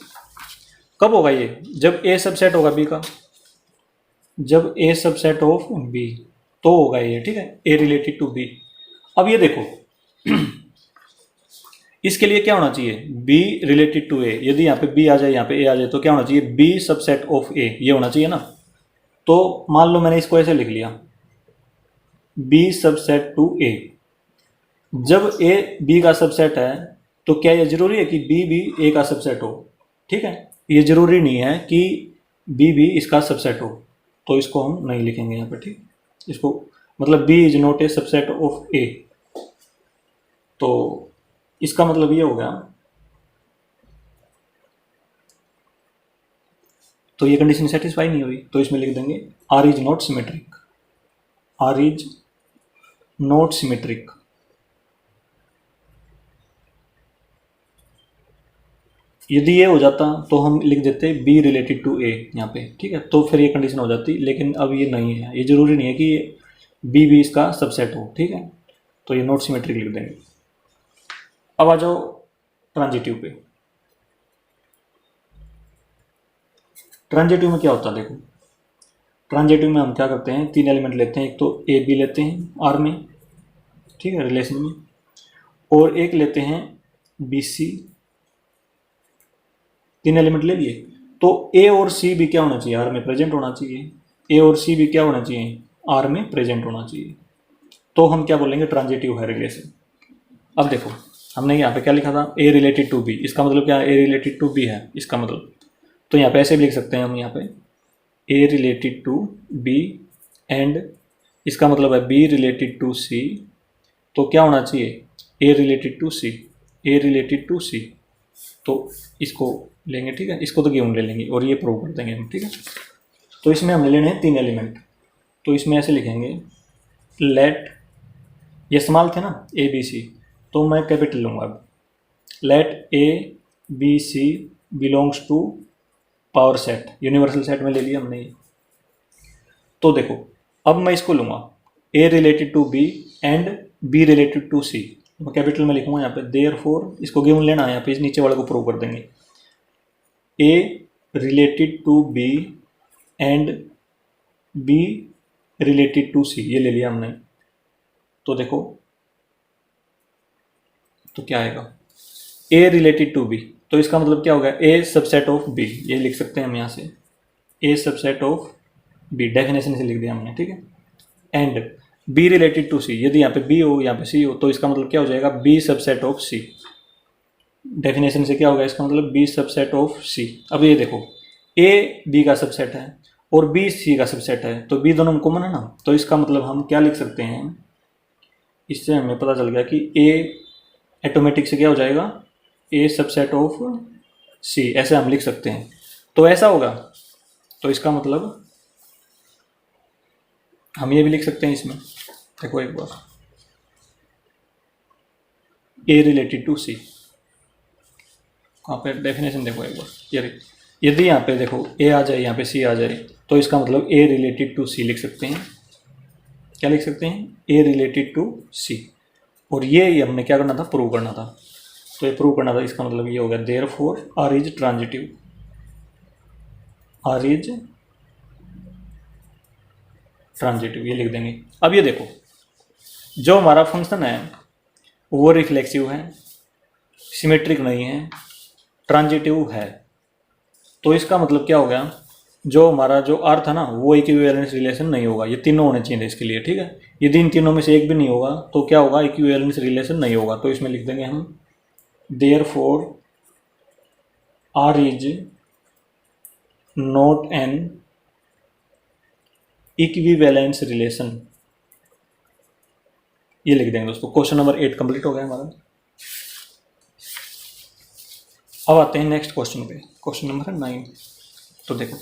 [SPEAKER 1] कब होगा ये, जब ए सबसेट होगा बी का, जब ए सबसेट ऑफ बी तो होगा ये, ठीक है, ए रिलेटेड टू बी। अब ये देखो इसके लिए क्या होना चाहिए, बी रिलेटेड टू ए, यदि यहाँ पे बी आ जाए यहाँ पे ए आ जाए तो क्या होना चाहिए, बी सबसेट ऑफ ए, ये होना चाहिए ना। तो मान लो मैंने इसको ऐसे लिख लिया बी सबसेट टू ए, जब ए बी का सबसेट है तो क्या ये जरूरी है कि बी भी ए का सबसेट हो, ठीक है, ये जरूरी नहीं है कि बी भी इसका सबसेट हो, तो इसको हम नहीं लिखेंगे यहाँ पे, ठीक, इसको मतलब B is not a subset of A, तो इसका मतलब ये हो गया, तो ये कंडीशन सेटिस्फाई नहीं हुई, तो इसमें लिख देंगे R is not symmetric, R is not symmetric. यदि ये हो जाता तो हम लिख देते बी रिलेटेड टू ए यहाँ पे, ठीक है, तो फिर ये कंडीशन हो जाती, लेकिन अब ये नहीं है, ये जरूरी नहीं है कि बी भी इसका सबसेट हो, ठीक है, तो ये नॉट सिमेट्रिक लिख देंगे। अब आ जाओ ट्रांजिटिव पे। ट्रांजिटिव में क्या होता है, देखो ट्रांजिटिव में हम क्या करते हैं, तीन एलिमेंट लेते हैं, एक तो ए बी लेते हैं आर में, ठीक है, रिलेशन में, और एक लेते हैं बी सी, तीन एलिमेंट ले लिए, तो ए और सी भी क्या होना चाहिए, आर में प्रेजेंट होना चाहिए, ए और सी भी क्या होना चाहिए, आर में प्रेजेंट होना चाहिए, तो हम क्या बोलेंगे, ट्रांजिटिव है रिलेशन। अब देखो हमने यहाँ पे क्या लिखा था, ए रिलेटेड टू बी, इसका मतलब क्या है, ए रिलेटेड टू बी है इसका मतलब, तो यहाँ पे ऐसे भी लिख सकते हैं हम, यहाँ पे A related to B and इसका मतलब है बी रिलेटेड टू सी, तो क्या होना चाहिए, A related to C, A related to C, तो इसको लेंगे, ठीक है, इसको तो गिवन ले लेंगे और ये प्रूव कर देंगे हम, ठीक है। तो इसमें हमने लेने हैं तीन एलिमेंट, तो इसमें ऐसे लिखेंगे लेट, ये स्मॉल थे ना ए बी सी, तो मैं कैपिटल लूँगा अब, let a B c belongs to power set, universal set में ले लिया हमने ये। तो देखो अब मैं इसको लूँगा A related to B and B related to C, मैं कैपिटल में लिखूंगा यहाँ पे, देयरफॉर इसको गिवन लेना है, यहाँ पे इस नीचे वाले को प्रूव कर देंगे, A related to B and B related to C, ये ले लिया हमने। तो देखो तो क्या आएगा, ए रिलेटेड टू बी, तो इसका मतलब क्या होगा, ए सबसेट ऑफ बी, ये लिख सकते हैं हम यहाँ से, ए सबसेट ऑफ बी, डेफिनेशन से लिख दिया हमने, ठीक है, एंड बी रिलेटेड टू सी, यदि यहाँ पे बी हो यहाँ पे सी हो तो इसका मतलब क्या हो जाएगा, b subset of c, definition से क्या होगा, इसका मतलब बी सबसेट ऑफ सी। अब ये देखो ए बी का सबसेट है और बी सी का सबसेट है, तो बी दोनों में कॉमन है ना, तो इसका मतलब हम क्या लिख सकते हैं, इससे हमें पता चल गया कि ए ऑटोमेटिक से क्या हो जाएगा, ए सबसेट ऑफ सी, ऐसे हम लिख सकते हैं। तो ऐसा होगा, तो इसका मतलब हम ये भी लिख सकते हैं इसमें, देखो एक बार ए रिलेटेड टू सी, कहाँ पे डेफिनेशन देखो एक बार, ये यदि यहाँ पे देखो ए आ जाए यहाँ पे सी आ जाए तो इसका मतलब ए रिलेटेड टू सी लिख सकते हैं, क्या लिख सकते हैं, ए रिलेटेड टू सी, और ये हमने क्या करना था, प्रूव करना था, तो ये प्रूव करना था, इसका मतलब ये हो गया therefore R is transitive, R is transitive, ये लिख देंगे। अब ये देखो जो हमारा फंक्शन है वो रिफ्लेक्सिव है, सिमेट्रिक नहीं है, ट्रांजिटिव है, तो इसका मतलब क्या हो गया, जो हमारा जो आर था ना वो इक्विवेलेंस रिलेशन नहीं होगा, ये तीनों होने चाहिए इसके लिए, ठीक है। यदि इन तीनों में से एक भी नहीं होगा तो क्या होगा, इक्विवेलेंस रिलेशन नहीं होगा। तो इसमें लिख देंगे हम therefore R is not an equivalence relation, ये लिख देंगे दोस्तों। क्वेश्चन नंबर 8 कंप्लीट हो गया हमारा। अब आते हैं नेक्स्ट क्वेश्चन पे, क्वेश्चन नंबर 9। तो देखो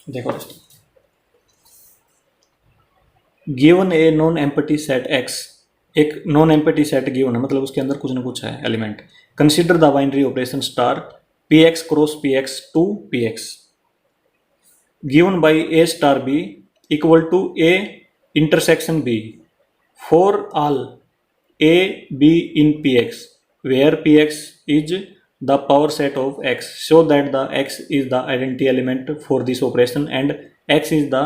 [SPEAKER 1] दोस्तों, given a non empty set X, एक नॉन एम्पटी सेट गिवन है, मतलब उसके अंदर कुछ ना कुछ है element. Consider the binary operation star P X cross P X to P X given by A star B equal to A intersection B for all A B in P X where P X is the power set of x so that the x is the identity element for this operation and x is the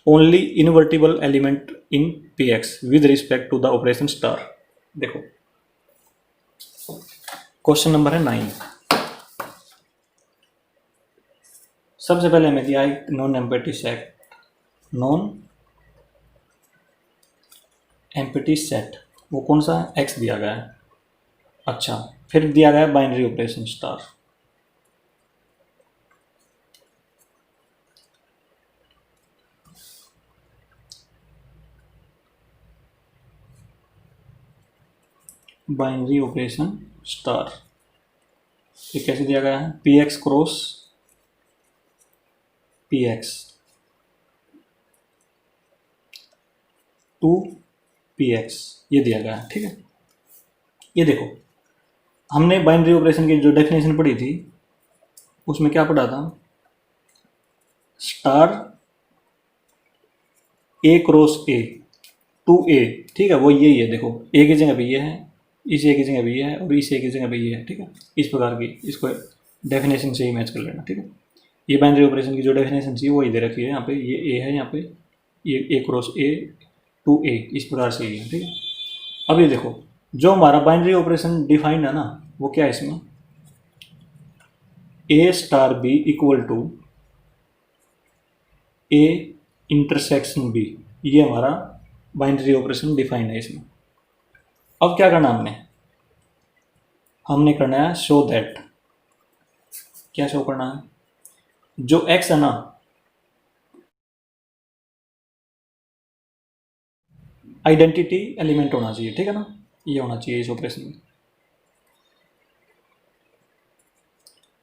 [SPEAKER 1] only invertible element in px with respect to the operation star। देखो क्वेश्चन नंबर है 9। सबसे पहले हमें दिया है non empty set, non empty set वो कौन सा है, x दिया गया है। अच्छा, फिर दिया गया है binary operation star. Binary operation star ये कैसे दिया गया है, P X cross P X to P X ये दिया गया है, ठीक है। ये देखो हमने बाइनरी ऑपरेशन की जो डेफिनेशन पढ़ी थी उसमें क्या पढ़ा था, star A cross A to A, ठीक है, वो यही है। देखो ए की जगह पे ये है, इस ए की जगह पे ये है और इस ए की जगह पे ये है, ठीक है। इस प्रकार की इसको डेफिनेशन से ही मैच कर लेना, ठीक है। ये बाइनरी ऑपरेशन की जो डेफिनेशन थी वो ही दे रखी है, यहाँ पे ये ए है, यहाँ पे ये ए क्रॉस ए टू ए, इस प्रकार से ही है, ठीक है। अब ये देखो जो हमारा बाइनरी ऑपरेशन डिफाइंड है ना वो क्या है, इसमें A star B equal to A intersection B, ये हमारा बाइनरी ऑपरेशन डिफाइंड है इसमें। अब क्या करना हमने करना है शो दैट, क्या शो करना है, जो x है ना आइडेंटिटी एलिमेंट होना चाहिए, ठीक है ना, ये होना चाहिए इस ऑपरेशन में।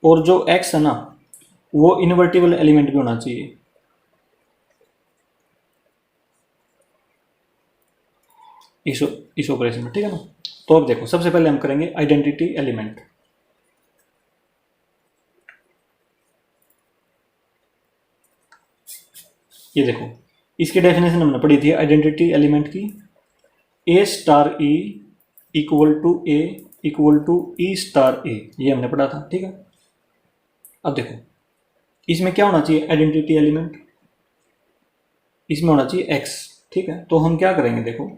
[SPEAKER 1] और जो x है ना वो इन्वर्टिबल एलिमेंट भी होना चाहिए। इस ऑपरेशन में, ठीक है ना। तो अब देखो सबसे पहले हम करेंगे आइडेंटिटी एलिमेंट। ये देखो इसकी डेफिनेशन हमने पढ़ी थी आइडेंटिटी एलिमेंट की, A star E equal to A equal to E star A, ये हमने पढ़ा था, ठीक है। अब देखो इसमें क्या होना चाहिए आइडेंटिटी एलिमेंट, इसमें होना चाहिए x, ठीक है। तो हम क्या करेंगे, देखो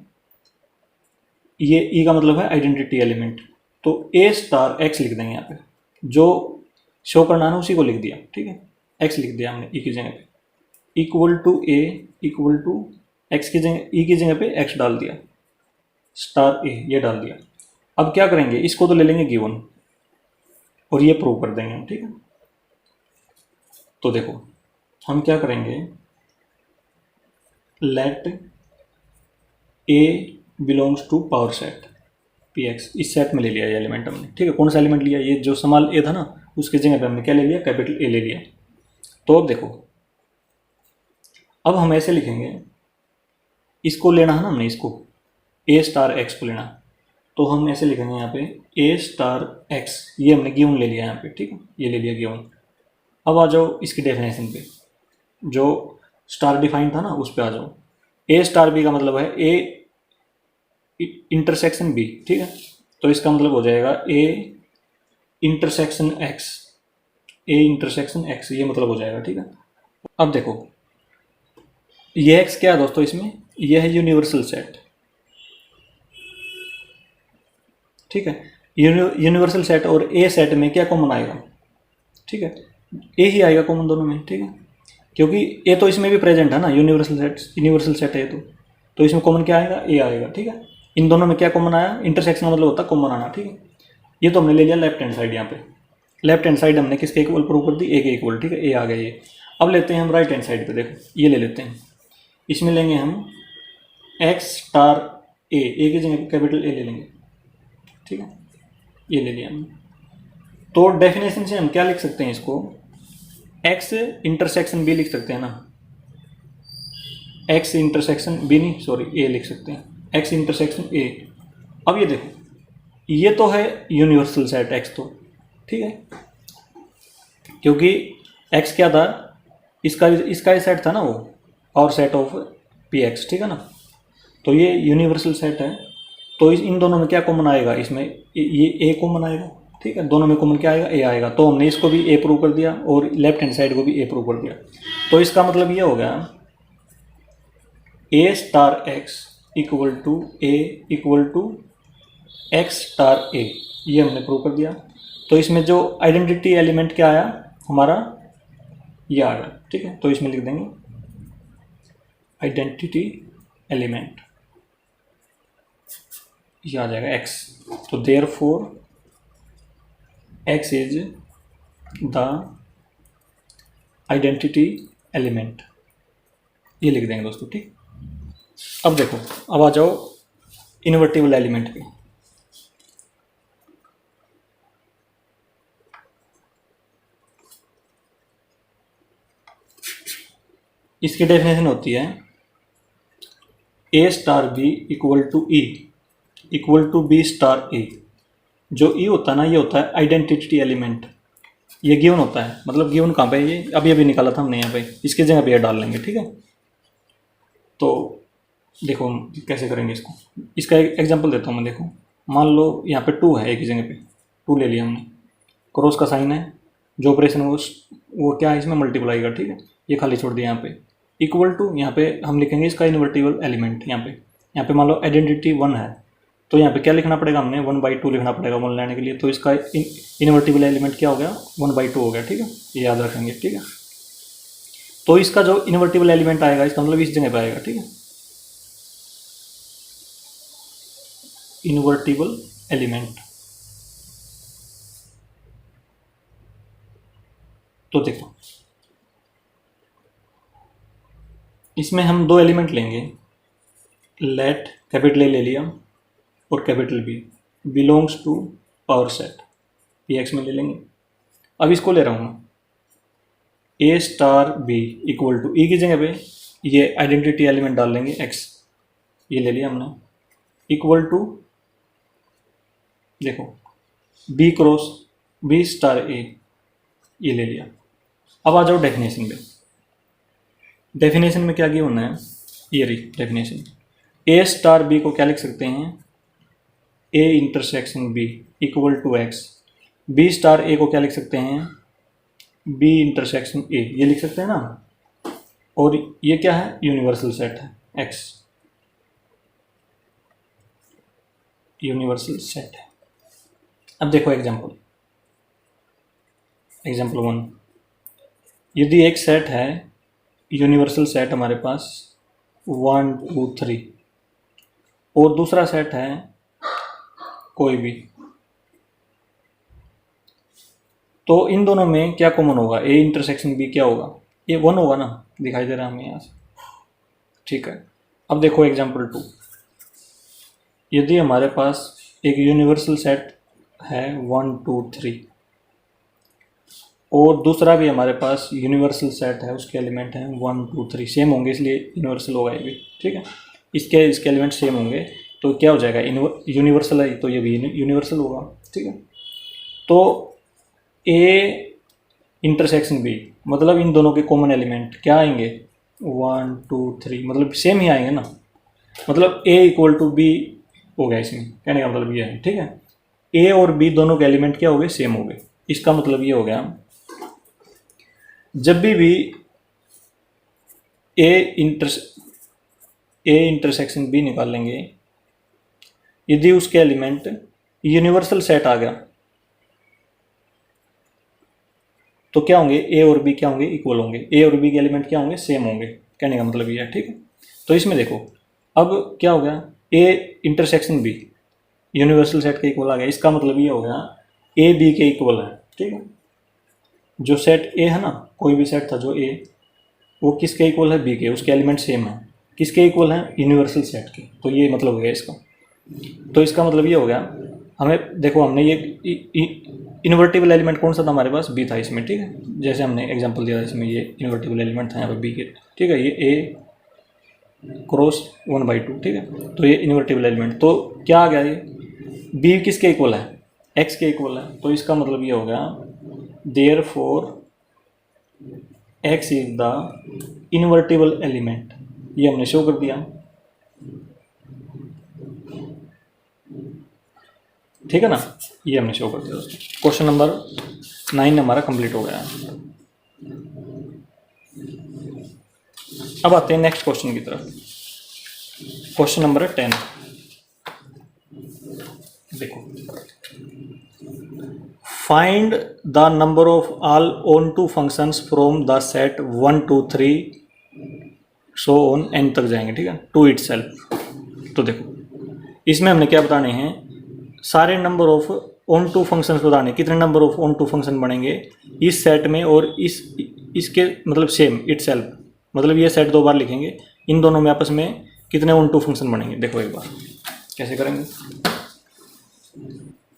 [SPEAKER 1] ये ई का मतलब है आइडेंटिटी एलिमेंट, तो ए स्टार एक्स लिख देंगे यहाँ पे, जो शो करना है उसी को लिख दिया, ठीक है। एक्स लिख दिया हमने ई की जगह पे, equal to A equal to X की जगह ई की जगह पे एक्स डाल दिया, स्टार ए ये डाल दिया। अब क्या करेंगे, इसको तो ले लेंगे गिवन और ये प्रूव कर देंगे हम, ठीक है। तो देखो हम क्या करेंगे, let A belongs to power set P x, इस सेट में ले लिया ये एलिमेंट हमने, ठीक है। कौन सा एलिमेंट लिया, ये जो स्मॉल ए था ना उसके जगह पे हमने क्या ले लिया, कैपिटल ए ले लिया। तो अब देखो अब हम ऐसे लिखेंगे, इसको लेना है ना हमने, इसको ए स्टार एक्स को लेना, तो हम ऐसे लिखेंगे यहाँ पे ए स्टार एक्स, ये हमने गिवन ले लिया यहाँ पे, ठीक है, ये ले लिया गिवन। अब आ जाओ इसकी डेफिनेशन पे, जो स्टार डिफाइन था ना उस पे आ जाओ। ए स्टार बी का मतलब है ए इंटरसेक्शन बी, ठीक है। तो इसका मतलब हो जाएगा A intersection x, A intersection x, ये मतलब हो जाएगा, ठीक है। अब देखो ये एक्स क्या है दोस्तों, इसमें यह है यूनिवर्सल सेट, ठीक है। यूनिवर्सल सेट और ए सेट में क्या कॉमन आएगा, ठीक है, ए ही आएगा कॉमन दोनों में, ठीक है, क्योंकि ए तो इसमें भी प्रेजेंट है ना, यूनिवर्सल सेट है तो इसमें कॉमन क्या आएगा, ए आएगा, ठीक है। इन दोनों में क्या कॉमन आया, इंटरसेक्शन का मतलब होता है कॉमन आना, ठीक है। ये तो हमने ले लिया लेफ्ट हैंड साइड, यहाँ पे लेफ्ट हैंड साइड हमने किसके इक्वल प्रूव कर दी, ए के इक्वल, ठीक है, ए आ गया ये। अब लेते हैं हम राइट हैंड साइड पे, देखो ये ले लेते हैं, इसमें लेंगे हम एक्स स्टार ए की जगह कैपिटल ए ले लेंगे, ठीक है, ये ले लिया हमने। तो डेफिनेशन से हम क्या लिख सकते हैं इसको, एक्स इंटरसेक्शन बी लिख सकते हैं ना, एक्स इंटरसेक्शन बी नहीं सॉरी ए लिख सकते हैं, एक्स इंटरसेक्शन ए। अब ये देखो ये तो है यूनिवर्सल सेट एक्स तो, ठीक है, क्योंकि एक्स क्या था, इसका सेट था ना वो, और सेट ऑफ पी एक्स, ठीक है ना, तो ये यूनिवर्सल सेट है। तो इन दोनों में क्या कॉमन आएगा, इसमें ये ए कॉमन आएगा, ठीक है, दोनों में कॉमन क्या आएगा, ए आएगा। तो हमने इसको भी ए प्रूव कर दिया और लेफ्ट हैंड साइड को भी ए प्रूव कर दिया। तो इसका मतलब ये हो गया A star X equal to A equal to X star A, ये हमने प्रूव कर दिया। तो इसमें जो आइडेंटिटी एलिमेंट क्या आया हमारा, ये आ गया, ठीक है। तो इसमें लिख देंगे आइडेंटिटी एलिमेंट, ये आ जाएगा एक्स। तो therefore x is the identity element, ये लिख देंगे दोस्तों, ठीक। अब देखो, अब आ जाओ इन्वर्टिबल एलिमेंट पे। इसकी डेफिनेशन होती है A star B equal to E equal to B star A. जो ई होता है ना, ये होता है आइडेंटिटी एलिमेंट, ये गिवन होता है, मतलब गिवन कहाँ पे, ये अभी निकाला था हमने यहाँ पे, इसके जगह पे ये डाल लेंगे, ठीक है। तो देखो हम कैसे करेंगे इसको, इसका एक एग्जांपल देता हूँ मैं। देखो मान लो यहाँ पे 2 है, एक ही जगह पे 2 ले लिया हमने, क्रॉस का साइन है, जो ऑपरेशन वो क्या है इसमें मल्टीप्लाई का, ठीक है, ये खाली छोड़ दिया यहाँ पे। इक्वल टू यहाँ पे हम लिखेंगे इसका इन्वर्टिबल एलिमेंट, यहाँ पे मान लो आइडेंटिटी 1 है, तो यहाँ पे क्या लिखना पड़ेगा, हमने 1/2 लिखना पड़ेगा 1 लेने के लिए। तो इसका इन्वर्टिबल एलिमेंट क्या हो गया, 1/2 हो गया, ठीक है, ये याद रखेंगे, ठीक है। तो इसका जो इन्वर्टिबल एलिमेंट आएगा, इसका मतलब इस जगह पे आएगा, ठीक है, इन्वर्टिबल एलिमेंट। तो देखो इसमें हम 2 एलिमेंट लेंगे, लेट कैपिटल ए ले लिया और capital B belongs to power set P X में ले लेंगे। अब इसको ले रहा हूँ मैं, A star B equal to, E की जगह पे ये आइडेंटिटी एलिमेंट डाल लेंगे एक्स, ये ले लिया हमने, इक्वल टू देखो B cross B star A, ये ले लिया। अब आ जाओ डेफिनेशन पे। डेफिनेशन में क्या गिवन है, ये रही डेफिनेशन। ए स्टार बी को क्या लिख सकते हैं, A intersection B equal to X. B star A को क्या लिख सकते हैं, बी इंटरसेक्शन ए, ये लिख सकते हैं ना। और ये क्या है, यूनिवर्सल सेट है एक्स, यूनिवर्सल सेट है। अब देखो एग्जांपल 1, यदि एक सेट है यूनिवर्सल सेट हमारे पास 1 2 3 और दूसरा सेट है कोई भी, तो इन दोनों में क्या कॉमन होगा, ए इंटरसेक्शन बी क्या होगा, ये 1 होगा ना, दिखाई दे रहा है हमें यहाँ से, ठीक है। अब देखो एग्जांपल 2, यदि हमारे पास एक यूनिवर्सल सेट है 1 2 3 और दूसरा भी हमारे पास यूनिवर्सल सेट है, उसके एलिमेंट हैं 1 2 3, सेम होंगे इसलिए यूनिवर्सल होगा ये भी, ठीक है। इसके एलिमेंट सेम होंगे तो क्या हो जाएगा, यूनिवर्सल है तो ये भी यूनिवर्सल होगा, ठीक है। तो ए इंटरसेक्शन बी मतलब इन दोनों के कॉमन एलिमेंट क्या आएंगे, 1 2 3, मतलब सेम ही आएंगे ना, मतलब ए इक्वल टू बी हो गया, इसमें कहने का मतलब ये है, ठीक है। ए और बी दोनों के एलिमेंट क्या हो गए, सेम हो गए। इसका मतलब ये हो गया, जब भी ए इंटरसेक्शन बी निकाल लेंगे, यदि उसके एलिमेंट यूनिवर्सल सेट आ गया तो क्या होंगे, ए और बी क्या होंगे, इक्वल होंगे। ए और बी के एलिमेंट क्या होंगे, सेम होंगे। कहने का मतलब ये है, ठीक है। तो इसमें देखो अब क्या हो गया, A intersection B universal set के इक्वल आ गया। इसका मतलब ये हो गया ए बी के इक्वल है, ठीक है। जो सेट ए है ना, कोई भी सेट था जो ए, वो किसके इक्वल है, बी के, उसके एलिमेंट सेम है। किसके इक्वल है, यूनिवर्सल सेट के। तो ये मतलब हो गया इसका। तो इसका मतलब ये हो गया, हमें देखो हमने ये इन्वर्टिबल एलिमेंट कौन सा था हमारे पास, बी था इसमें, ठीक है। जैसे हमने एग्जांपल दिया था इसमें, ये इन्वर्टिबल एलिमेंट था यहाँ पर बी के, ठीक है। ये ए क्रॉस 1/2, ठीक है। तो ये इन्वर्टिबल एलिमेंट, तो क्या आ गया, ये बी किसके इक्वल है, एक्स के इक्वल है। तो इसका मतलब ये हो गया therefore x is the invertible element. ये हमने शो कर दिया, ठीक है ना। ये हमने शो कर दिया दोस्तों। क्वेश्चन नंबर 9 हमारा कंप्लीट हो गया है। अब आते हैं नेक्स्ट क्वेश्चन की तरफ। क्वेश्चन नंबर 10 देखो, find the number of all onto functions from the set 1 2 3 so on N तक जाएंगे, ठीक है, टू इटसेल्फ। तो देखो इसमें हमने क्या बताने हैं, सारे number of onto functions बताने, कितने number of onto function बनेंगे इस सेट में और इसके मतलब सेम इटसेल्फ, मतलब ये सेट 2 बार लिखेंगे, इन दोनों में आपस में कितने ऑन टू फंक्शन बनेंगे। देखो एक बार कैसे करेंगे।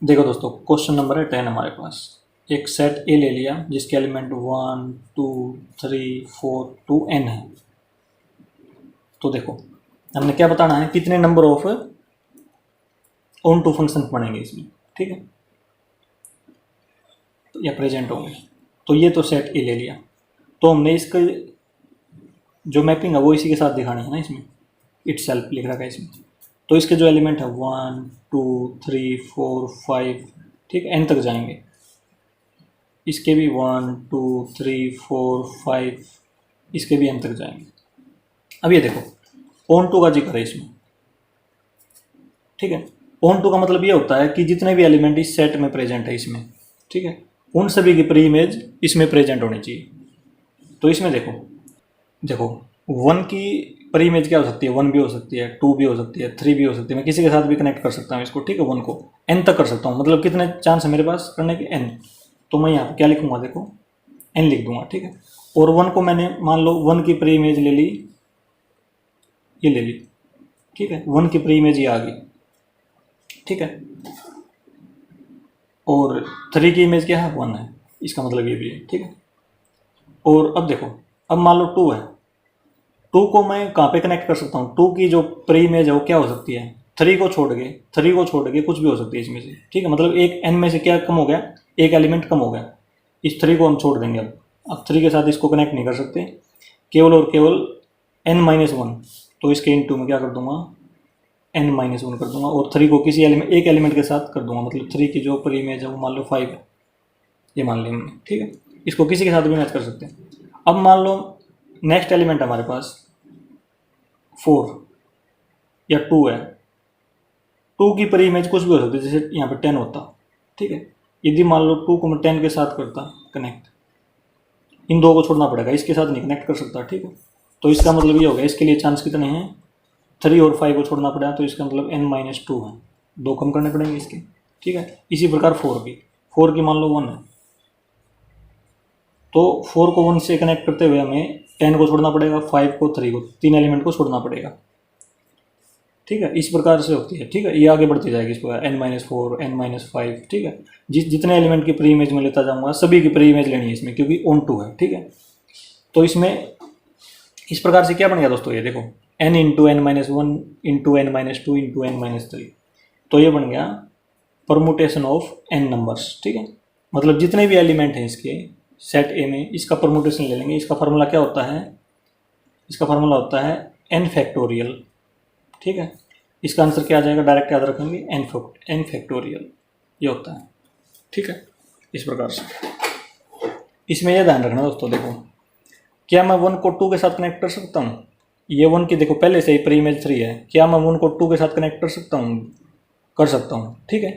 [SPEAKER 1] देखो दोस्तों क्वेश्चन नंबर है 10 हमारे पास। एक सेट ए ले लिया जिसके एलिमेंट 1 2 3 4 2 n है। तो देखो हमने क्या बताना है, कितने number of onto function बनेंगे इसमें, ठीक है, या प्रेजेंट होंगे। तो ये तो सेट ए ले लिया, तो हमने इसका जो मैपिंग है वो इसी के साथ दिखानी है ना, इसमें इटसेल्फ लिख रखा है इसमें। तो इसके जो एलिमेंट है 1 2 3 4 5, ठीक, एन तक जाएंगे। इसके भी 1 2 3 4 5, इसके भी एन तक जाएंगे। अब ये देखो ऑन टू का जिक्र है इसमें, ठीक है। ऑन टू का मतलब ये होता है कि जितने भी एलिमेंट इस सेट में प्रेजेंट है इसमें, ठीक है, उन सभी की प्री इमेज इसमें प्रेजेंट होनी चाहिए। तो इसमें देखो देखो 1 की प्री इमेज क्या हो सकती है, 1 भी हो सकती है, 2 भी हो सकती है, 3 भी हो सकती है। मैं किसी के साथ भी कनेक्ट कर सकता हूँ इसको, ठीक है। 1 को n तक कर सकता हूँ, मतलब कितने चांस है मेरे पास करने के, n। तो मैं यहाँ पे क्या लिखूंगा, देखो n लिख दूंगा, ठीक है। और 1 को मैंने मान लो 1 की प्री इमेज ले ली, ये ले ली, ठीक है। 1 की प्री इमेज ये आ गई, ठीक है। और 3 की इमेज क्या है, 1 है, इसका मतलब ये भी है, ठीक है। और अब देखो, अब मान लो 2 है, 2 को मैं कहाँ पे कनेक्ट कर सकता हूँ, 2 की जो प्री इमेज है वो क्या हो सकती है, 3 को छोड़ के कुछ भी हो सकती है इसमें से, ठीक है। मतलब एक n में से क्या कम हो गया, एक एलिमेंट कम हो गया, इस 3 को हम छोड़ देंगे। अब 3 के साथ इसको कनेक्ट नहीं कर सकते, केवल और केवल n-1। तो इसके इनटू में क्या कर दूंगा, n-1 कर दूंगा, और 3 को किसी एक एलिमेंट के साथ कर दूंगा। मतलब 3 की जो प्री इमेज है वो मान लो 5 है, ये मान लिया हमने, ठीक है। इसको किसी के साथ भी मैच कर सकते हैं। अब मान लो नेक्स्ट एलिमेंट हमारे पास 4 या 2 है, 2 की प्री इमेज कुछ भी हो सकती है, जैसे यहाँ पे 10 होता, ठीक है। यदि मान लो 2 को मैं 10 के साथ करता कनेक्ट, इन 2 को छोड़ना पड़ेगा, इसके साथ नहीं कनेक्ट कर सकता, ठीक है। तो इसका मतलब ये हो गया, इसके लिए चांस कितने हैं, 3 और 5 को छोड़ना पड़ेगा, तो इसका मतलब n-2 है, 2 कम करने पड़ेंगे इसके, ठीक है। इसी प्रकार 4 की मान लो 1 है, तो 4 को 1 से कनेक्ट करते हुए हमें 10 को छोड़ना पड़ेगा, 5 को, 3 को, 3 एलिमेंट को छोड़ना पड़ेगा, ठीक है। इस प्रकार से होती है, ठीक है। ये आगे बढ़ती जाएगी इस प्रकार n-4 n-5, ठीक है। जितने एलिमेंट की प्री इमेज में लेता जाऊंगा सभी की प्री इमेज लेनी है इसमें, क्योंकि ऑन टू है, ठीक है। तो इसमें इस प्रकार से क्या बन गया दोस्तों, ये देखो n into n-1 into n-2 into n-3। तो ये बन गया परमुटेशन ऑफ n नंबर्स, ठीक है। मतलब जितने भी एलिमेंट हैं इसके सेट ए में, इसका परमुटेशन ले लेंगे। इसका फार्मूला क्या होता है, इसका फार्मूला होता है n फैक्टोरियल, ठीक है। इसका आंसर क्या आ जाएगा, डायरेक्ट याद रखेंगे n फैक्टोरियल, ये होता है, ठीक है। इस प्रकार से इसमें यह ध्यान रखना दोस्तों, देखो क्या मैं 1 को 2 के साथ कनेक्ट कर सकता हूँ, ये 1 की देखो पहले से ही प्री इमेज 3 है, क्या मैं 1 को 2 के साथ कनेक्ट कर सकता हूँ, कर सकता हूँ, ठीक है।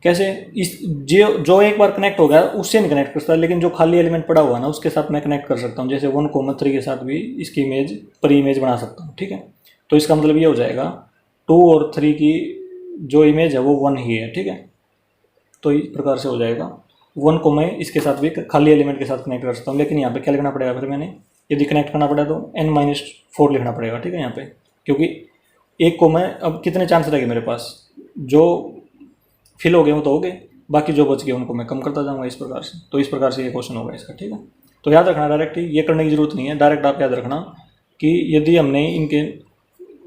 [SPEAKER 1] कैसे, इस जो एक बार कनेक्ट हो गया उससे नहीं कनेक्ट कर सकता, लेकिन जो खाली एलिमेंट पड़ा हुआ है ना उसके साथ मैं कनेक्ट कर सकता हूँ। जैसे 1,3 के साथ भी इसकी इमेज पर इमेज बना सकता हूँ, ठीक है। तो इसका मतलब ये हो जाएगा 2 और 3 की जो इमेज है वो 1 ही है, ठीक है। तो इस प्रकार से हो जाएगा 1 को मैं इसके साथ भी खाली एलिमेंट के साथ कनेक्ट कर सकता हूँ। लेकिन यहाँ पे क्या लिखना पड़ेगा, फिर मैंने यदि कनेक्ट करना पड़ा तो n-4 लिखना पड़ेगा, ठीक है यहाँ पे, क्योंकि एक को मैं अब कितने चांस रहेंगे मेरे पास, जो फिल हो गए वो तो हो गए, बाकी जो बच गए उनको मैं कम करता जाऊँगा इस प्रकार से। तो इस प्रकार से ये क्वेश्चन होगा इसका, ठीक है। तो याद रखना, डायरेक्ट ये करने की जरूरत नहीं है, डायरेक्ट आप याद रखना कि यदि हमने इनके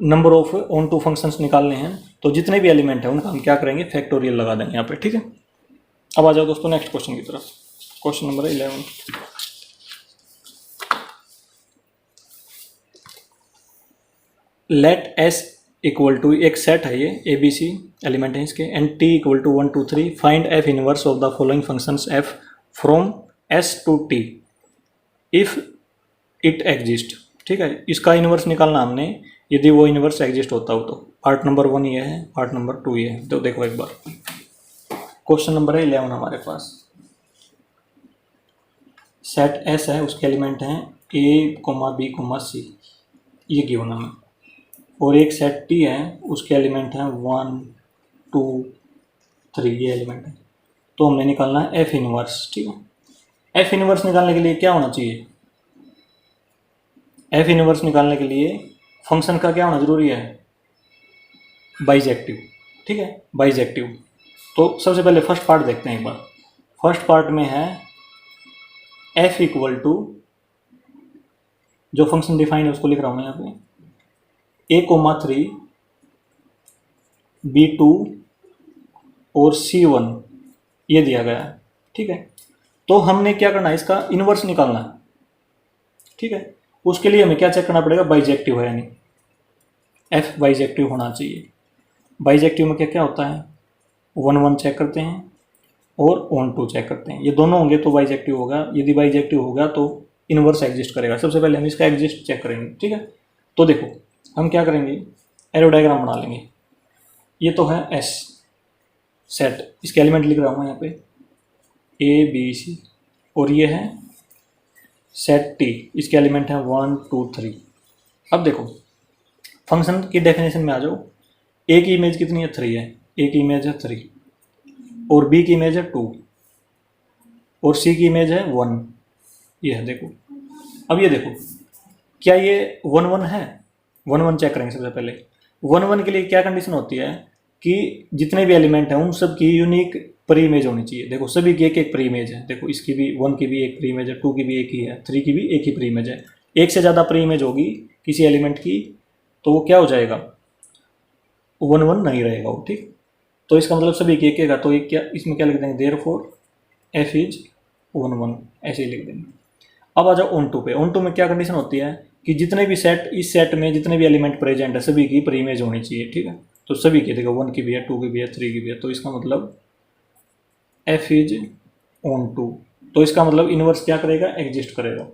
[SPEAKER 1] number of onto functions निकालने हैं तो जितने भी एलिमेंट है उनका हम क्या करेंगे, फैक्टोरियल लगा देंगे यहाँ पे, ठीक है। अब आ जाओ दोस्तों नेक्स्ट क्वेश्चन की तरफ, question number 11। Let S equal to, एक सेट है ये ए बी सी एलिमेंट है इसके, and T equal to 1 2 3, find F inverse of the following functions F from S to T if it exist, ठीक है। इसका इनवर्स निकालना हमने, यदि वो इनवर्स एग्जिस्ट होता हो तो। पार्ट नंबर 1 ये है, पार्ट नंबर 2 ये है। तो देखो एक बार, क्वेश्चन नंबर है 11 हमारे पास। सेट एस है, उसके एलिमेंट हैं ए कोमा बी कोमा सी, ये गिवन हमें, और एक सेट टी है उसके एलिमेंट हैं 1 2 3, ये एलिमेंट है। तो हमने निकालना है एफ इनवर्स, ठीक है। एफ इनवर्स निकालने के लिए क्या होना चाहिए, एफ इनवर्स निकालने के लिए फंक्शन का क्या होना जरूरी है, बाइजेक्टिव, ठीक है, बाइजेक्टिव। तो सबसे पहले फर्स्ट पार्ट देखते हैं एक बार। फर्स्ट पार्ट में है एफ इक्वल टू, जो फंक्शन डिफाइन है उसको लिख रहा हूँ मैं यहाँ पे, a,3 b2 और c1 ये दिया गया है, ठीक है। तो हमने क्या करना है, इसका इनवर्स निकालना है, ठीक है। उसके लिए हमें क्या चेक करना पड़ेगा, बाइजेक्टिव है यानी एफ बाइजेक्टिव होना चाहिए। बाइजेक्टिव में क्या क्या होता है, 1 1 चेक करते हैं और ऑन टू चेक करते हैं, ये दोनों होंगे तो बाइजेक्टिव होगा। यदि बाइजेक्टिव होगा तो इनवर्स एग्जिस्ट करेगा। सबसे पहले हम इसका एग्जिस्ट चेक करेंगे, ठीक है। तो देखो हम क्या करेंगे, एरो डायग्राम बना लेंगे। ये तो है एस सेट, इसके एलिमेंट लिख रहा हूँ यहाँ पे ए बी सी, और ये है सेट टी, इसके एलिमेंट हैं 1 2 3। अब देखो फंक्शन की डेफिनेशन में आ जाओ। ए की इमेज कितनी है, 3 है, ए की इमेज है 3, और बी की इमेज है 2, और सी की इमेज है 1, ये है देखो। अब ये देखो क्या ये 1 1 है, 1 1 चेक करेंगे सबसे पहले। 1 1 के लिए क्या कंडीशन होती है कि जितने भी एलिमेंट हैं उन सब की यूनिक प्री इमेज होनी चाहिए। देखो सभी की एक एक प्री इमेज है, देखो इसकी भी 1 की भी एक प्री इमेज है, 2 की भी एक ही है, 3 की भी एक ही प्री इमेज है। एक से ज़्यादा प्री इमेज होगी किसी एलिमेंट की तो वो क्या हो जाएगा, 1 1 नहीं रहेगा वो, ठीक। तो इसका मतलब सभी की एक एक है, तो एक क्या इसमें क्या लिख देंगे, देयरफॉर एफ इज 1 1, ऐसे ही लिख देंगे। अब आ जाओ ऑन टू पे। ऑन टू में क्या कंडीशन होती है कि जितने भी सेट, इस सेट में जितने भी एलिमेंट प्रेजेंट है सभी की प्री इमेज होनी चाहिए, ठीक है। तो सभी की, देखो 1 की भी है, 2 की भी है, 3 की भी है, तो इसका मतलब एफ इज ऑन टू। तो इसका मतलब इनवर्स क्या करेगा, एग्जिस्ट करेगा।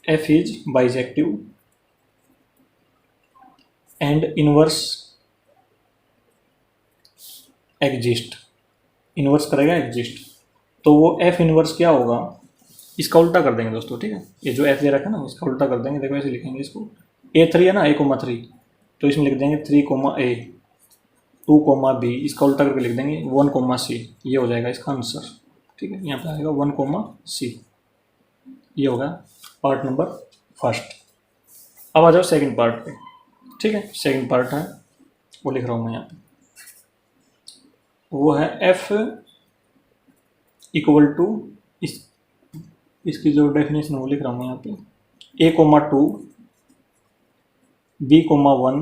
[SPEAKER 1] F is bijective and inverse exist, inverse करेगा एग्जिस्ट। तो वो एफ इनवर्स क्या होगा, इसका उल्टा कर देंगे दोस्तों, ठीक है। ये जो एफ दे रखा है ना इसका उल्टा कर देंगे। देखो ऐसे लिखेंगे इसको, A3 है ना, A,3, तो इसमें लिख देंगे 3,A, 2,B, इसका उल्टा करके लिख देंगे 1,C, ये हो जाएगा इसका आंसर, ठीक है। यहाँ पे आएगा 1,C, ये होगा पार्ट नंबर फर्स्ट। अब आ जाओ सेकंड पार्ट पे, ठीक है। सेकंड पार्ट है वो लिख रहा हूँ मैं यहाँ पे, वो है एफ इक्वल टू, इसकी जो डेफिनेशन वो लिख रहा हूँ मैं यहाँ पे, A,2 B,1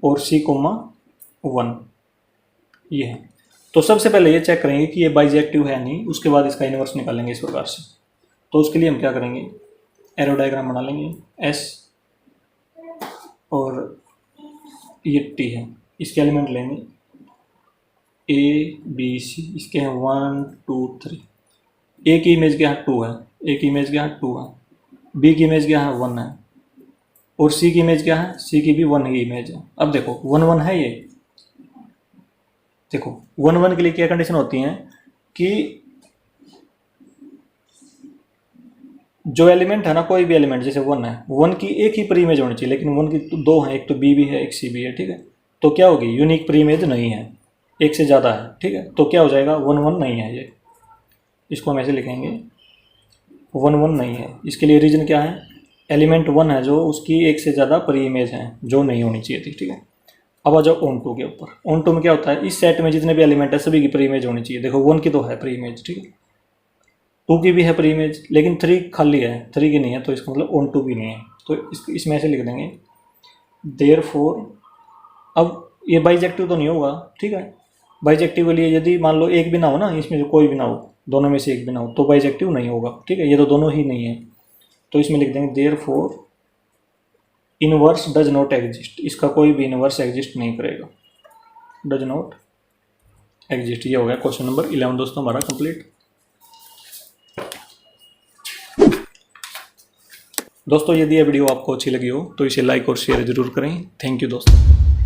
[SPEAKER 1] और C,1, ये है। तो सबसे पहले ये चेक करेंगे कि ये बाइजेक्टिव है नहीं, उसके बाद इसका इनवर्स निकालेंगे इस प्रकार से। तो उसके लिए हम क्या करेंगे, एरो डायग्राम बना लेंगे। एस और ये टी है, इसके एलिमेंट लेंगे ए बी सी, इसके हैं 1 2 3। ए की इमेज क्या है, 2 है, ए की इमेज क्या है 2 है, बी की इमेज क्या है 1 है, और सी की इमेज क्या है, सी की भी 1 ही इमेज है। अब देखो 1 1 है ये, देखो 1 1 के लिए क्या कंडीशन होती है कि जो एलिमेंट है ना, कोई भी एलिमेंट जैसे 1 है, 1 की एक ही प्री इमेज होनी चाहिए, लेकिन 1 की तो 2 है, एक तो बी भी है एक सी भी है, ठीक है। तो क्या होगी, यूनिक प्री इमेज नहीं है, एक से ज़्यादा है, ठीक है। तो क्या हो जाएगा, 1 1 नहीं है ये, इसको हम ऐसे लिखेंगे 1 1 नहीं है। इसके लिए रीज़न क्या है, एलिमेंट 1 है जो उसकी एक से ज़्यादा प्री इमेज है जो नहीं होनी चाहिए थी, ठीक है। अब आ जाओ ऑन टू के ऊपर। ऑन टू में क्या होता है, इस सेट में जितने भी एलिमेंट है सभी की प्री इमेज होनी चाहिए। देखो 1 की तो है प्री इमेज, ठीक है, 2 की भी है प्री इमेज, लेकिन 3 खाली है, 3 की नहीं है, तो इसका मतलब ऑन टू भी नहीं है। तो इसमें ऐसे लिख देंगे देयरफॉर। अब ये बाइजेक्टिव तो नहीं होगा, ठीक है। बाइजेक्टिव के लिए यदि मान लो एक भी ना हो ना, इसमें जो कोई भी ना हो, दोनों में से एक भी ना हो, तो बाइजेक्टिव नहीं होगा, ठीक है। ये तो दोनों ही नहीं है, तो इसमें लिख देंगे therefore inverse does not exist. इसका कोई भी इनवर्स एग्जिस्ट नहीं करेगा, डज नॉट एग्जिस्ट। ये हो गया क्वेश्चन नंबर 11 दोस्तों हमारा कंप्लीट। दोस्तों यदि यह वीडियो आपको अच्छी लगी हो तो इसे लाइक और शेयर जरूर करें। थैंक यू दोस्तों।